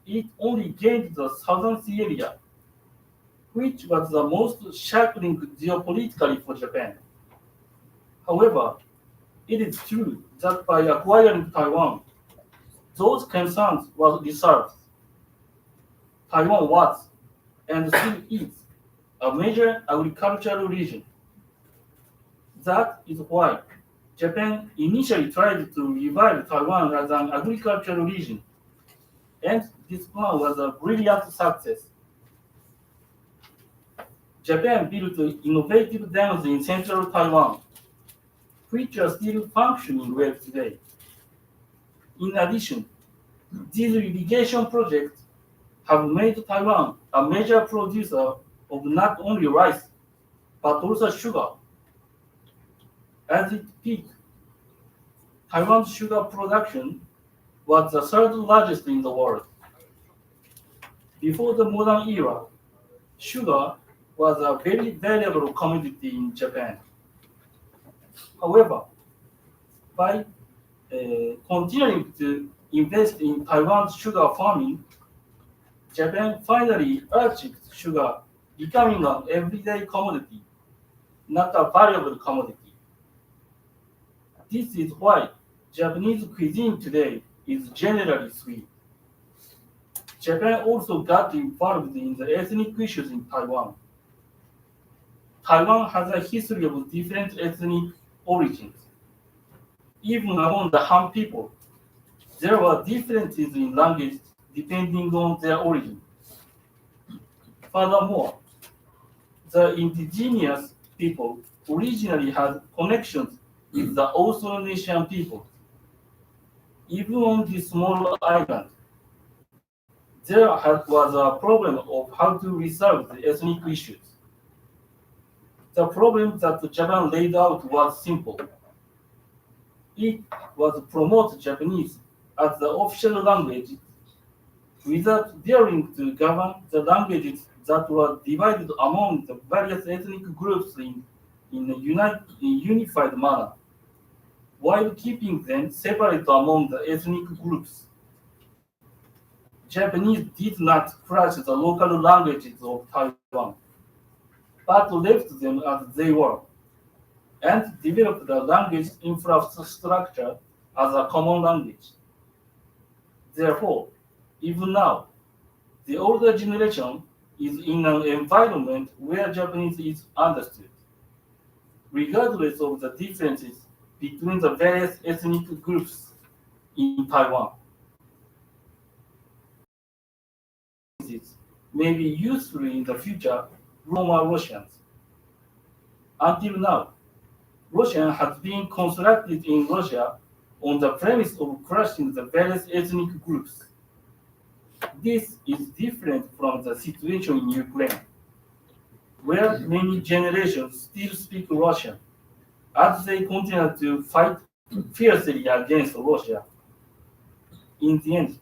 it only gained the Southern Sea area, which was the most shackling geopolitically for Japan. However, it is true that by acquiring Taiwan, those concerns were resolved. Taiwan was, and still is, a major agricultural region. That is why Japan initially tried to revive Taiwan as an agricultural region, and this plan was a brilliant success. Japan built innovative dams in central Taiwan, which are still functioning well today. In addition, these irrigation projects have made Taiwan a major producer of not only rice, but also sugar. At its peak, Taiwan's sugar production was the third largest in the world. Before the modern era, sugar was a very valuable commodity in Japan. However, by continuing to invest in Taiwan's sugar farming, Japan finally achieved sugar becoming an everyday commodity, not a valuable commodity. This is why Japanese cuisine today is generally sweet. Japan also got involved in the ethnic issues in Taiwan. Taiwan has a history of different ethnic origins. Even among the Han people, there were differences in language depending on their origin. Furthermore, the indigenous people originally had connections with the Austronesian people. Even on this small island, there was a problem of how to resolve the ethnic issues. The problem that Japan laid out was simple. It was to promote Japanese as the official language without daring to govern the languages that were divided among the various ethnic groups in a unified manner, while keeping them separate among the ethnic groups. Japanese did not crush the local languages of Taiwan, but left them as they were, and developed the language infrastructure as a common language. Therefore, even now, the older generation is in an environment where Japanese is understood. Regardless of the differences between the various ethnic groups in Taiwan. This may be useful in the future Roma Russians. Until now, Russia has been constructed in Russia on the premise of crushing the various ethnic groups. This is different from the situation in Ukraine, where many generations still speak Russian, as they continue to fight fiercely against Russia. In the end,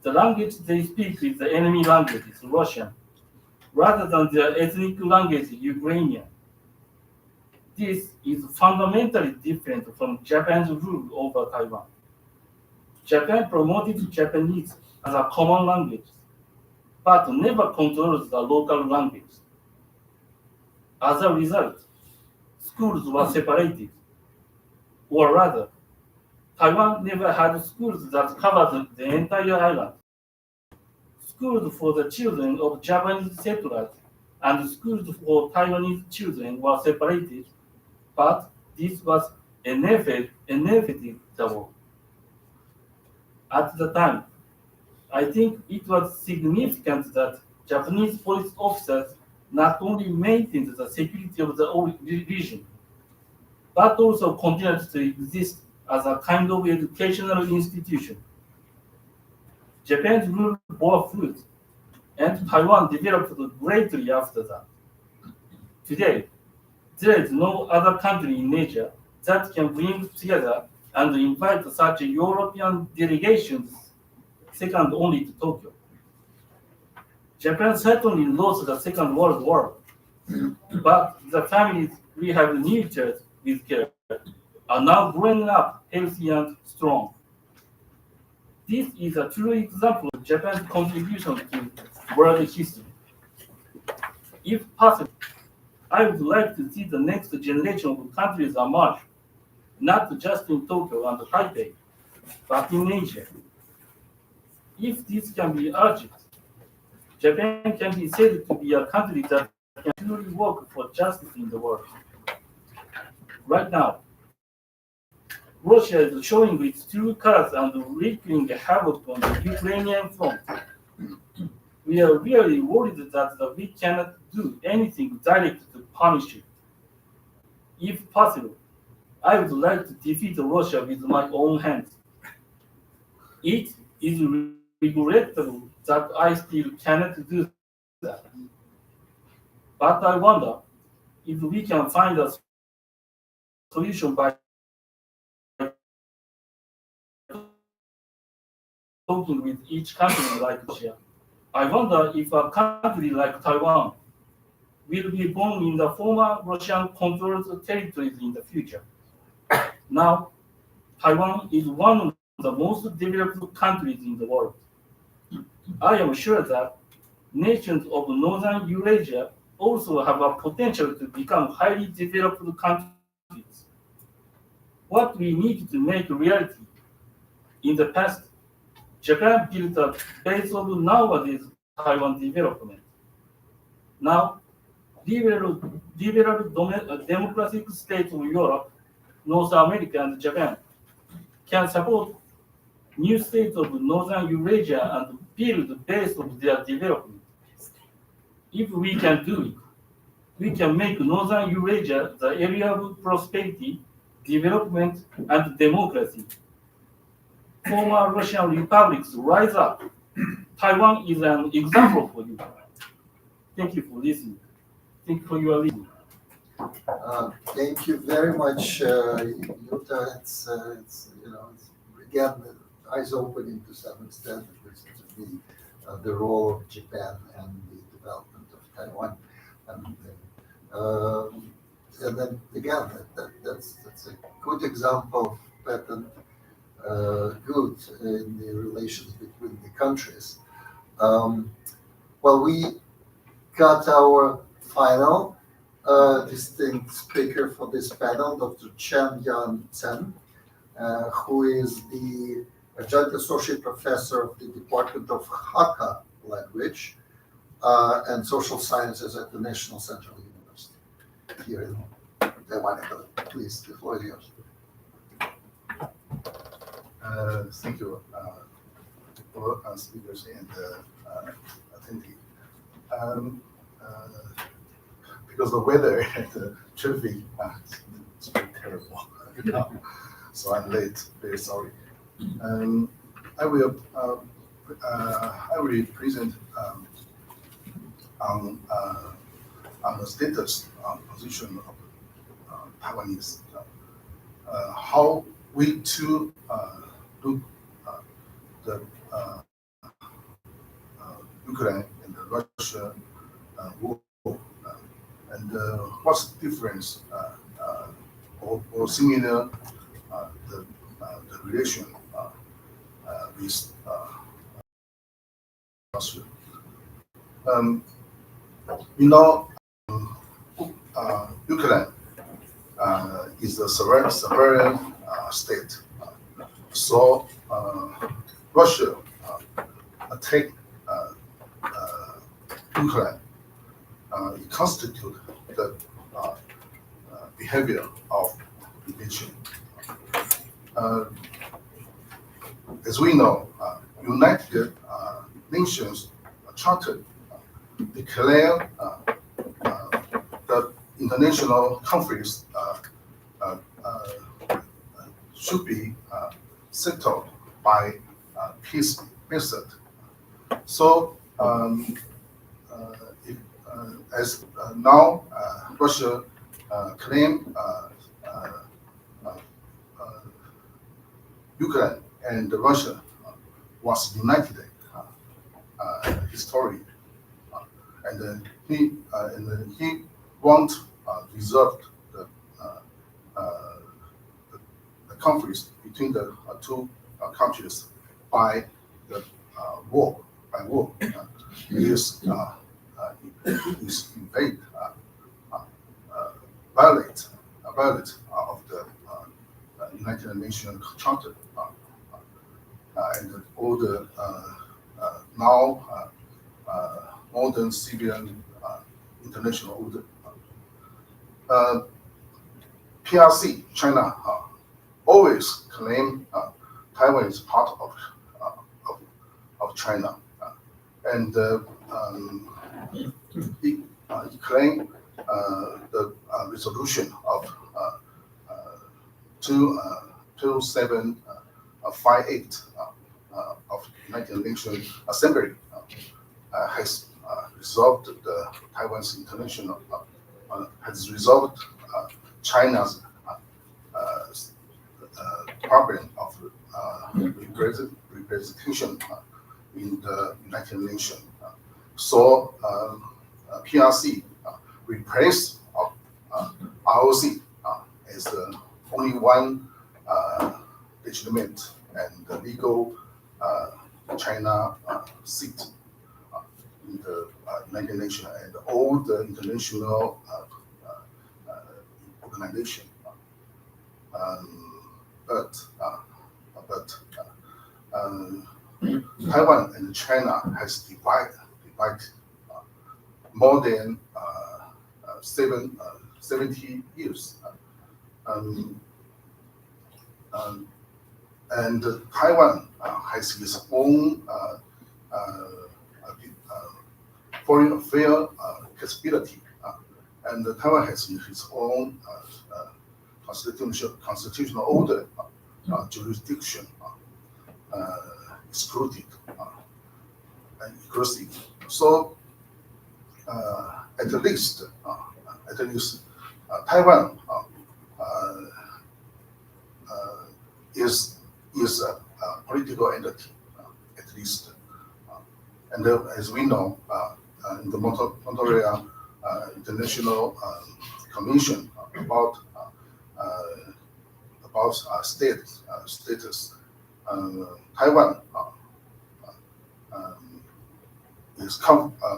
the language they speak is the enemy language, is Russian, rather than their ethnic language, Ukrainian. This is fundamentally different from Japan's rule over Taiwan. Japan promoted Japanese as a common language, but never controls the local language. As a result, schools were separated, or rather, Taiwan never had schools that covered the entire island. Schools for the children of Japanese settlers and schools for Taiwanese children were separated, but this was inevitable. At the time, I think it was significant that Japanese police officers not only maintained the security of the region, but also continued to exist as a kind of educational institution. Japan's rule bore fruit, and Taiwan developed greatly after that. Today, there is no other country in Asia that can bring together and invite such European delegations, second only to Tokyo. Japan certainly lost the Second World War, but the families we have nurtured with care are now growing up healthy and strong. This is a true example of Japan's contribution to world history. If possible, I would like to see the next generation of countries emerge, not just in Tokyo and Taipei, but in Asia. If this can be achieved, Japan can be said to be a country that can truly work for justice in the world. Right now, Russia is showing its true colors and wreaking havoc on the Ukrainian front. We are really worried that we cannot do anything direct to punish it. If possible, I would like to defeat Russia with my own hands. It is regrettable that I still cannot do that. But I wonder if we can find a solution by talking with each country like Russia. I wonder if a country like Taiwan will be born in the former Russian-controlled territories in the future. Now, Taiwan is one of the most developed countries in the world. I am sure that nations of Northern Eurasia also have a potential to become highly developed countries. What we need to make reality. In the past, Japan built a base of nowadays Taiwan development. Now, liberal democratic states of Europe, North America, and Japan can support new states of Northern Eurasia and build the base of their development. If we can do it, we can make Northern Eurasia the area of prosperity, development, and democracy. Former Russian republics rise up. Taiwan is an example for you. Thank you for listening. Thank you for your listening. Thank you very much, Yuta. It's again eyes opening to some extent, at least to me, the role of Japan and the development of Taiwan, and then again that's a good example of pattern good in the relations between the countries. Well, we got our final distinct speaker for this panel, Dr. Chen Yan-Chen, who is the adjunct associate professor of the Department of Hakka Language and Social Sciences at the National Central University here in Taiwan. Please, the floor is yours. Thank you for speakers and attending. Because the weather and the traffic it's very terrible, so I'm late. Very sorry. I will present on the status position of Taiwanese. How we too look the Ukraine and the Russia war, and what's the difference or similar the relation with Russia. Ukraine is a sovereign state. So Russia attacked Ukraine. It constitutes the behavior of invasion. As we know, United Nations Charter declare that international conflicts should be settled by peace method. So, as now Russia claim Ukraine and Russia was united historically, and he won't resolve the conflicts between the two countries by the war. Is invade, violate of the United Nations Charter, and all the now modern civilian international order. PRC, China, always claim Taiwan is part of China, and he claimed the resolution of 2758 of United Nations Assembly has resolved the Taiwan's international has resolved China's problem of representation in the United Nations. So PRC replaced ROC as the only one legitimate and legal China seat in the United Nations and all the international organizations. But Taiwan and China has divided more than 70 years. And Taiwan has its own foreign affairs capability, and Taiwan has its own constitutional order, jurisdiction, exclusive, and inclusive. So at least Taiwan is a political entity, at least. And as we know, in the Montreal International Commission about status, Taiwan is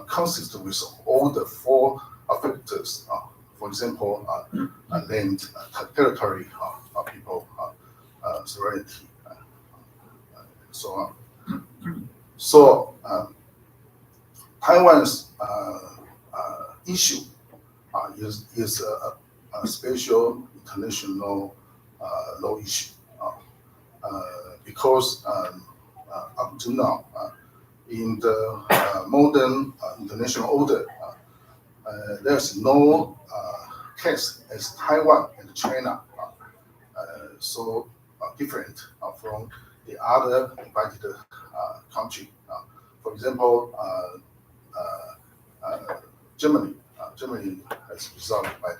consistent with all the four factors. For example, land, territory, people, sovereignty, and so on. So Taiwan's issue is a special international law issue because up to now, in the modern international order, there's no case as Taiwan and China so different from the other invited country. For example, Germany. Germany has resolved by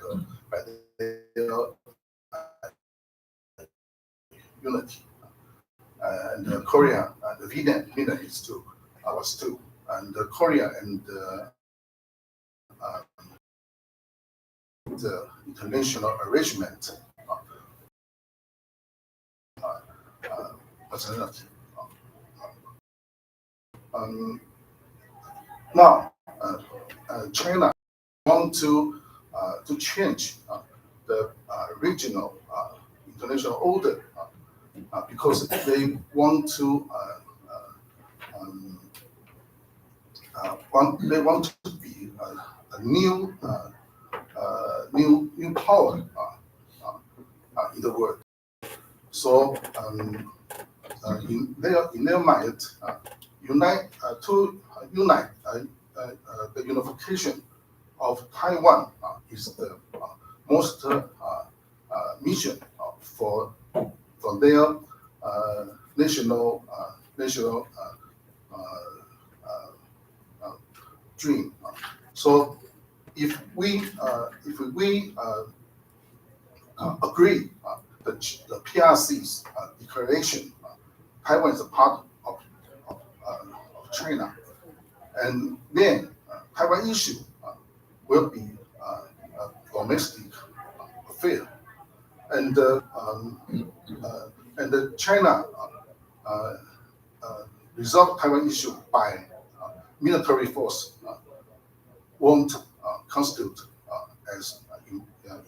their unity, and Korea, the Vietnam is too, was too, and Korea and the international arrangement personality. Now, China want to change the regional international order because they want to be a new power in the world. So in their mind, the unification of Taiwan is the most mission for their national dream. So if we agree the PRC's declaration, Taiwan is a part of China, and then Taiwan issue will be a domestic affair, and China resolve Taiwan issue by military force won't constitute as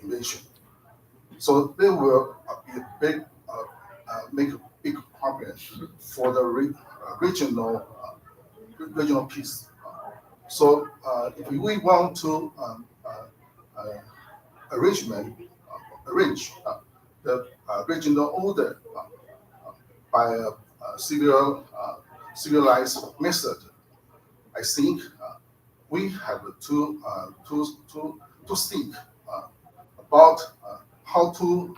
invasion. So they will be a big, make a big problem for the regional peace. So if we want to arrange the regional order by a civilized method, I think we have to think about how to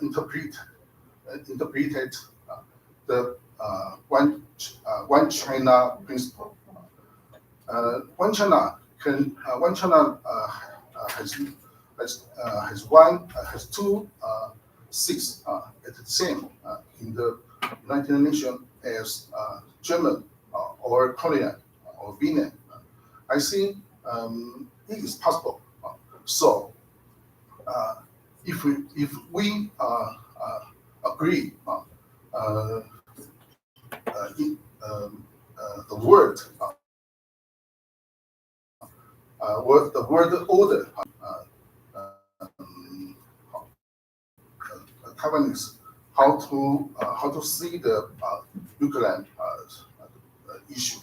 interpret the one China principle. One China has two seats at the same in the United Nations as German or Korean or Vietnam. I think it is possible. So if we agree the word order, Taiwanese how to see the Ukraine issue.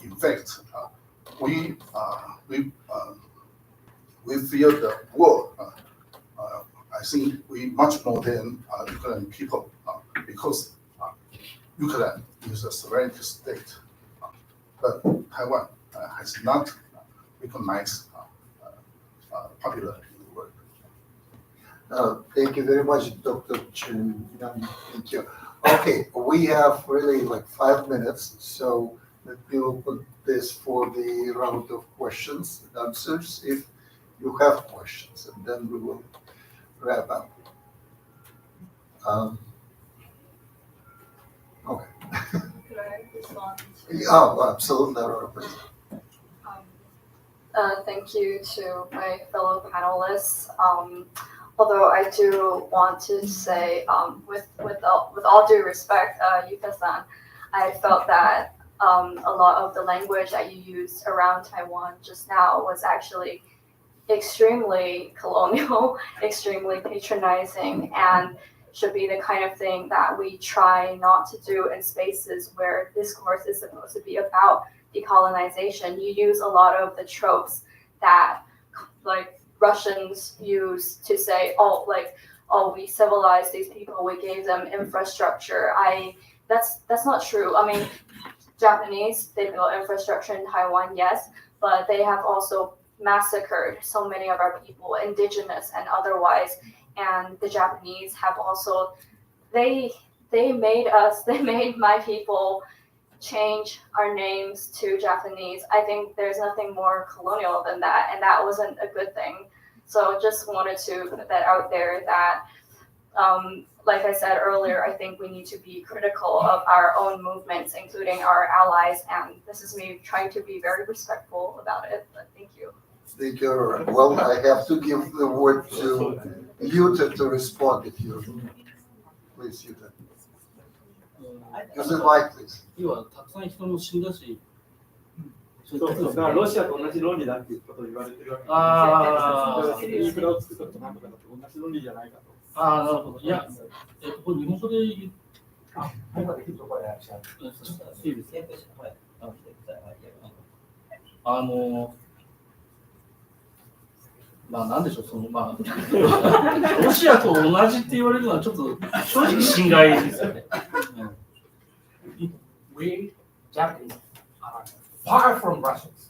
In fact, we fear the war. I think we much more than Ukrainian people because Ukraine is a sovereign state, but Taiwan has not recognized popular in the world. Thank you very much, Dr. Chen. Thank you. Okay, we have really like 5 minutes, so let me open this for the round of questions and answers if you have questions, and then we will wrap up. Okay. Could I respond? Oh, absolutely, Robert. Thank you to my fellow panelists. Although I do want to say, with all due respect, Yuka-san, I felt that a lot of the language that you used around Taiwan just now was actually extremely colonial, extremely patronizing, and should be the kind of thing that we try not to do in spaces where discourse is supposed to be about decolonization. You use a lot of the tropes that like Russians use to say, oh, like, oh, we civilized these people, we gave them infrastructure. That's not true. I mean, Japanese, they built infrastructure in Taiwan, yes, but they have also massacred so many of our people, indigenous and otherwise. And the Japanese have also, they made my people change our names to Japanese. I think there's nothing more colonial than that, and that wasn't a good thing. So just wanted to put that out there that, like I said earlier, I think we need to be critical of our own movements, including our allies, and this is me trying to be very respectful about it, but thank you. Thank you. Well, I have to give the word to Yuta to respond if you please, Yuta. Use the mic, please. 要はたくさん人も死んだし、そうそう、だからロシアと同じ論理だっていうことを言われてるわけです。ああ、インフラを作ったとなんとかだと同じ論理じゃないかと。ああ、なるほど。いや、これ日本語で言う。いいですね。まあなんでしょう、そのまあロシアと同じって言われるのはちょっと正直心外ですよね。We Japanese are far from Russians.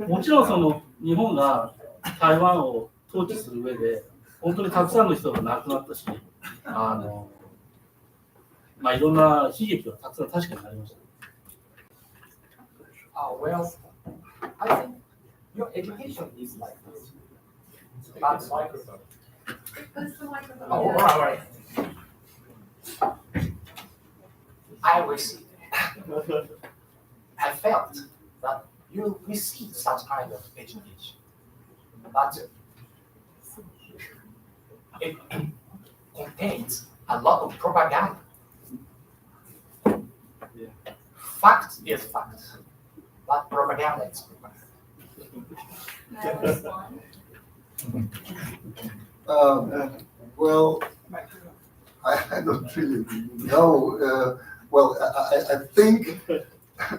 もちろんその日本が台湾を統治する上で本当にたくさんの人が亡くなったし、まあいろんな悲劇はたくさん確かにありました。Well, I think your education is like this. That's why. Oh, right. I received. I felt that you received such kind of education, but it contains a lot of propaganda. Fact is fact, but propaganda is propaganda. Well, I don't really know. Well, I think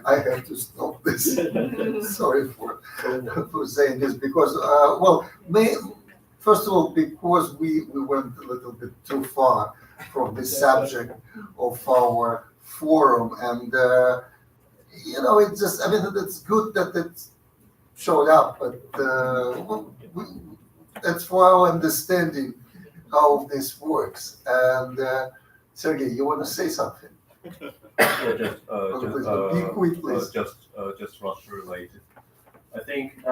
I have to stop this. Sorry for saying this because, first of all, because we went a little bit too far from the subject of our forum, and it's just, I mean, it's good that it showed up, but that's for our understanding how this works. And Sergey, you want to say something? Be quick, please. Just Russia related. I think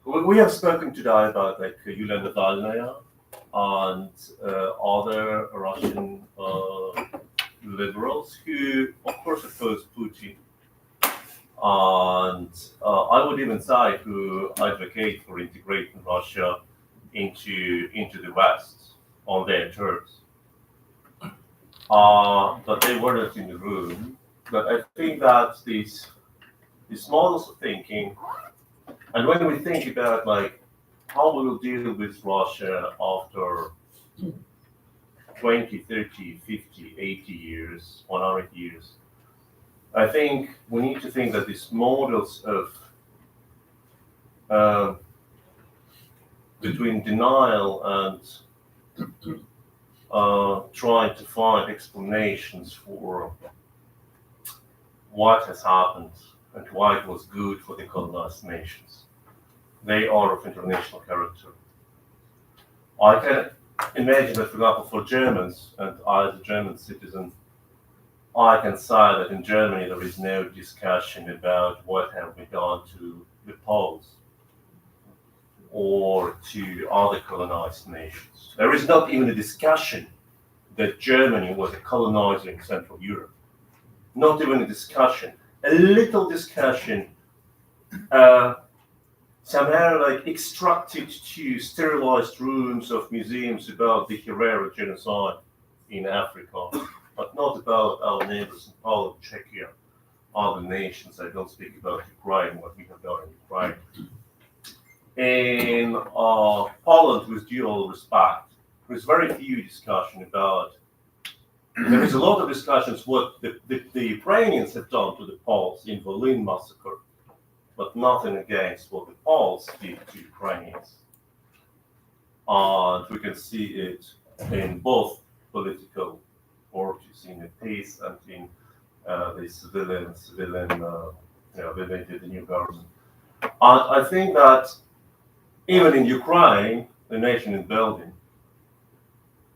we have spoken today about like Yulia Navalnaya and other Russian liberals who, of course, oppose Putin, and I would even say who advocate for integrating Russia into the West on their terms. But they weren't in the room. But I think that these models of thinking, and when we think about like how we will deal with Russia after 20, 30, 50, 80 years, 100 years, I think we need to think that these models of between denial and trying to find explanations for what has happened and why it was good for the colonized nations. They are of international character. I can imagine that, for example, for Germans, and I as a German citizen, I can say that in Germany there is no discussion about what have we done to the Poles or to other colonized nations. There is not even a discussion that Germany was a colonizing Central Europe. Not even a discussion. A little discussion somehow like extracted to sterilized rooms of museums about the Herero genocide in Africa, but not about our neighbors in Poland, Czechia, other nations. I don't speak about Ukraine, what we have done in Ukraine. In Poland, with due all respect, there is very few discussion about. There is a lot of discussions what the Ukrainians have done to the Poles in Berlin massacre, but nothing against what the Poles did to Ukrainians. and we can see it in both political parties, in the peace and in the civilian, related the new government. And I think that even in Ukraine, the nation is building.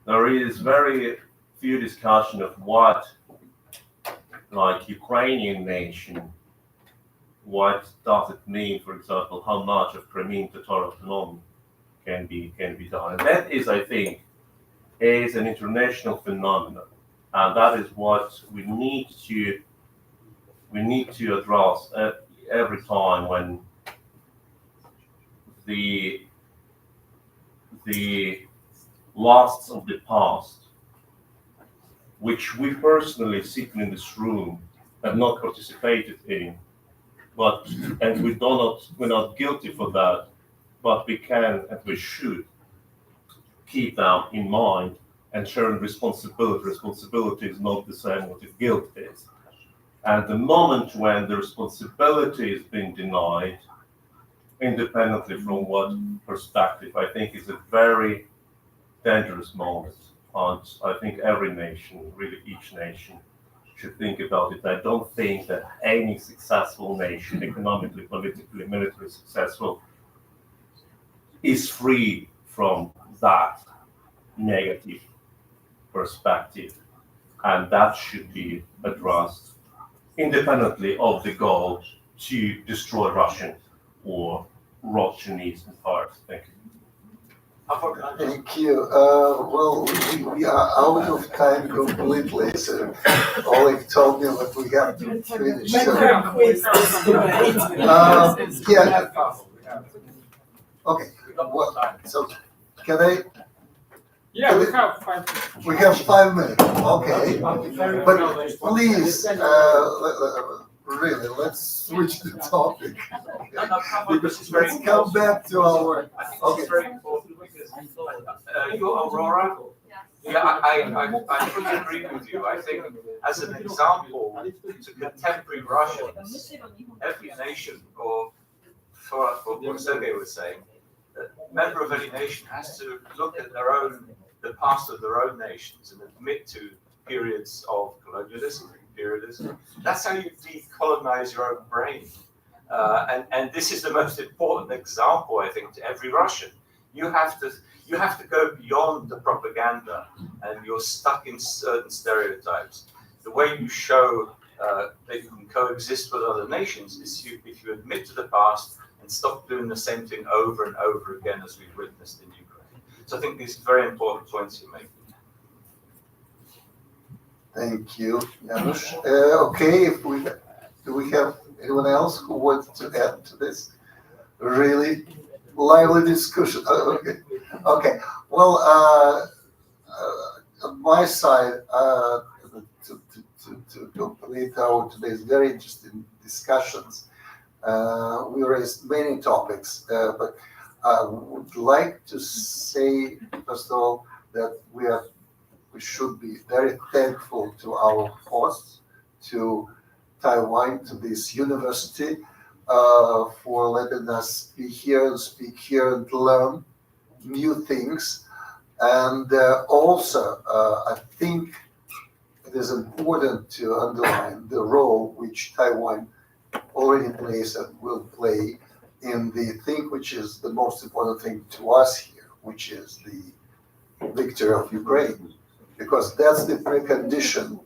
There is very few discussion of what, like Ukrainian nation, what does it mean, for example, how much of Crimean Tatar autonomy can be done. And that is, I think, is an international phenomenon. And that is what we need to address every time when the lusts of the past, which we personally sitting in this room have not participated in, and we're not guilty for that, but we can and we should keep them in mind and share responsibility. Responsibility is not the same what guilt is. And the moment when the responsibility is being denied, independently from what perspective, I think is a very dangerous moment. And I think every nation, really each nation, should think about it. I don't think that any successful nation, economically, politically, militarily successful, is free from that negative perspective. And that should be addressed independently of the goal to destroy Russian or Chinese empires. Thank you. Thank you. Well, we are out of time completely. So Oleg told me that we have to finish. So, yeah. Okay. Well, so can I? Yeah, we have 5 minutes. We have 5 minutes. Okay. But please, really, let's switch the topic. Let's come back to our. Okay. It's very important because your Aurora. Yeah, I fully agree with you. I think as an example to contemporary Russians, every nation, or for what Sergei was saying, a member of any nation has to look at the past of their own nations and admit to periods of colonialism, imperialism. That's how you decolonize your own brain. And this is the most important example, I think, to every Russian. You have to go beyond the propaganda, and you're stuck in certain stereotypes. The way you show that you can coexist with other nations is if you admit to the past and stop doing the same thing over and over again, as we've witnessed in Ukraine. So I think these are very important points you make. Thank you, Janusz. Okay, do we have anyone else who wants to add to this really lively discussion? Okay. Well, on my side, to complete our today's very interesting discussions, we raised many topics, but I would like to say, first of all, that we should be very thankful to our hosts, to Taiwan, to this university, for letting us be here and speak here and learn new things. And also, I think it is important to underline the role which Taiwan already plays and will play in the thing which is the most important thing to us here, which is the victory of Ukraine, because that's the precondition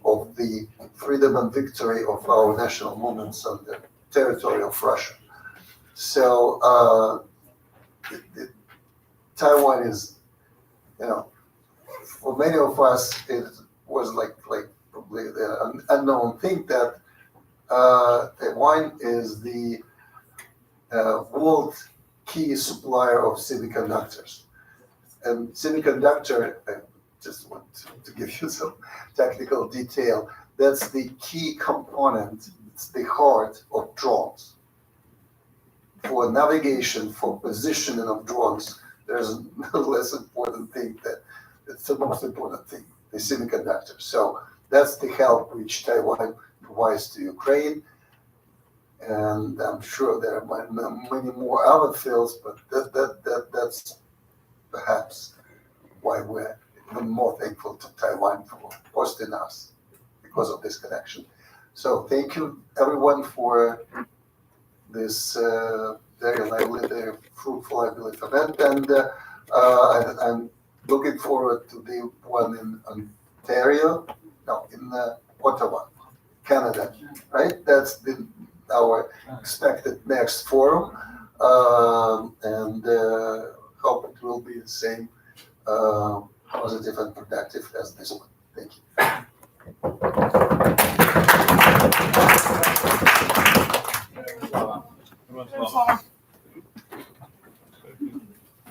of the freedom and victory of our national movements on the territory of Russia. So Taiwan is, for many of us, it was like probably the unknown thing that Taiwan is the world key supplier of semiconductors. And semiconductor, I just want to give you some technical detail, that's the key component, it's the heart of drones. For navigation, for positioning of drones, there's no less important thing that it's the most important thing, the semiconductor. So that's the help which Taiwan provides to Ukraine. And I'm sure there are many more other fields, but perhaps why we're even more thankful to Taiwan for hosting us because of this connection. So thank you everyone for this very lively, very fruitful, I believe, event, and I'm looking forward to the one in Ontario, no, in Ottawa, Canada, right? That's our expected next forum, and hope it will be the same positive and productive as this one. Thank you.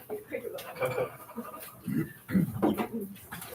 Thank you.